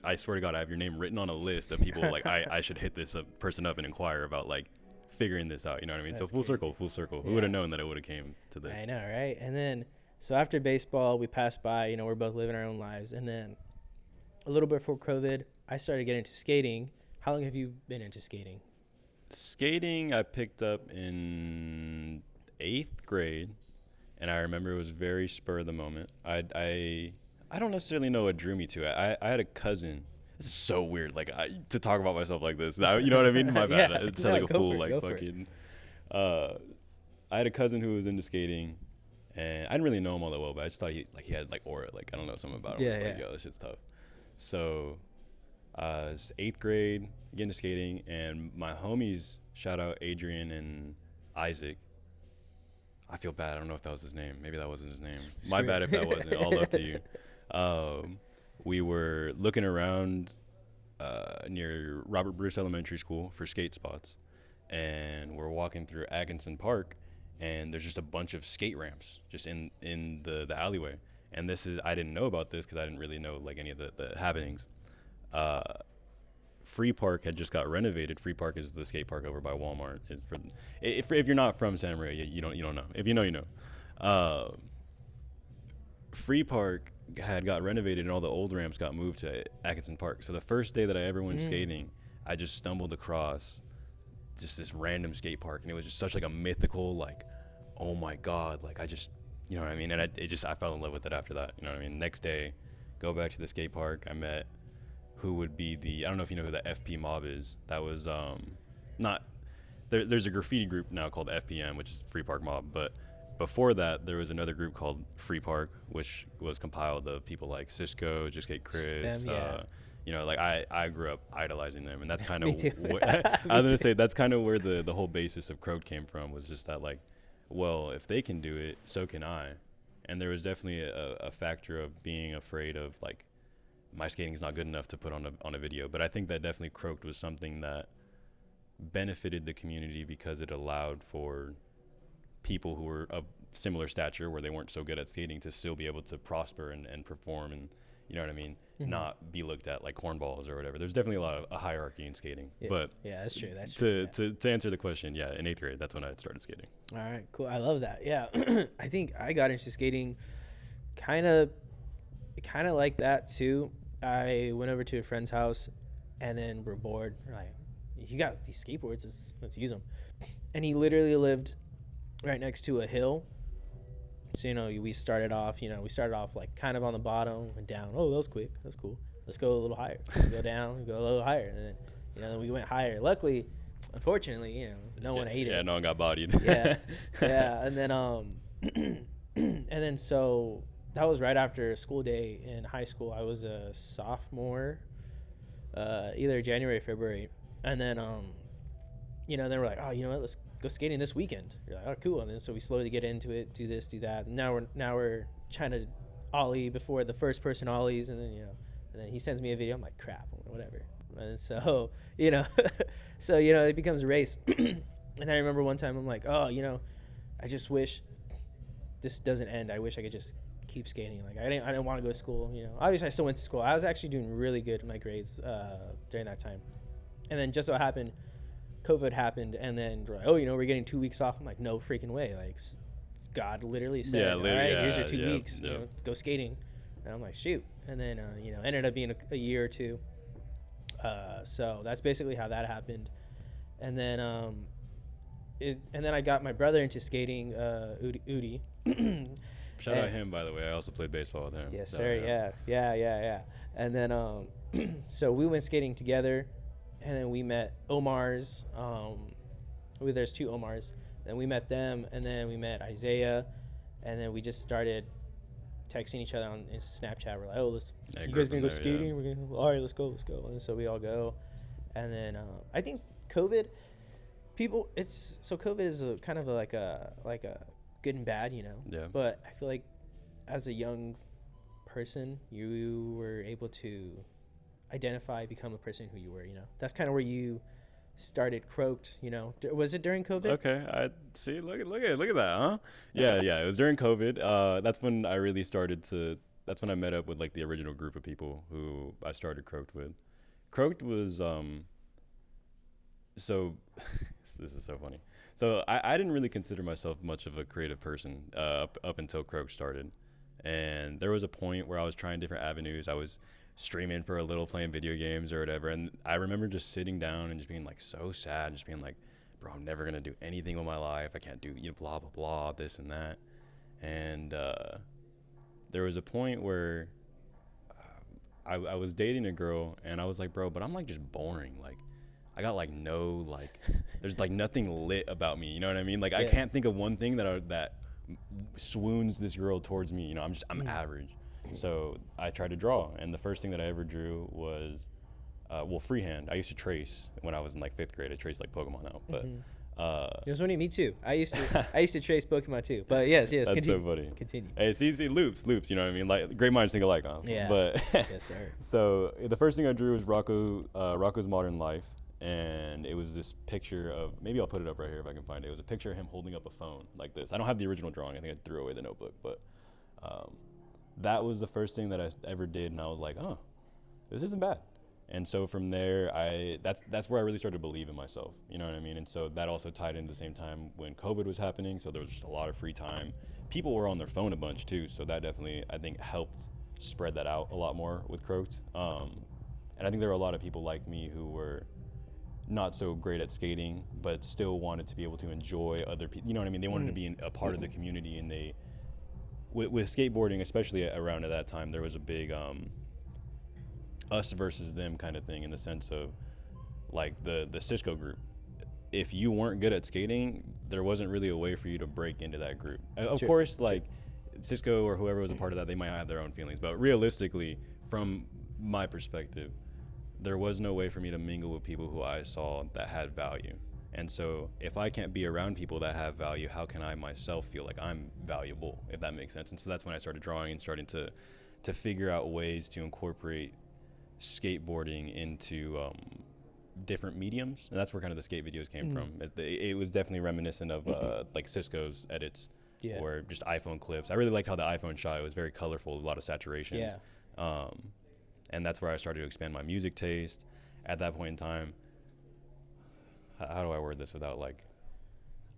I swear to God, I have your name written on a list of people like I should hit this person up and inquire about like figuring this out. You know what I mean? That's So full crazy. circle. Yeah. Who would have known that it would have came to this? I know, right? And then, so after baseball, we passed by. We're both living our own lives. And then, a little bit before COVID, I started getting into skating. How long have you been into skating? Skating, I picked up in 8th grade, and I remember it was very spur of the moment. I don't necessarily know what drew me to it. I had a cousin. This is so weird, like to talk about myself like this. You know what I mean? My bad. Yeah, It sounds like a go fool, for it, like go for it. fucking. I had a cousin who was into skating, and I didn't really know him all that well, but I just thought he had like aura, like I don't know, something about him. Yeah, I was like, yeah. yo, this shit's tough. So, it's 8th grade, getting to skating, and my homies, shout out Adrian and Isaac. I feel bad. I don't know if that was his name. Maybe that wasn't his name. My Screw bad it. if that wasn't. All love to you. We were looking around near Robert Bruce Elementary School for skate spots, and we're walking through Atkinson Park, and there's just a bunch of skate ramps just in the alleyway. And I didn't know about this because I didn't really know like any of the happenings. Free Park had just got renovated. Free Park is the skate park over by Walmart. If you're not from Santa Maria, you don't know. If you know, you know. Free Park had got renovated, and all the old ramps got moved to Atkinson Park. So the first day that I ever went skating, I just stumbled across just this random skate park, and it was just such like a mythical, like, oh my God, like I just, you know what I mean? And I fell in love with it after that. You know what I mean? Next day, go back to the skate park. I met who would be I don't know if you know who the FP Mob is. That was there's a graffiti group now called FPM, which is Free Park Mob, but before that there was another group called Free Park, which was compiled of people like Cisco, Just Kate Chris, Them, yeah. like I grew up idolizing them, and that's kind of Me too. I was gonna say that's kind of where the whole basis of Croaked came from, was just that like, well, if they can do it, so can I. And there was definitely a factor of being afraid of like, my skating's not good enough to put on a video. But I think that definitely Croaked was something that benefited the community because it allowed for people who were of similar stature, where they weren't so good at skating, to still be able to prosper and perform, and you know what I mean, not be looked at like cornballs or whatever. There's definitely a lot of a hierarchy in skating. Yeah. But yeah, that's true. That's true. to answer the question, yeah, in 8th grade, that's when I started skating. All right, cool. I love that. Yeah, I think I got into skating kind of like that too. I went over to a friend's house, and then we're bored. We're like, you got these skateboards, let's use them. And he literally lived right next to a hill. So, we started off like kind of on the bottom, went down. Oh, that was quick. That's cool. Let's go a little higher. Go down, go a little higher. And then, then we went higher. Luckily, unfortunately, no one ate it. Yeah, no one got bodied. Yeah. Yeah. And then, and then so that was right after a school day in high school. I was a sophomore, either January or February. And then, then we're like, oh, you know what? Let's go skating this weekend. You're like, oh, cool. And then so we slowly get into it, do this, do that. And now we're trying to ollie before the first person ollies, and then he sends me a video. I'm like, crap, whatever. And so it becomes a race. And I remember one time I'm like, oh, I just wish this doesn't end. I wish I could just keep skating. Like I didn't want to go to school. Obviously I still went to school. I was actually doing really good in my grades during that time. And then just so happened, COVID happened, and then we're like, oh, we're getting 2 weeks off. I'm like, no freaking way. Like, God literally said, all right, here's your 2 weeks. Go skating. And I'm like, shoot. And then, ended up being a year or two. So that's basically how that happened. And then, I got my brother into skating, Udi. Shout out him, by the way. I also played baseball with him. Yes, sir. Yeah. And then, so we went skating together. And then we met Omar's. There's 2 Omars. Then we met them, and then we met Isaiah, and then we just started texting each other on Snapchat. We're like, oh, you guys gonna go skating? We're gonna. All right, let's go. And so we all go, and then I think COVID is a kind of like a good and bad, you know. Yeah. But I feel like as a young person, you were able to identify, become a person who you were, you know. That's kind of where you started Croaked, you know. Was it during COVID? Okay, I see. Look at that, huh? Yeah, yeah. It was during COVID. That's when I really started to. That's when I met up with like the original group of people who I started Croaked with. Croaked was so. This is so funny. So I didn't really consider myself much of a creative person up until Croaked started, and there was a point where I was trying different avenues. I was streaming for a little, playing video games or whatever, and I remember just sitting down and just being like so sad, just being like, bro, I'm never gonna do anything with my life. I can't do, you know, blah blah blah, this and that. And there was a point where I was dating a girl, and I was like, bro, but I'm like just boring. Like, I got like no like, there's like nothing lit about me. You know what I mean? Like, I can't think of one thing that swoons this girl towards me. You know, I'm average. So I tried to draw, and the first thing that I ever drew was, freehand. I used to trace when I was in like 5th grade. I traced like Pokemon out, but It was funny, me too. I used to trace Pokemon too. But yes, that's continue. so funny. Continue. Hey, it's easy, loops. You know what I mean? Like great minds think alike, huh? Yeah. But Yes, sir. so the first thing I drew was Rocco's Modern Life, and it was this picture of, maybe I'll put it up right here if I can find it. It was a picture of him holding up a phone like this. I don't have the original drawing. I think I threw away the notebook, but that was the first thing that I ever did, and I was like, oh, this isn't bad. And so from there, that's where I really started to believe in myself. You know what I mean? And so that also tied in at the same time when COVID was happening. So there was just a lot of free time. People were on their phone a bunch too. So that definitely, I think, helped spread that out a lot more with Croaked. And I think there were a lot of people like me who were not so great at skating, but still wanted to be able to enjoy other people. You know what I mean? They wanted to be a part of the community, and they, with skateboarding, especially around at that time, there was a big us versus them kind of thing, in the sense of like the Cisco group. If you weren't good at skating, there wasn't really a way for you to break into that group. Of course, like Cisco or whoever was a part of that, they might have their own feelings, but realistically, from my perspective, there was no way for me to mingle with people who I saw that had value. And so if I can't be around people that have value, how can I myself feel like I'm valuable, if that makes sense? And so that's when I started drawing and starting to figure out ways to incorporate skateboarding into different mediums. And that's where kind of the skate videos came from. It was definitely reminiscent of like Cisco's edits, or just iPhone clips. I really liked how the iPhone shot. It was very colorful, a lot of saturation. Yeah. And that's where I started to expand my music taste. At that point in time, how do I word this without like,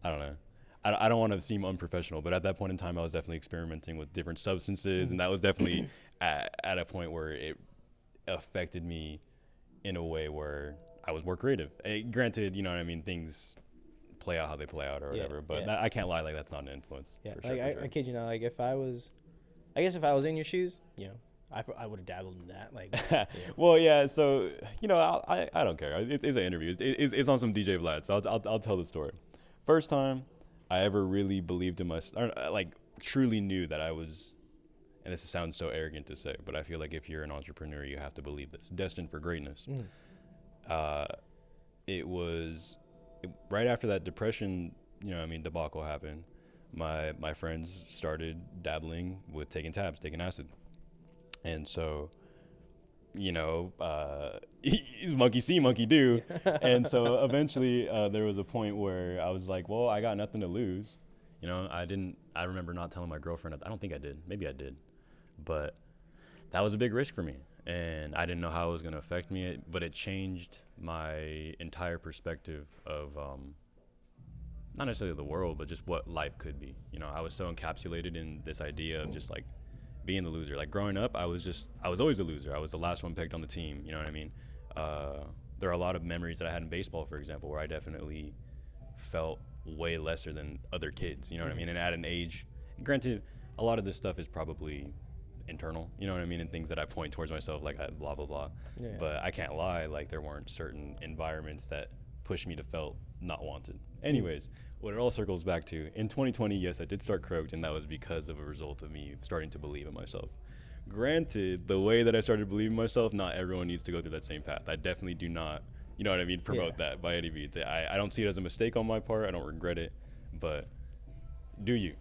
I don't know. I don't want to seem unprofessional, but at that point in time, I was definitely experimenting with different substances, and that was definitely at a point where it affected me in a way where I was more creative. Granted, you know what I mean, things play out how they play out or whatever, but that, I can't lie, like that's not an influence. Yeah, for like sure, I kid you not, like if I was in your shoes, you know, I would have dabbled in that. Like, yeah. Well, yeah. So you know, I don't care. It's an interview. It's on some DJ Vlad. So I'll tell the story. First time I ever really believed in myself, like truly knew that I was, and this sounds so arrogant to say, but I feel like if you're an entrepreneur, you have to believe this, destined for greatness. It was right after that depression, you know what I mean, debacle happened. My friends started dabbling with taking tabs, taking acid. And so, you know, monkey see, monkey do. And so eventually there was a point where I was like, well, I got nothing to lose. You know, I remember not telling my girlfriend. I don't think I did. Maybe I did. But that was a big risk for me. And I didn't know how it was going to affect me. But it changed my entire perspective of not necessarily the world, but just what life could be. You know, I was so encapsulated in this idea of just like being the loser. Like growing up, I was always a loser. I was the last one picked on the team. You know what I mean? There are a lot of memories that I had in baseball, for example, where I definitely felt way lesser than other kids. You know what I mean? And at an age, granted, a lot of this stuff is probably internal. You know what I mean? And things that I point towards myself, like blah blah blah. Yeah. But I can't lie. Like there weren't certain environments that pushed me to felt not wanted. Anyways, what it all circles back to, in 2020, yes, I did start Croaked, and that was because of a result of me starting to believe in myself. Granted, the way that I started believing in myself, not everyone needs to go through that same path. I definitely do not, you know what I mean, promote that by any means. I don't see it as a mistake on my part. I don't regret it, but do you?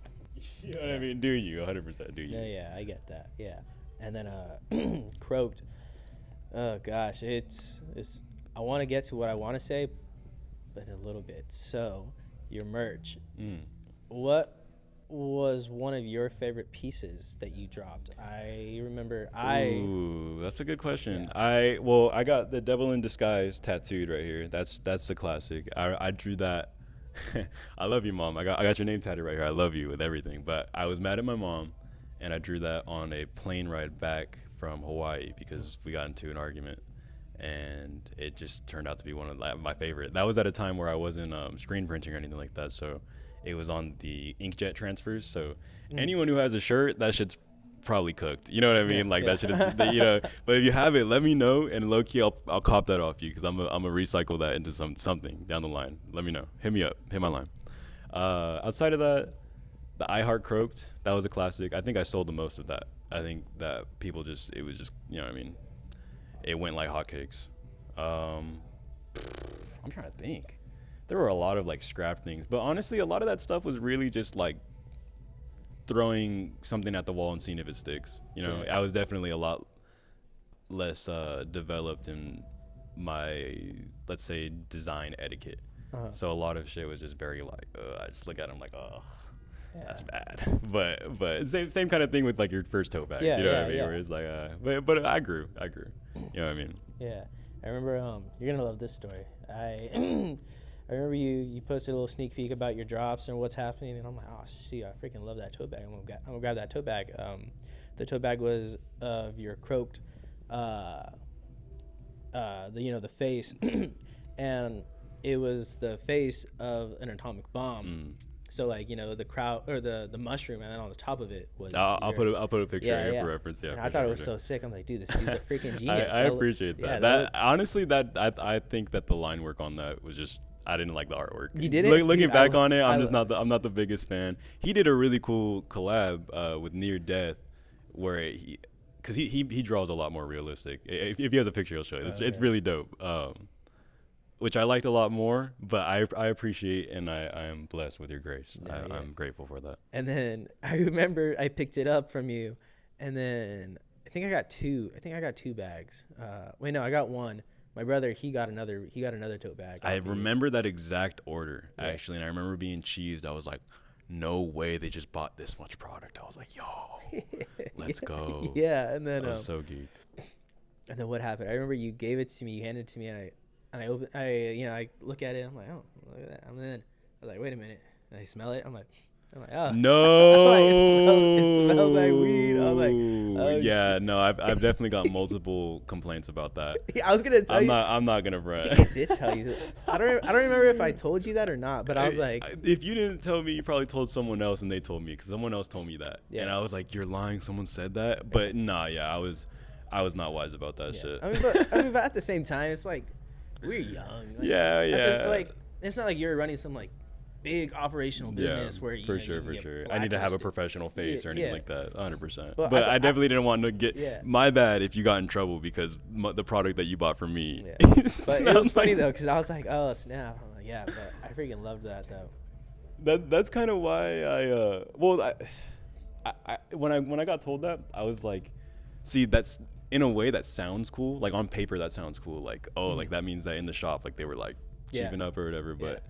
You know what I mean? Do you? 100% do you? Yeah, I get that. Yeah. And then croaked. Oh gosh, it's I want to get to what I want to say, but in a little bit. So, your merch. Mm. What was one of your favorite pieces that you dropped? I remember Ooh, that's a good question. Yeah. I got the Devil in Disguise tattooed right here. That's the classic. I drew that. I love you, Mom. I got your name tattooed right here. I love you with everything. But I was mad at my mom, and I drew that on a plane ride back from Hawaii because we got into an argument, and it just turned out to be one of my favorite. That was at a time where I wasn't screen printing or anything like that, so it was on the inkjet transfers. So anyone who has a shirt, that shit's probably cooked. You know what I mean? Like that shit is, you know. But if you have it, let me know, and low key, I'll cop that off you because I'm gonna recycle that into something down the line. Let me know. Hit me up. Hit my line. Outside of that, the I Heart Croaked, that was a classic. I think I sold the most of that. I think that people it was just, you know what I mean? It went like hotcakes. I'm trying to think. There were a lot of like scrap things, but honestly, a lot of that stuff was really just like throwing something at the wall and seeing if it sticks. You know, Yeah. I was definitely a lot less developed in my, let's say, design etiquette. Uh-huh. So a lot of shit was just very like, I just look at them like, oh, Yeah. that's bad. But same kind of thing with like your first tote bags. Yeah, You know what yeah, I mean? yeah. Where it's like, but I grew. You know what I mean? Yeah, I remember. You're gonna love this story. I I remember you posted a little sneak peek about your drops and what's happening, and I'm like, oh shit, I freaking love that tote bag. I'm gonna grab that tote bag. The tote bag was of your croaked, the face, and it was the face of an atomic bomb. So like the crowd or the mushroom, and then on the top of it was. I'll put a picture Yeah, right here yeah. for reference. Yeah, And for I thought sure, it was for so sure. sick. I'm like, dude, this dude's a freaking genius. I appreciate that. Yeah, that honestly, I think that the line work on that was just, I didn't like the artwork. You did it? Looking Dude, back on it, I'm not the biggest fan. He did a really cool collab with Near Death, where because he draws a lot more realistic. If he has a picture, he'll show you. It's really dope. Which I liked a lot more, but I appreciate and I am blessed with your grace. Yeah, yeah. I'm grateful for that. And then I remember I picked it up from you, and then I think I got two. I think I got two bags. Wait, no, I got one. My brother, he got another tote bag. I remember that exact order, actually, and I remember being cheesed. I was like, no way they just bought this much product. I was like, yo, let's go. Yeah, and then I was so geeked. and then what happened? I remember you gave it to me, you handed it to me, and I look at it. I'm like, oh, look at that. And then I was like, wait a minute. And I smell it. I'm like, oh. No. It smells like weed. I was like, oh, yeah, shit. no, I've definitely got multiple complaints about that. Yeah, I was gonna tell you. I'm not gonna I run. think I did tell you. I don't remember if I told you that or not, but I was like, if you didn't tell me, you probably told someone else, and they told me because someone else told me that, Yeah. and I was like, you're lying. Someone said that, but nah, yeah, I was not wise about that yeah. shit. I mean, but at the same time, it's like we're young. Like, yeah. Like it's not like you're running some like big operational business where you for know, sure, you can for get sure. I need to have a blacklisted. professional face or anything Yeah. like that, 100%. But But I I definitely didn't want to get Yeah. my bad if you got in trouble because the product that you bought from me. Yeah. But it was smells funny like- though, because I was like, oh snap. I'm like, yeah, but I freaking loved that though. That's kind of why when I got told that, I was like, see, that's in a way that sounds cool. Like on paper, that sounds cool. Like, oh, like that means that in the shop, like they were like Yeah. cheaping up or whatever. But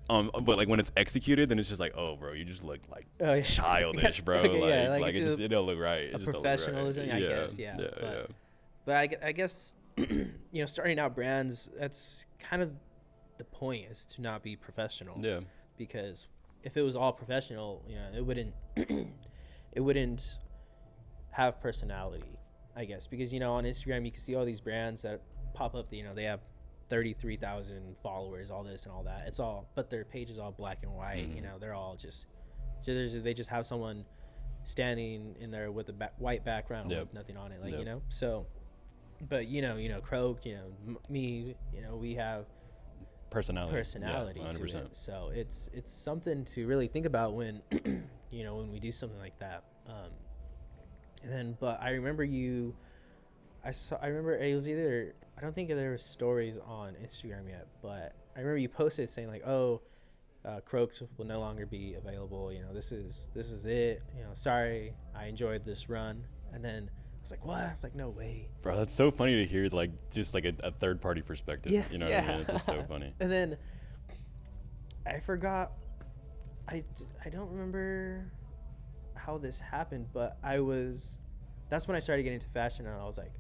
like when it's executed, then it's just like, oh, bro, you just look like Oh, yeah. childish, bro. Okay, yeah, like like it's just it don't look right. It a just don't look right. professionalism, I guess, yeah. But I guess starting out brands, that's kind of the point, is to not be professional. Yeah. Because if it was all professional, it wouldn't it wouldn't have personality, I guess. Because on Instagram you can see all these brands that pop up, they have 33,000 followers, all this and all that. It's all, but their page is all black and white. They're all just, they just have someone standing in there with a white background with nothing on it, like So, but Croak, me, we have personality yeah, to it. So it's something to really think about when when we do something like that. And then, but I remember I remember it was either, I don't think there were stories on Instagram yet, but I remember you posted saying like, oh, Croaked will no longer be available. You know, this is it. You know, sorry, I enjoyed this run. And then I was like, what? I was like, no way. Bro, that's so funny to hear, like, just like a third party perspective. Yeah, You know what I mean? It's just so funny. And then I forgot. I don't remember how this happened, but that's when I started getting into fashion, and I was like,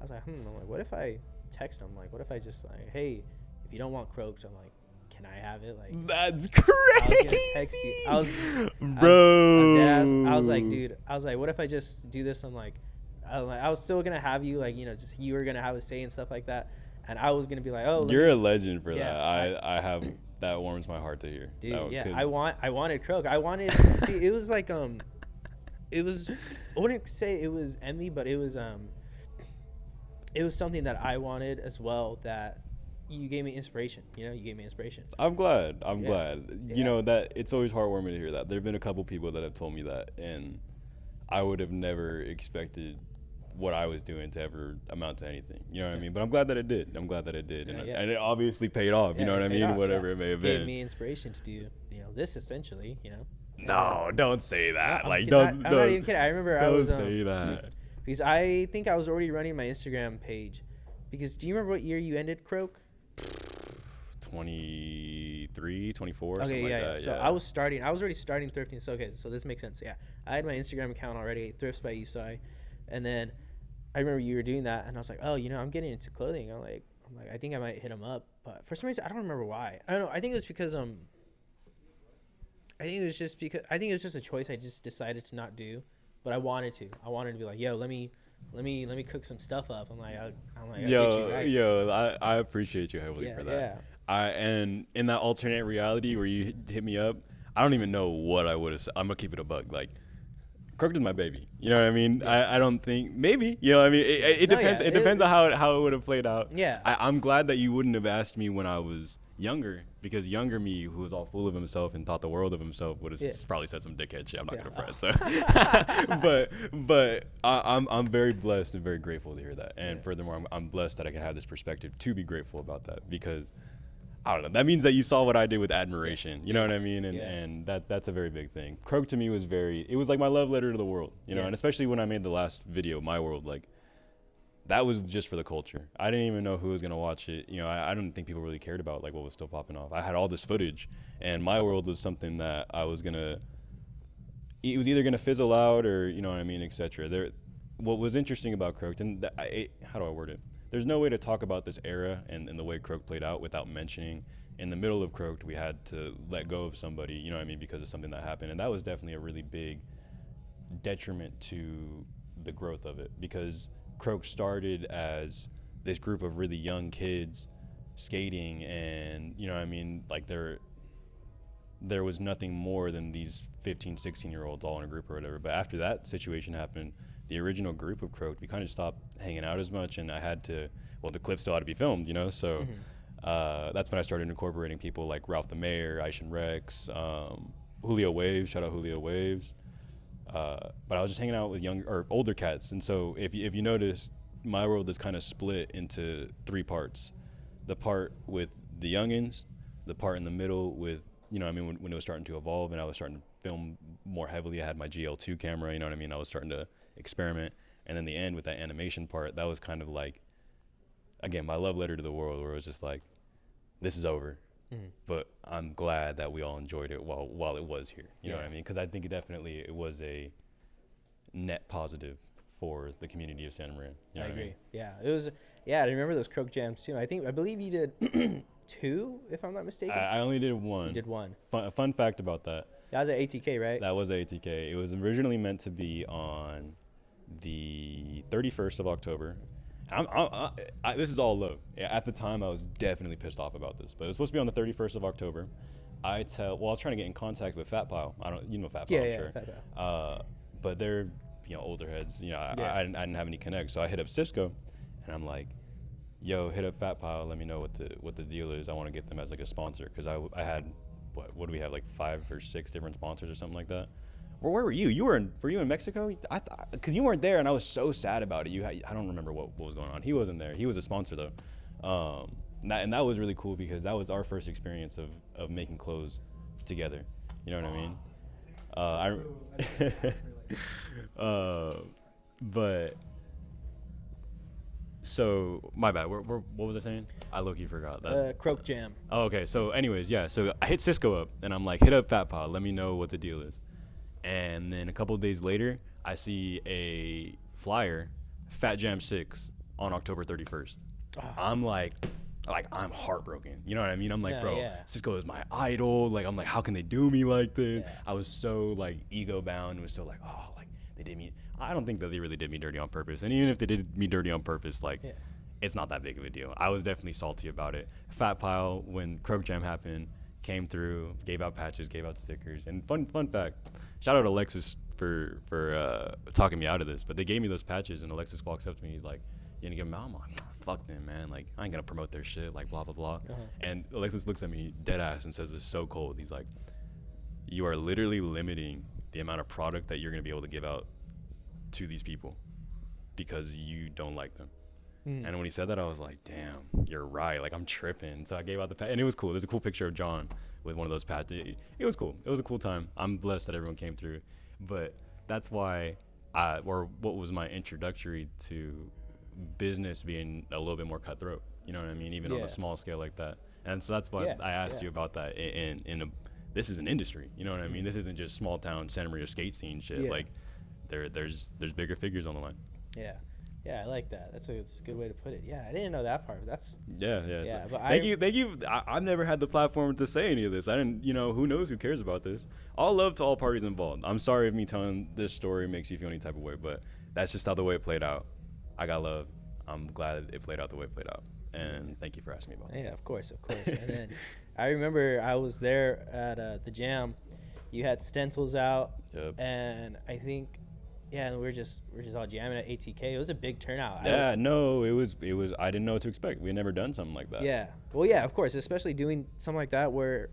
I'm like, what if I text him? Like, what if I just like, hey, if you don't want Croaked, I'm like, can I have it? Like, That's crazy. I was gonna text you. Bro. I was like, dude, what if I just do this? I was still gonna have you, like, you know, just you were gonna have a say and stuff like that, and I was gonna be like, oh, You're a legend for Yeah, that. I have that warms my heart to hear. dude, That- yeah, 'cause I wanted Croak. I wanted see, it was like it was, I wouldn't say it was envy, but it was something that I wanted as well, that you gave me inspiration. You know, you gave me inspiration. I'm glad. Yeah. You Yeah. know, that it's always heartwarming to hear that. There've been a couple people that have told me that, and I would have never expected what I was doing to ever amount to anything. You know what I mean? But I'm glad that it did. And Yeah. and it obviously paid off. You know what I mean? Whatever it may have Gave been. me inspiration to do, you know, this essentially, you know. No, don't say that. I'm like, kidding. don't. I'm not even kidding. I remember I Don't was say that. because I think I was already running my Instagram page. Because do you remember what year you ended Croak? 23, 24, Okay, something yeah, like yeah. that. So I was already starting thrifting. So okay, so this makes sense. Yeah, I had my Instagram account already, Thrifts by Isais, and then I remember you were doing that, and I was like, oh, you know, I'm getting into clothing. I'm like, I think I might hit him up, but for some reason I don't remember why. I don't know. I think it was because I think it was just a choice I just decided to not do, but I wanted to. I wanted to be like, yo, let me cook some stuff up. I'm like, I'll get you right. I appreciate you heavily Yeah, for that. yeah. And in that alternate reality where you hit me up, I don't even know what I would have said. I'm gonna keep it a buck. Like, Crooked is my baby. You know what I mean? I don't think, maybe. You know what I mean? It No, depends. yeah, It depends on it's- how it would have played out. Yeah. I'm glad that you wouldn't have asked me when I was younger, because younger me, who was all full of himself and thought the world of himself, would have Yeah. probably said some dickhead shit. I'm not Yeah. gonna fret. So, but I'm very blessed and very grateful to hear that. And Yeah. furthermore, I'm blessed that I can have this perspective to be grateful about that, because I don't know. That means that you saw what I did with admiration. You know what I mean? And Yeah. and that's a very big thing. Croak to me was it was like my love letter to the world. You know, Yeah. and especially when I made the last video, My World, like, that was just for the culture. I didn't even know who was gonna watch it. You know, I didn't think people really cared about like what was still popping off. I had all this footage, and My World was something that I was gonna. It was either gonna fizzle out or, you know what I mean, etc. What was interesting about Croaked, and how do I word it? There's no way to talk about this era and the way Croaked played out without mentioning, in the middle of Croaked, we had to let go of somebody, you know what I mean, because of something that happened. And that was definitely a really big detriment to the growth of it, because Croaked started as this group of really young kids skating, and, you know what I mean, like, there was nothing more than these 15, 16-year-olds all in a group or whatever. But after that situation happened, the original group of Croaked, we kind of stopped hanging out as much, and I had to, well, the clip still had to be filmed, you know, so that's when I started incorporating people like Ralph the Mayor, Ishan Rex, Julio Waves, shout out Julio Waves. But I was just hanging out with older cats, and so if you notice, My World is kind of split into 3 parts: the part with the youngins, the part in the middle with, you know what I mean, when it was starting to evolve and I was starting to film more heavily. I had my GL2 camera, you know what I mean, I was starting to experiment, and then the end with that animation part, that was kind of like, again, my love letter to the world, where it was just like, this is over, but I'm glad that we all enjoyed it while it was here. You know what I mean? Because I think it was a net positive for the community of Santa Maria. You know I what agree. mean? Yeah, it was. Yeah, I remember those Croak jams too. I believe you did 2, if I'm not mistaken. I only did 1. You did 1. A fun fact about that. That was at ATK, right? That was ATK. It was originally meant to be on the 31st of October. This is all love. At the time, I was definitely pissed off about this, but it was supposed to be on the 31st of October. I was trying to get in contact with Fat Pile. You know Fat Pile, Yeah, I'm yeah, sure. Fat Pile. But they're, you know, older heads. You know, Yeah. I didn't have any connect, so I hit up Cisco, and I'm like, yo, hit up Fat Pile. Let me know what the deal is. I want to get them as like a sponsor, because I had what do we have, like 5 or 6 different sponsors or something like that. Well, where were you? Were you in Mexico? Because you weren't there, and I was so sad about it. I don't remember what was going on. He wasn't there. He was a sponsor though, and that was really cool, because that was our first experience of making clothes together. You know what I mean? But so my bad. What was I saying? I low-key forgot that. Croak Jam. Oh, okay. So anyways, yeah. So I hit Cisco up and I'm like, hit up Fat Pile. Let me know what the deal is. And then a couple of days later, I see a flyer, Fat Jam 6 on October 31st. I'm like I'm heartbroken. You know what I mean? I'm like, bro, Cisco is my idol. Like, I'm like, how can they do me like this? Yeah. I was so like ego bound. It was so like, oh, like they did me. I don't think that they really did me dirty on purpose. And even if they did me dirty on purpose, like it's not that big of a deal. I was definitely salty about it. Fat Pile, when Croak Jam happened, came through, gave out patches, gave out stickers. And fun fact, shout out Alexis for talking me out of this. But they gave me those patches, and Alexis walks up to me. He's like, "You gonna give them out?" I'm like, fuck them, man. Like, I ain't gonna promote their shit, like, blah, blah, blah. And Alexis looks at me dead ass and says, "It's so cold." He's like, "You are literally limiting the amount of product that you're gonna be able to give out to these people because you don't like them." And when he said that, I was like, damn, you're right. Like, I'm tripping. So I gave out the patch, and it was cool. There's a cool picture of John with one of those patches. It was cool. It was a cool time. I'm blessed that everyone came through. But that's why what was my introductory to business being a little bit more cutthroat, you know what I mean, even on a small scale like that. And so that's why I asked you about that. This is an industry, you know what I mean? This isn't just small town Santa Maria skate scene shit. Like there's bigger figures on the line. I like that. That's a good way to put it. I didn't know that part. That's yeah. So but thank you. I've never had the platform to say any of this. I didn't, who knows, who cares about this. All love to all parties involved. I'm sorry if me telling this story makes you feel any type of way, but that's just how the way it played out. I got love. I'm glad it played out the way it played out. And thank you for asking me about that. Yeah, of course. And then I remember I was there at the jam. You had stencils out. Yep. And I think, and we're just all jamming at ATK. It was a big turnout. It was. I didn't know what to expect. We had never done something like that. Yeah. Well, yeah, of course, especially doing something like that where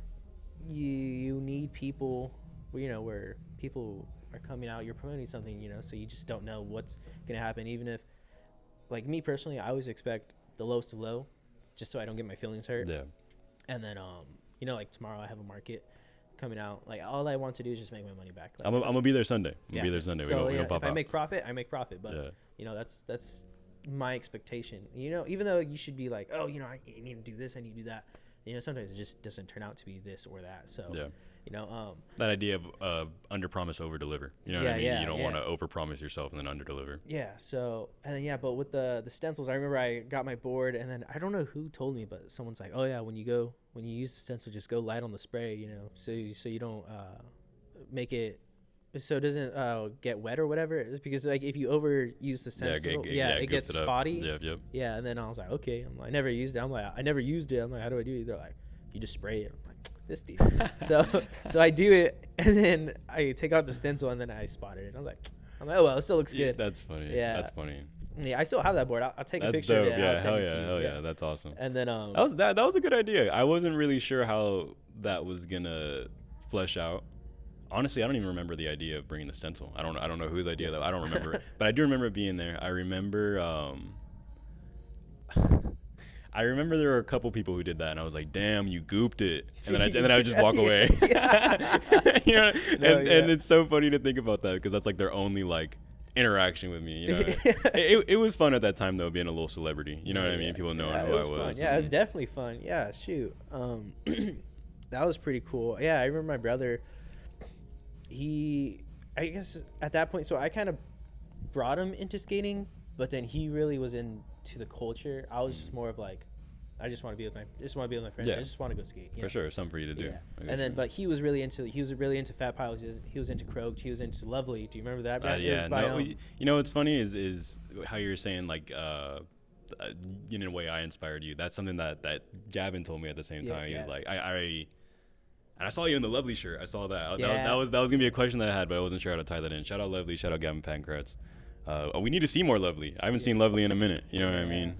you need people, where people are coming out, you're promoting something, so you just don't know what's going to happen. Even if, like me personally, I always expect the lowest of low just so I don't get my feelings hurt. Yeah. And then, like tomorrow I have a market coming out. Like, all I want to do is just make my money back. Like, I'm gonna be there Sunday. Be there Sunday. So, we gonna pop if out. I make profit, I make profit. But, that's my expectation. Even though you should be like, oh, I need to do this, I need to do that. Sometimes it just doesn't turn out to be this or that. So, that idea of under promise, over deliver. You know what I mean? You don't want to over promise yourself and then under deliver. Yeah. So, and then, but with the stencils, I remember I got my board, and then I don't know who told me, but someone's like, oh yeah, when you use the stencil, just go light on the spray, so you don't make it so it doesn't get wet or whatever. It's because, like, if you overuse the stencil, it gets spotty. Yep. Yeah. And then I was like, okay. I never used it. I'm like, how do I do it? They're like, you just spray it. I'm like, this dude. so I do it, and then I take out the stencil, and then I spotted it. I'm like, oh well, it still looks good. That's funny. Yeah, that's funny. Yeah, I still have that board. I'll take a picture dope. of it. Yeah, hell yeah, that's awesome. And then that was a good idea. I wasn't really sure how that was gonna flesh out. Honestly, I don't even remember the idea of bringing the stencil. I don't know whose idea that. I don't remember it, but I do remember it being there. I remember. I remember there were a couple people who did that, and I was like, "Damn, you gooped it," and then I would just walk away. And it's so funny to think about that because that's like their only like interaction with me. It was fun at that time though, being a little celebrity. You know what I mean? People knowing who I was. Fun. Yeah, it was definitely fun. Yeah, shoot, that was pretty cool. Yeah, I remember my brother. I guess at that point, so I kind of brought him into skating, but then he really was into the culture. I was just more of like, I just want to be with my friends. I just want to go skate. For sure, something for you to do. Yeah. And then, but he was really into Fat Pile. He was into Croaked. He was into Lovely. Do you remember that? What's funny is how you're saying like, in a way I inspired you. That's something that Gavin told me at the same time. He was like, I saw you in the Lovely shirt. I saw that. That was gonna be a question that I had, but I wasn't sure how to tie that in. Shout out Lovely. Shout out Gavin Pankratz. We need to see more Lovely. I haven't seen Lovely in a minute. You know what I mean?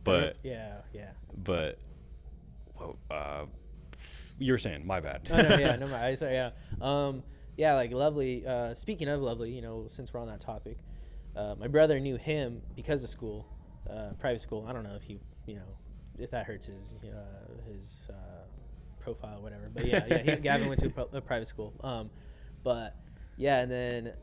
But you were saying, my bad. Like Lovely. Speaking of Lovely, since we're on that topic, my brother knew him because of school, private school. I don't know if if that hurts his profile or whatever. But yeah, Gavin went to a private school. But yeah, and then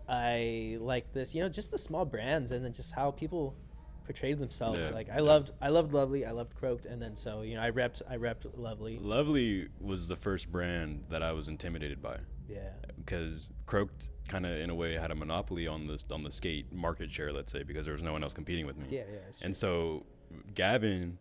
I like this, just the small brands, and then just how people portrayed themselves. Yeah, Like yeah. I loved Lovely, I loved Croaked, and then so I repped Lovely. Lovely was the first brand that I was intimidated by. Yeah. Because Croaked kind of in a way had a monopoly on the skate market share, let's say, because there was no one else competing with me. Yeah, it's And true. so Gavin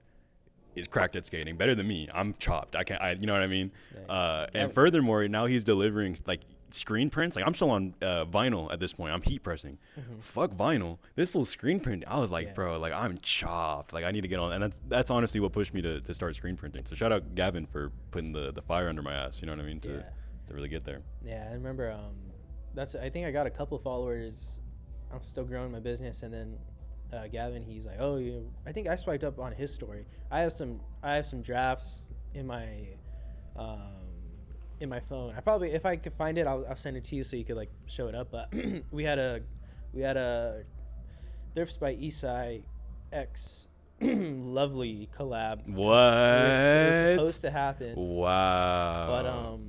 is cracked at skating, better than me. I'm chopped. You know what I mean? Yeah. And furthermore, now he's delivering like screen prints. Like I'm still on vinyl at this point. I'm heat pressing. Fuck vinyl. This full screen print. I was like, Yeah. bro, like I'm chopped. Like I need to get on. And that's honestly what pushed me to start screen printing. So shout out Gavin for putting the fire under my ass. You know what I mean? To really get there. Yeah, I remember. I think I got a couple followers. I'm still growing my business, and then Gavin, he's like, "Oh, I think I swiped up on his story. I have some drafts in my phone. If I could find it, I'll send it to you so you could like show it up. But we had a Thrifts by Isais X Lovely collab. It was supposed to happen. Wow. But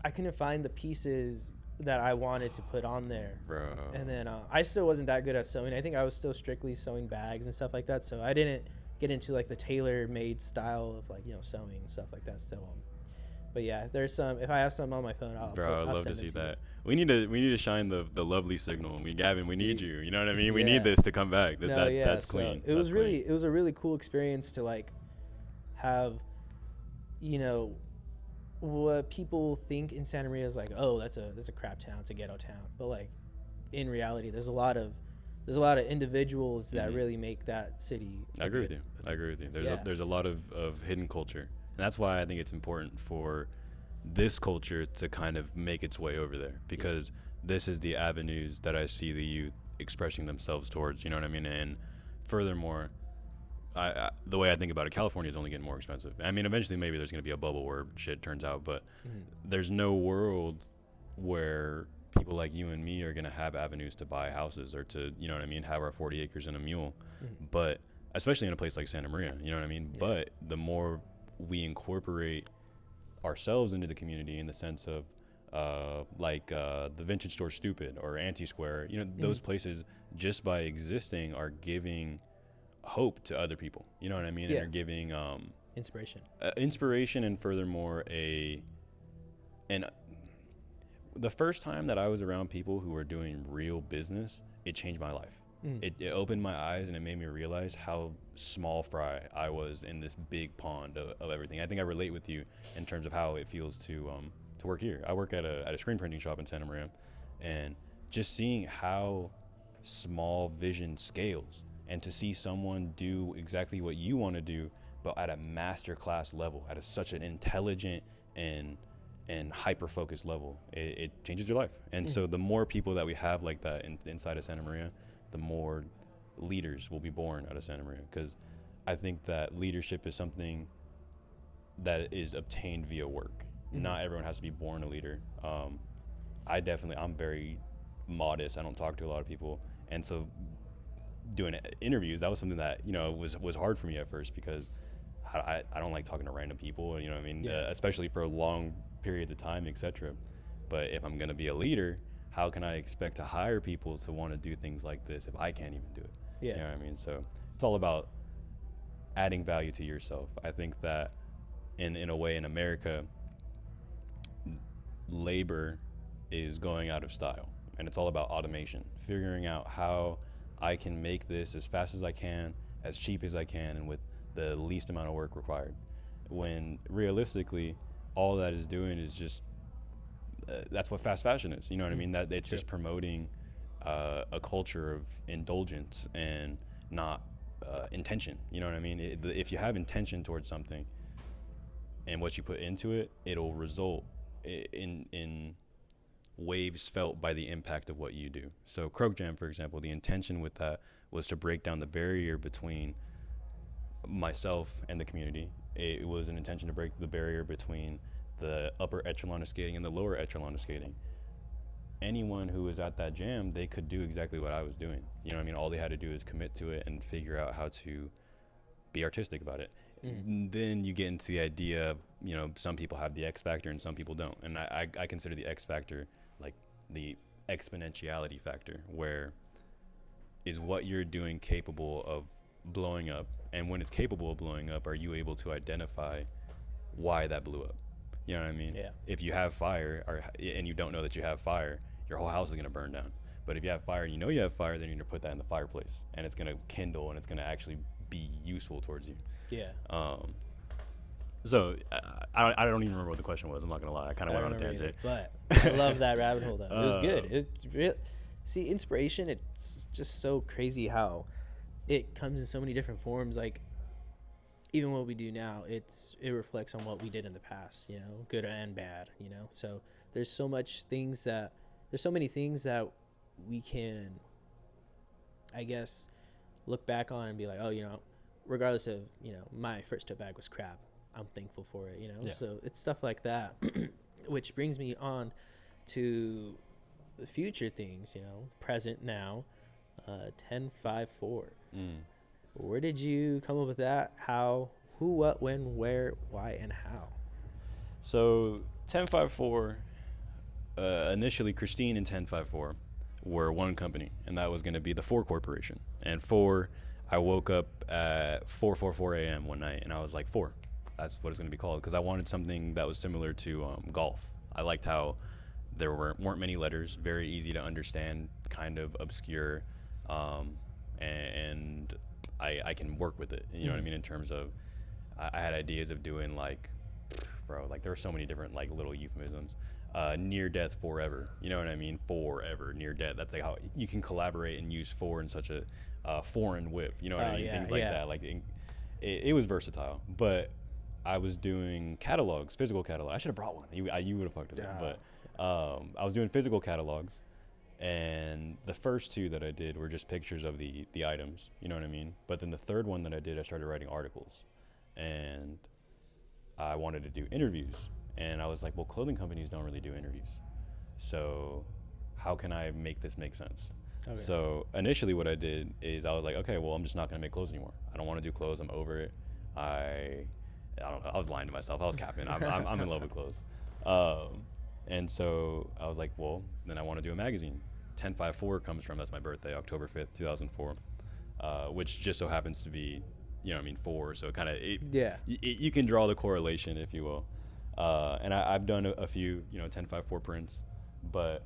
I couldn't find the pieces that I wanted to put on there. Bro. And then I still wasn't that good at sewing. I think I was still strictly sewing bags and stuff like that. So I didn't get into like the tailor-made style of like sewing and stuff like that still. But yeah, if I have some on my phone, I'd love to see you. that. We need to shine the Lovely signal. Gavin, we need you. You know what I mean? We Yeah. need this to come back. That's so clean. It was a really cool experience to like have, what people think in Santa Maria is like, oh, that's a crap town, it's a ghetto town. But like in reality, there's a lot of individuals that really make that city. I agree with you. There's a lot of hidden culture. And that's why I think it's important for this culture to kind of make its way over there, because this is the avenues that I see the youth expressing themselves towards, you know what I mean? And furthermore, the way I think about it, California is only getting more expensive. I mean, eventually maybe there's going to be a bubble where shit turns out, but there's no world where people like you and me are going to have avenues to buy houses or to, you know what I mean, have our 40 acres and a mule. But especially in a place like Santa Maria, you know what I mean? Yeah. But the more we incorporate ourselves into the community in the sense of the vintage store Stupid or Anti-Square, those places just by existing are giving hope to other people, you know what I mean? And they're giving inspiration, and furthermore the first time that I was around people who were doing real business, it changed my life. It opened my eyes, and it made me realize how small fry I was in this big pond of everything. I think I relate with you in terms of how it feels to work here. I work at a screen printing shop in Santa Maria, and just seeing how small vision scales, and to see someone do exactly what you want to do, but at a master class level, at such an intelligent and hyper-focused level, it changes your life. And so the more people that we have like that inside of Santa Maria, the more leaders will be born out of Santa Maria, because I think that leadership is something that is obtained via work. Not everyone has to be born a leader. I'm very modest. I don't talk to a lot of people, and so doing interviews, that was something that was hard for me at first, because I don't like talking to random people, you know what I mean? Especially for long periods of time, etc. But if I'm going to be a leader, how can I expect to hire people to want to do things like this if I can't even do it? You know what I mean? So it's all about adding value to yourself. I think that in a way in America, labor is going out of style, and it's all about automation, figuring out how I can make this as fast as I can, as cheap as I can, and with the least amount of work required. When realistically, all that is doing is just that's what fast fashion is. You know what I mean? That it's just promoting a culture of indulgence and not intention. You know what I mean? If you have intention towards something and what you put into it, it'll result in waves felt by the impact of what you do. So Croak Jam, for example, the intention with that was to break down the barrier between myself and the community. It was an intention to break the barrier between the upper echelon of skating and the lower echelon of skating. Anyone who was at that jam, they could do exactly what I was doing. You know what I mean? All they had to do is commit to it and figure out how to be artistic about it. then you get into the idea of, some people have the X factor and some people don't. And I consider the X factor like the exponentiality factor, where is what you're doing capable of blowing up? And when it's capable of blowing up, are you able to identify why that blew up? You know what I mean? Yeah. If you have fire and you don't know that you have fire, your whole house is going to burn down. But if you have fire and you know you have fire, then you're going to put that in the fireplace and it's going to kindle and it's going to actually be useful towards you. Yeah. So I don't even remember what the question was. I'm not going to lie. I kind of went on a tangent. But I love that rabbit hole, though. It was good. It's real. See, inspiration, it's just so crazy how it comes in so many different forms. Like, even what we do now, it reflects on what we did in the past, good and bad, So there's so many things that we can, I guess, look back on and be like, oh, regardless of, my first tote bag was crap, I'm thankful for it, Yeah. So it's stuff like that, which brings me on to the future things, present now, 10-5-4. Where did you come up with that? How, who, what, when, where, why, and how? So 10-5-4, initially Christine and 10-5-4 were one company, and that was going to be the 4 Corporation. And 4, I woke up at 4:44 a.m. one night, and I was like, 4. That's what it's going to be called, because I wanted something that was similar to golf. I liked how there weren't many letters, very easy to understand, kind of obscure, and I can work with it. You know what I mean? In terms of, I had ideas of doing like there were so many different like little euphemisms. Near death forever. You know what I mean? Forever, near death. That's like how you can collaborate and use 4 in such a foreign whip. You know what I mean? Yeah, Things like that. Like it was versatile. But I was doing catalogs, physical catalogs. I should have brought one. You would have fucked with it. But I was doing physical catalogs. And the first 2 that I did were just pictures of the items, you know what I mean? But then the third one that I did, I started writing articles. And I wanted to do interviews. And I was like, well, clothing companies don't really do interviews. So how can I make this make sense? Okay. So initially what I did is I was like, okay, well, I'm just not going to make clothes anymore. I don't want to do clothes. I'm over it. I don't know. I was lying to myself. I was capping. I'm in love with clothes. And so I was like, well, then I want to do a magazine. 10-5-4 comes from, that's my birthday, October 5th, 2004, which just so happens to be, 4. So kind of, you can draw the correlation, if you will. And I've done a few, 10-5-4 prints, but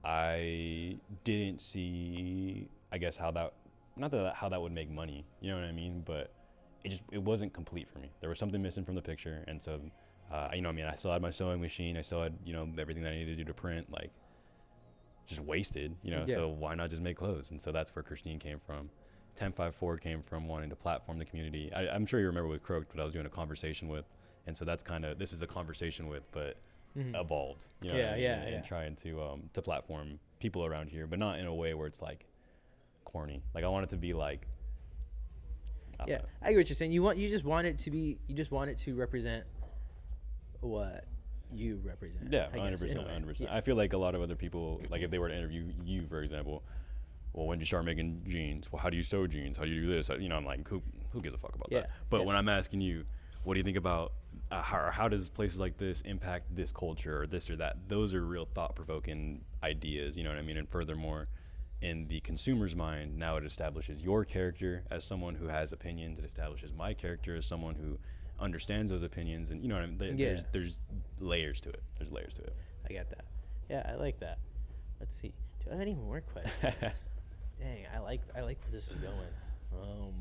I didn't see, I guess, how that would make money, you know what I mean? But it wasn't complete for me. There was something missing from the picture. And so, I still had my sewing machine. I still had, everything that I needed to do to print, like, just wasted, so why not just make clothes? And so that's where Christine came from. 10-5-4 came from wanting to platform the community. I'm sure you remember with Croaked, but I was doing a conversation with, and so that's kind of, this is a conversation with, but evolved, and trying to platform people around here, but not in a way where it's like corny. Like I want it to be like, I get what you're saying. You just want it to represent what you represent. Yeah, 100%. I feel like a lot of other people, like if they were to interview you, for example, well, when did you start making jeans? Well, how do you sew jeans? How do you do this? I'm like, who gives a fuck about that? But when I'm asking you, what do you think about how does places like this impact this culture or this or that? Those are real thought-provoking ideas, you know what I mean? And furthermore, in the consumer's mind, now it establishes your character as someone who has opinions. It establishes my character as someone who understands those opinions, and you know what I mean? There's layers to it. There's layers to it. I get that. Yeah, I like that. Let's see. Do I have any more questions? Dang, I like where this is going. Let's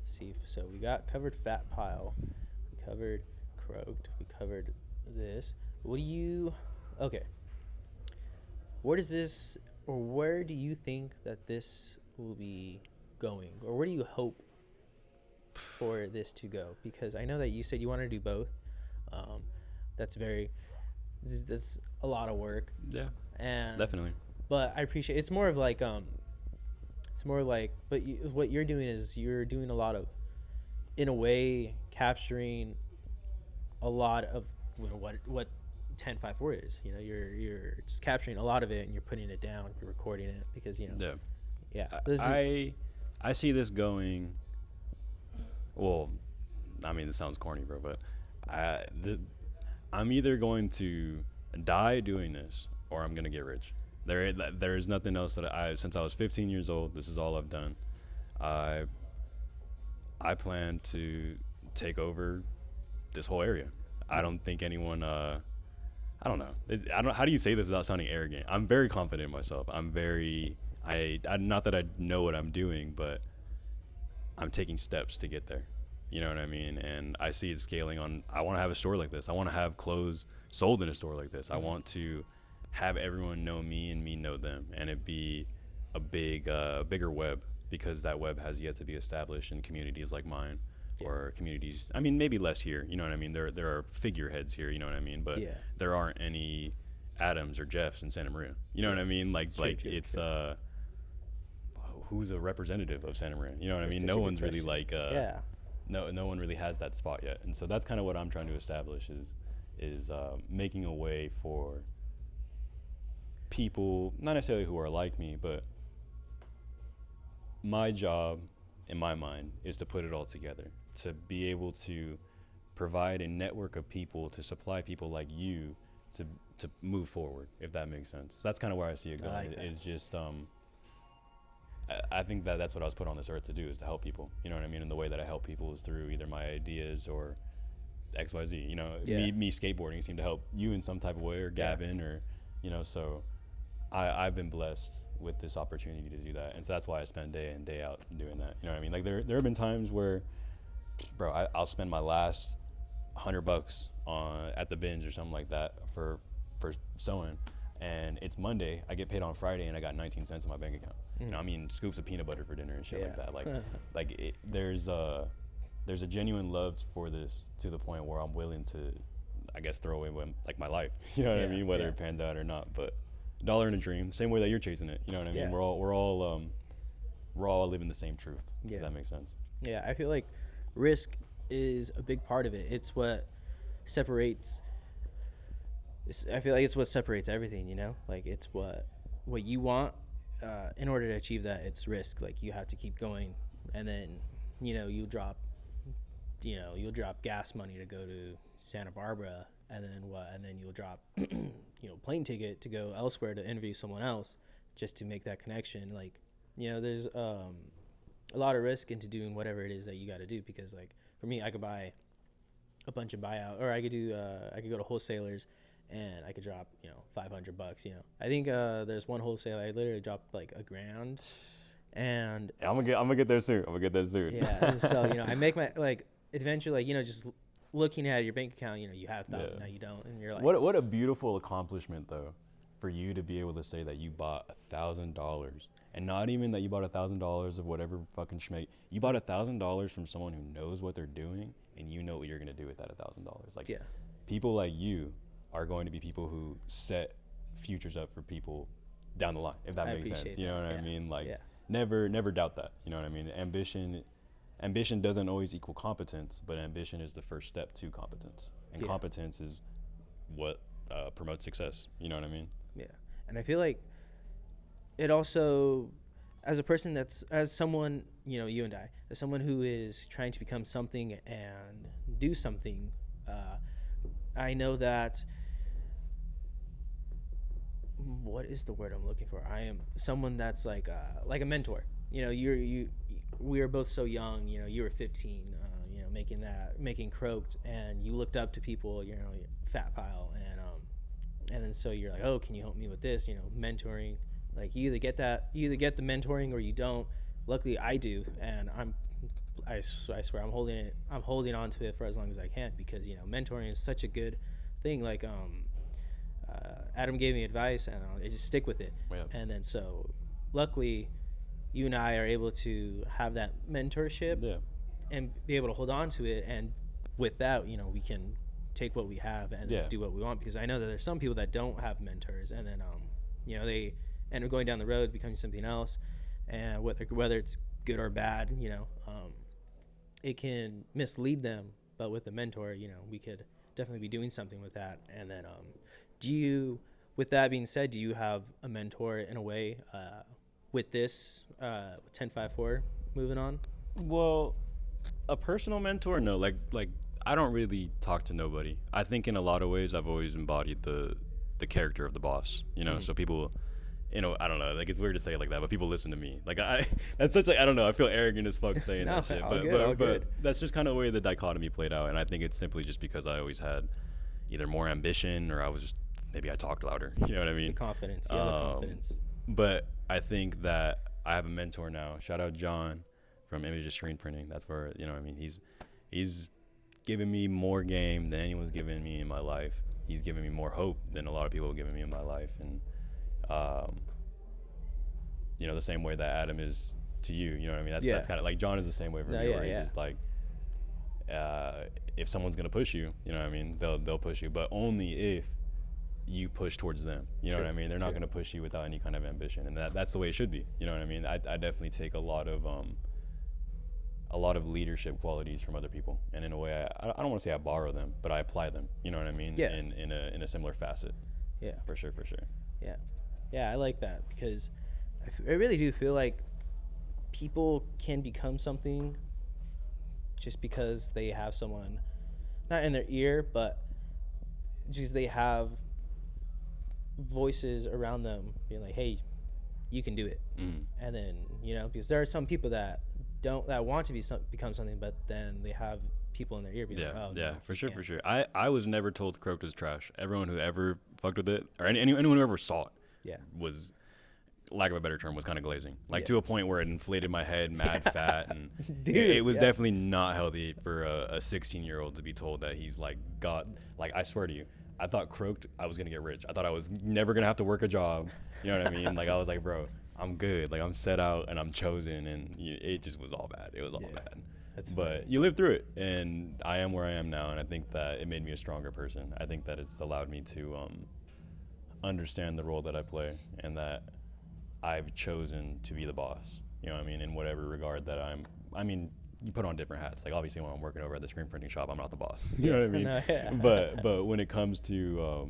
see. So we covered Fat Pile. We covered Croaked. We covered this. Okay. Where do you think that this will be going? Or where do you hope for this to go? Because I know that you said you want to do both. That's a lot of work. Yeah, and definitely. But I appreciate it's more like what you're doing is you're doing a lot of, in a way, capturing a lot of what 10-5-4 is. You're just capturing a lot of it and you're putting it down. You're recording it because I see this going well, I mean, this sounds corny, bro, but I'm either going to die doing this or I'm gonna get rich. There's nothing else that since I was 15 years old, this is all I've done. I plan to take over this whole area. I don't think anyone. I don't know. I don't. How do you say this without sounding arrogant? I'm very confident in myself. I'm very. Not that I know what I'm doing, but I'm taking steps to get there. You know what I mean? And I see it scaling on. I want to have a store like this. I want to have clothes sold in a store like this. I want to have everyone know me and me know them, and it be a bigger web, because that web has yet to be established in communities like mine, or communities. I mean, maybe less here. You know what I mean? There are figureheads here. You know what I mean? But there aren't any Adams or Jeffs in Santa Maria. You know what I mean? Like it's who's a representative of Santa Maria? You know what I mean? No one's really like no one really has that spot yet. And so that's kind of what I'm trying to establish is making a way for people, not necessarily who are like me, but my job in my mind is to put it all together, to be able to provide a network of people, to supply people like you to move forward, if that makes sense. So that's kind of where I see it going. It's just I think that's what I was put on this earth to do, is to help people. You know what I mean? And the way that I help people is through either my ideas or XYZ. You know, me skateboarding seemed to help you in some type of way, or Gavin, or, you know, so I've been blessed with this opportunity to do that. And so that's why I spend day in, day out doing that. You know what I mean? Like there have been times where, bro, I'll spend my last $100 at the binge or something like that for sewing. And it's Monday, I get paid on Friday, and I got 19 cents in my bank account. You know, I mean, scoops of peanut butter for dinner and shit like that. Like, there's a genuine love for this, to the point where I'm willing to, I guess, throw away like my life. You know what I mean? Whether it pans out or not. But dollar and a dream, same way that you're chasing it. You know what I mean? We're all living the same truth. If that makes sense. Yeah, I feel like risk is a big part of it. It's what separates. I feel like it's what separates everything, you know? Like, it's what you want. In order to achieve that, it's risk. Like, you have to keep going, and then, you know, you'll drop gas money to go to Santa Barbara, and then you'll drop, plane ticket to go elsewhere to interview someone else, just to make that connection. Like, you know, there's a lot of risk into doing whatever it is that you got to do, because, like, for me, I could buy a bunch of buyout, or I could go to wholesalers, and I could drop, $500, I think there's one wholesaler I literally dropped like $1,000, and I'm gonna get there soon. Yeah, and so, I make my, like, eventually, like, just looking at your bank account, you have 1,000, now you don't, and you're like, what a beautiful accomplishment, though, for you to be able to say that you bought $1,000, and not even that you bought $1,000 of whatever fucking schmeck. You bought $1,000 from someone who knows what they're doing, and you know what you're gonna do with that $1,000. Like, people like you are going to be people who set futures up for people down the line, if that makes sense. You know what I mean? Like, never doubt that. You know what I mean? Ambition doesn't always equal competence, but ambition is the first step to competence, and competence is what promotes success. You know what I mean? Yeah. And I feel like it also, as someone, you and I, as someone who is trying to become something and do something, I know that, what is the word I'm looking for? I am someone that's like a mentor. We are both so young. You were 15, making croaked, and you looked up to people. Fat pile, and then so you're like, oh, can you help me with this? Mentoring. Like, you either get the mentoring or you don't. Luckily, I do, and I swear I'm holding on to it for as long as I can, because mentoring is such a good thing. Like, Adam gave me advice, and I just stick with it. And then so luckily you and I are able to have that mentorship and be able to hold on to it, and with that, we can take what we have and do what we want, because I know that there's some people that don't have mentors, and then they end up going down the road, becoming something else, and whether it's good or bad, it can mislead them. But with a mentor, we could definitely be doing something with that. And then with that being said, do you have a mentor in a way with this 1054 moving on? Well, A personal mentor, no. Like I don't really talk to nobody. I think in a lot of ways I've always embodied the character of the boss. So people, I don't know. Like it's weird to say it like that, but people listen to me. Like I, that's such like I don't know. I feel arrogant as fuck saying No, that shit. all But good, but, all but good. that's just kind of the way the dichotomy played out, and I think it's simply just because I always had either more ambition or I was just maybe I talked louder. You know what I The mean? confidence. Yeah, the confidence. But I think that I have a mentor now. Shout out John from Images Screen Printing. That's where I mean he's given me more game than anyone's given me in my life. He's given me more hope than a lot of people have given me in my life, and the same way that Adam is to you. You know what I mean? That's kind of like John is the same way for me. Where he's just like, if someone's gonna push you, you know what I mean? They'll push you, but only if you push towards them. You know what I mean? They're not gonna push you without any kind of ambition, and that's the way it should be. You know what I mean? I definitely take a lot of leadership qualities from other people, and in a way I don't want to say I borrow them, but I apply them. You know what I mean? Yeah. In a similar facet. Yeah. For sure. Yeah, I like that because I really do feel like people can become something just because they have someone not in their ear, but just they have voices around them being like, hey, you can do it. And then because there are some people that want to become something, but then they have people in their ear being like, oh no, for sure. I was never told Croaked was trash. Everyone who ever fucked with it, or anyone who ever saw it, was, lack of a better term, was kind of glazing, to a point where it inflated my head mad fat, and Dude, it was definitely not healthy for a 16-year-old to be told that he's I swear to you, I thought Croaked I was gonna get rich. I thought I was never gonna have to work a job. You know what I mean? I was like, bro, I'm good. I'm set out and I'm chosen, and it just was all bad. It was all bad. But you live through it, and I am where I am now, and I think that it made me a stronger person. I think that it's allowed me to understand the role that I play, and that I've chosen to be the boss. You know what I mean? In whatever regard that you put on different hats. Obviously when I'm working over at the screen printing shop, I'm not the boss. You know what I mean? No, yeah. But when it comes to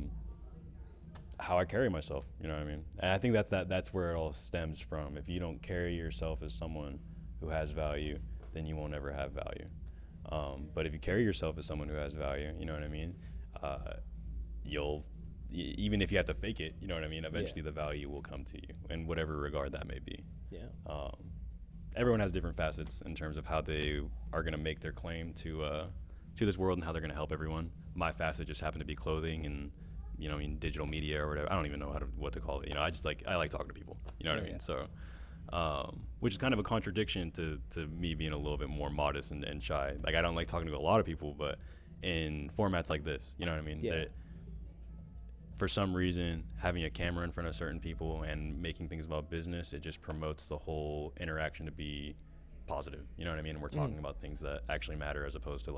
how I carry myself, you know what I mean? And I think that's where it all stems from. If you don't carry yourself as someone who has value, then you won't ever have value. But if you carry yourself as someone who has value, you know what I mean? Even if you have to fake it, you know what I mean? Eventually the value will come to you in whatever regard that may be. Yeah. Everyone has different facets in terms of how they are going to make their claim to this world and how they're going to help everyone. My facet just happened to be clothing and, digital media or whatever. I don't even know what to call it. I just I like talking to people. You know what I mean? So, which is kind of a contradiction to me being a little bit more modest and shy. I don't like talking to a lot of people, but in formats like this, you know what I mean? Yeah. For some reason, having a camera in front of certain people and making things about business, it just promotes the whole interaction to be positive. You know what I mean? And we're talking about things that actually matter as opposed to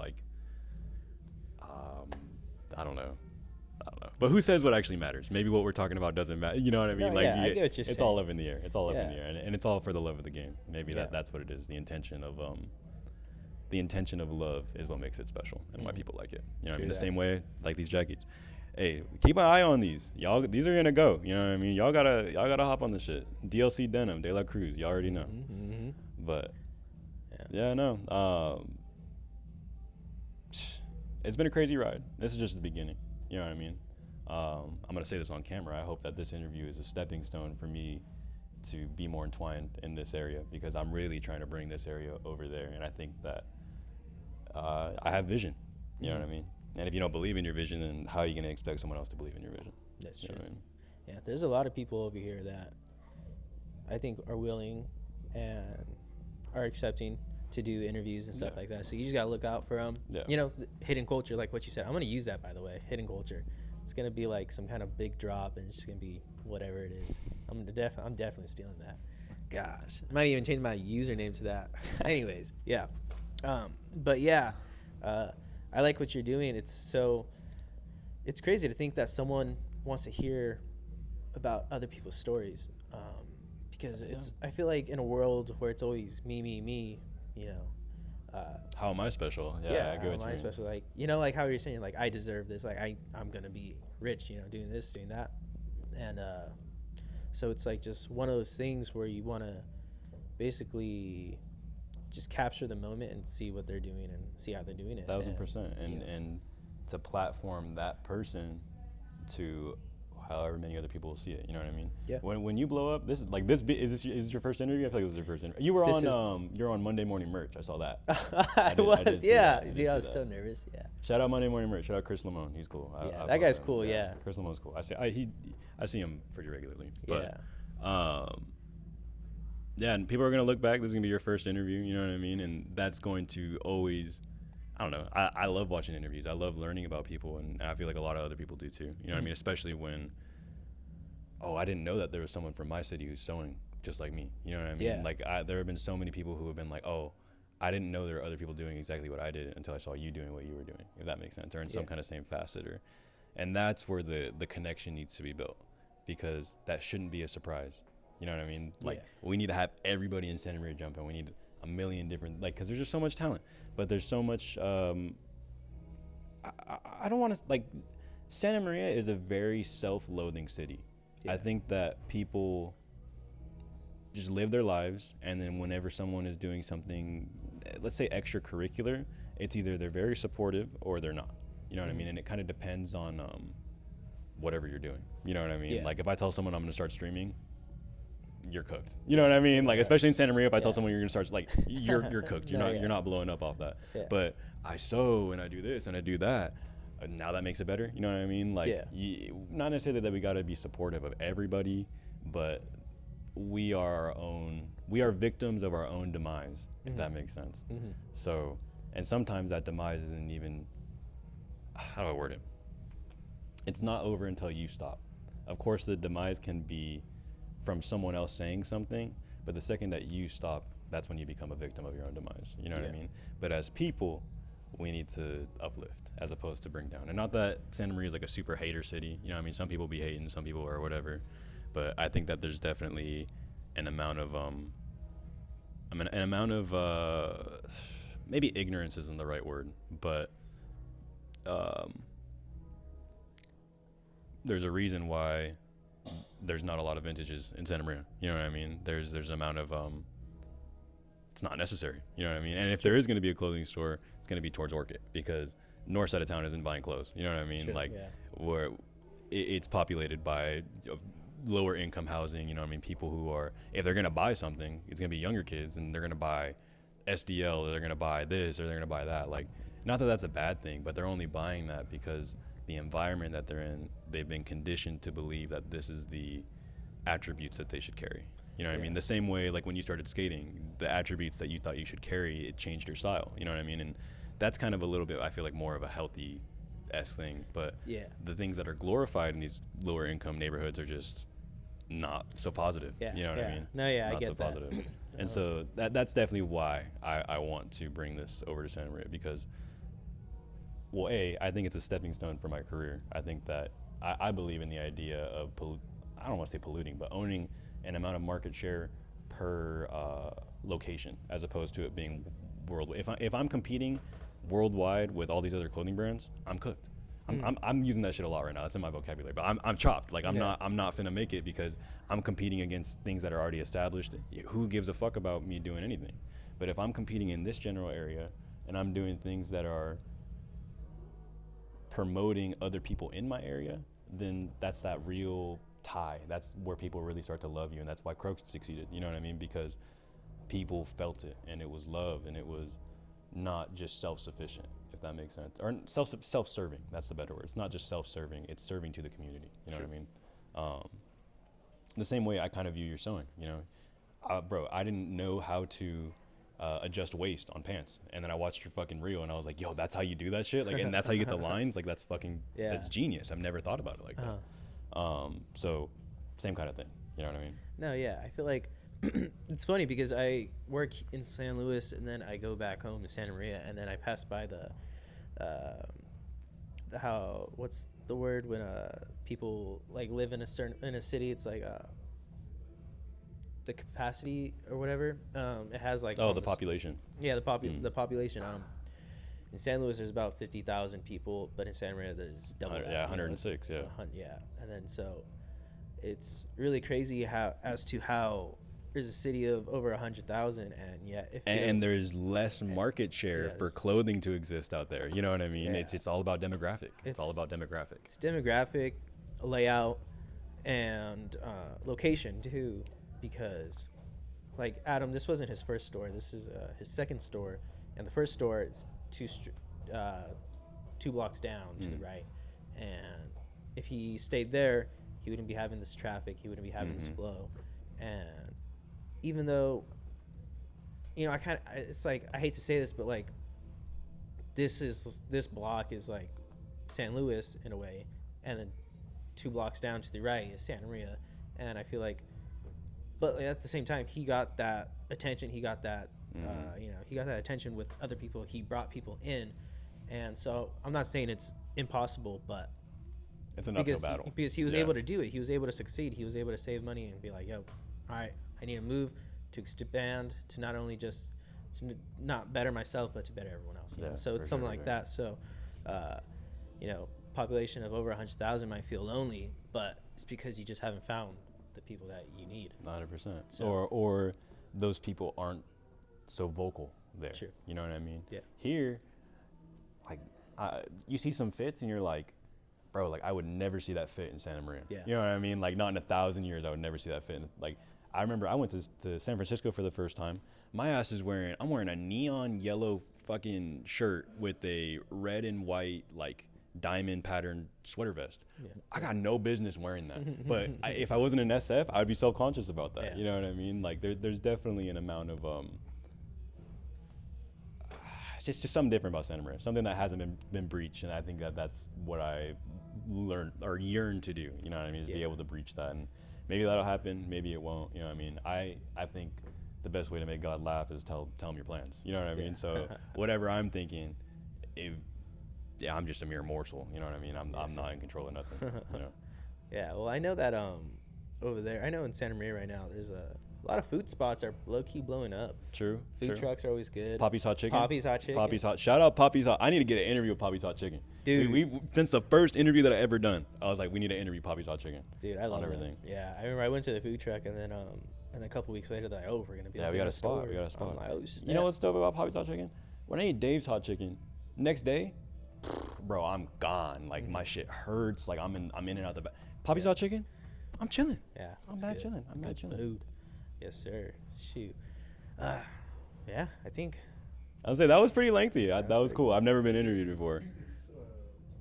I don't know. But who says what actually matters? Maybe what we're talking about doesn't matter. You know what I mean? No, yeah, I get what you're it's saying. all up in the air. It's all up in Yeah. the air, and it's all for the love of the game. Maybe that's what it is. The intention of love is what makes it special and why people like it. You know what I mean? The same way like these jackets. Hey, keep an eye on these. Y'all, these are gonna go. You know what I mean? Y'all gotta hop on this shit. DLC Denim, De La Cruz. Y'all already know. But it's been a crazy ride. This is just the beginning. You know what I mean? I'm gonna say this on camera. I hope that this interview is a stepping stone for me to be more entwined in this area, because I'm really trying to bring this area over there, and I think that I have vision. You know what I mean? And if you don't believe in your vision, then how are you going to expect someone else to believe in your vision? That's You true. know what I mean? Yeah, there's a lot of people over here that I think are willing and are accepting to do interviews and stuff like that. So you just got to look out for them. Yeah. Hidden culture, like what you said. I'm going to use that, by the way, hidden culture. It's going to be like some kind of big drop, and it's just going to be whatever it is. I'm definitely stealing that. Gosh, I might even change my username to that. Anyways, yeah. But yeah, I like what you're doing. It's crazy to think that someone wants to hear about other people's stories, because I feel like in a world where it's always me, How am I special? I how get what am you I mean. special? Like how you're saying, like I deserve this, like I'm gonna be rich, doing this, doing that, and so it's like just one of those things where you want to basically just capture the moment and see what they're doing and see how they're doing it. 1000%. And yeah. and to platform that person to however many other people will see it. You know what I mean? Yeah. When you blow up, is this your first interview? I feel like this is your first interview. You were you're on Monday Morning Merch. I saw that. I was, yeah. I was that. so nervous. Yeah. Shout out Monday Morning Merch. Shout out Chris Lamone. He's cool. Yeah, I that guy's him. cool. Yeah. Chris Lamone's cool. I see him pretty regularly. But, yeah. yeah, and people are gonna look back. This is gonna be your first interview. You know what I mean? And that's going to always. I don't know. I love watching interviews. I love learning about people, and I feel like a lot of other people do too. You know what I mean? Especially when, I didn't know that there was someone from my city who's sewing just like me. You know what I mean? Yeah. Like there have been so many people who have been like, oh, I didn't know there were other people doing exactly what I did until I saw you doing what you were doing, if that makes sense, or in some kind of same facet. And that's where the connection needs to be built, because that shouldn't be a surprise. You know what I mean? Like we need to have everybody in Santa Maria jump in. We need a million different, like, because there's just so much talent, but there's so much I don't want to, like, Santa Maria is a very self-loathing city. I think that people just live their lives, and then whenever someone is doing something, let's say extracurricular, it's either they're very supportive or they're not. You know what I mean? And it kind of depends on whatever you're doing. You know what I mean? Like if I tell someone I'm going to start streaming, you're cooked. You know what I mean? Like, especially in Santa Maria, if I tell someone you're gonna start, like, you're cooked. You're not blowing up off that. But I sew and I do this and I do that. Now that makes it better. You know what I mean? Like, not necessarily that we gotta be supportive of everybody, but we are victims of our own demise, if that makes sense. So, and sometimes that demise isn't even, how do I word it? It's not over until you stop. Of course, the demise can be from someone else saying something, but the second that you stop, that's when you become a victim of your own demise. You know what I mean? But as people, we need to uplift as opposed to bring down. And not that Santa Maria is like a super hater city. You know what I mean? Some people be hating, some people are whatever. But I think that there's definitely an amount of maybe ignorance isn't the right word, but there's a reason why there's not a lot of vintages in Santa Maria. You know what I mean? There's an amount of it's not necessary. You know what I mean? And if there is going to be a clothing store, it's going to be towards Orchid, because north side of town isn't buying clothes. You know what I mean? Where it's populated by lower income housing. You know what I mean? People who are, if they're going to buy something, it's going to be younger kids, and they're going to buy SDL, or they're going to buy this, or they're going to buy that. Like, not that that's a bad thing, but they're only buying that because the environment that they're in, they've been conditioned to believe that this is the attributes that they should carry. You know what I mean? The same way, like when you started skating, the attributes that you thought you should carry, it changed your style. You know what I mean? And that's kind of a little bit, I feel like, more of a healthy-esque thing. But the things that are glorified in these lower income neighborhoods are just not so positive. You know what I mean? No, not I get so that. positive. And so that's definitely why I want to bring this over to Santa Maria, because, well, I think it's a stepping stone for my career. I think that I believe in the idea of, I don't want to say polluting, but owning an amount of market share per location, as opposed to it being worldwide. If I'm competing worldwide with all these other clothing brands, I'm cooked. I'm using that shit a lot right now. That's in my vocabulary, but I'm chopped. Like I'm not finna make it, because I'm competing against things that are already established. Who gives a fuck about me doing anything? But if I'm competing in this general area and I'm doing things that are promoting other people in my area, then that's that real tie. That's where people really start to love you, and that's why Crocs succeeded. You know what I mean? Because people felt it, and it was love, and it was not just self-sufficient, if that makes sense, or self-serving. That's the better word. It's not just self-serving; it's serving to the community. You know what I mean? The same way I kind of view your sewing. You know, bro, I didn't know how to adjust waist on pants, and then I watched your fucking reel, and I was like, yo, that's how you do that shit. Like, and that's how you get the lines. Like, that's fucking that's genius. I've never thought about it like that. So same kind of thing. You know what I mean? No, I feel like it's funny because I work in San Luis, and then I go back home to Santa Maria, and then I pass by the what's the word when people like live in a city? It's like the capacity or whatever. It has like the population. Yeah, the population. In San Luis, there's about 50,000 people, but in Santa Maria, there's double that. Yeah, 106. Yeah, and then so it's really crazy how there's a city of over 100,000, and yet if And there's less market share for yes. clothing to exist out there. You know what I mean? Yeah. It's all about demographic. It's all It's- about demographic. it's demographic, layout, and location too, because like Adam, this wasn't his first store. This is his second store, and the first store is two blocks down to the right. And if he stayed there, he wouldn't be having this traffic. He wouldn't be having this flow. And even though, you know, it's like, I hate to say this, but like, this block is like San Luis in a way, and then 2 blocks down to the right is Santa Maria. And I feel like, but at the same time, he got that attention. He got that, he got that attention with other people. He brought people in. And so I'm not saying it's impossible, but It's an uphill battle. because he was Yeah. able to do it. He was able to succeed. He was able to save money and be like, yo, all right, I need to move to expand to not only just to not better myself, but to better everyone else. You know? So it's something like that. So, population of over 100,000 might feel lonely, but it's because you just haven't found the people that you need. 100%. So- Or those people aren't so vocal there. True. You know what I mean? Yeah. Here, like, you see some fits and you're like, bro, like I would never see that fit in Santa Maria. Yeah. You know what I mean? Like not in 1,000 years I would never see that fit. Like I remember I went to San Francisco for the first time. My ass is I'm wearing a neon yellow fucking shirt with a red and white like diamond pattern sweater vest. Yeah. I got no business wearing that. But if I wasn't in SF, I would be self-conscious about that. Yeah. You know what I mean? Like there's definitely an amount of just something different about Santa Maria, something that hasn't been breached, and I think that's what I learned or yearn to do. You know what I mean? Is be Yeah. able to breach that, and maybe that'll happen, maybe it won't. You know what I mean? I think the best way to make God laugh is tell him your plans. You know what I mean? So whatever I'm thinking, I'm just a mere morsel. You know what I mean? I'm not in control of nothing. You know? Yeah, well, I know that over there, I know in Santa Maria right now, there's a lot of food spots are low key blowing up. True. Food trucks are always good. Poppy's Hot Chicken. Poppy's Hot Chicken. Poppy's Hot. Shout out Poppy's Hot. I need to get an interview with Poppy's Hot Chicken. Dude. We since the first interview that I ever done, I was like, we need to interview Poppy's Hot Chicken. Dude, I love everything. everything. Yeah, I remember I went to the food truck, and then a couple weeks later, they're like, oh, we're gonna be. Yeah, like, we in got a the spot. store. We got a spot. I'm like, oh, snap. You know what's dope about Poppy's Hot Chicken? When I ate Dave's Hot Chicken, next day, bro, I'm gone. Like my shit hurts. Like I'm in and out the back. Poppy's Hot Chicken, I'm chilling. Yeah, I'm it's mad good. chilling. I'm mad Good chilling. food. Yes, sir. Shoot. Yeah, I think. I'll say that was pretty lengthy. That was pretty cool. I've never been interviewed before. It's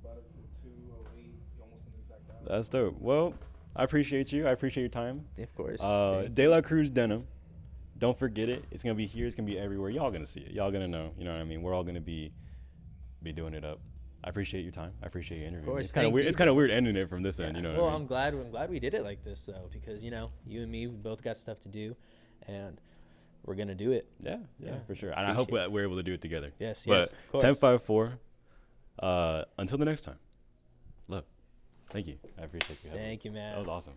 about 2:08, almost an exact hour. That's dope. Well, I appreciate you. I appreciate your time. Of course. De La Cruz Denim. Don't forget it. It's gonna be here. It's gonna be everywhere. Y'all gonna see it. Y'all gonna know. You know what I mean? We're all gonna be doing it up. I appreciate your time. I appreciate your interview. course, It's kind of thank weird. you. It's kind of weird ending it from this end. You know well, what I mean? I'm glad we did it like this though, because you and me, we both got stuff to do, and we're gonna do it. Yeah, Yeah, for sure. And I hope appreciate that we're able to do it together. Yes, But yes, of course. 1054. Until the next time. Love. Thank you. I appreciate you. Thank you, man. That was awesome.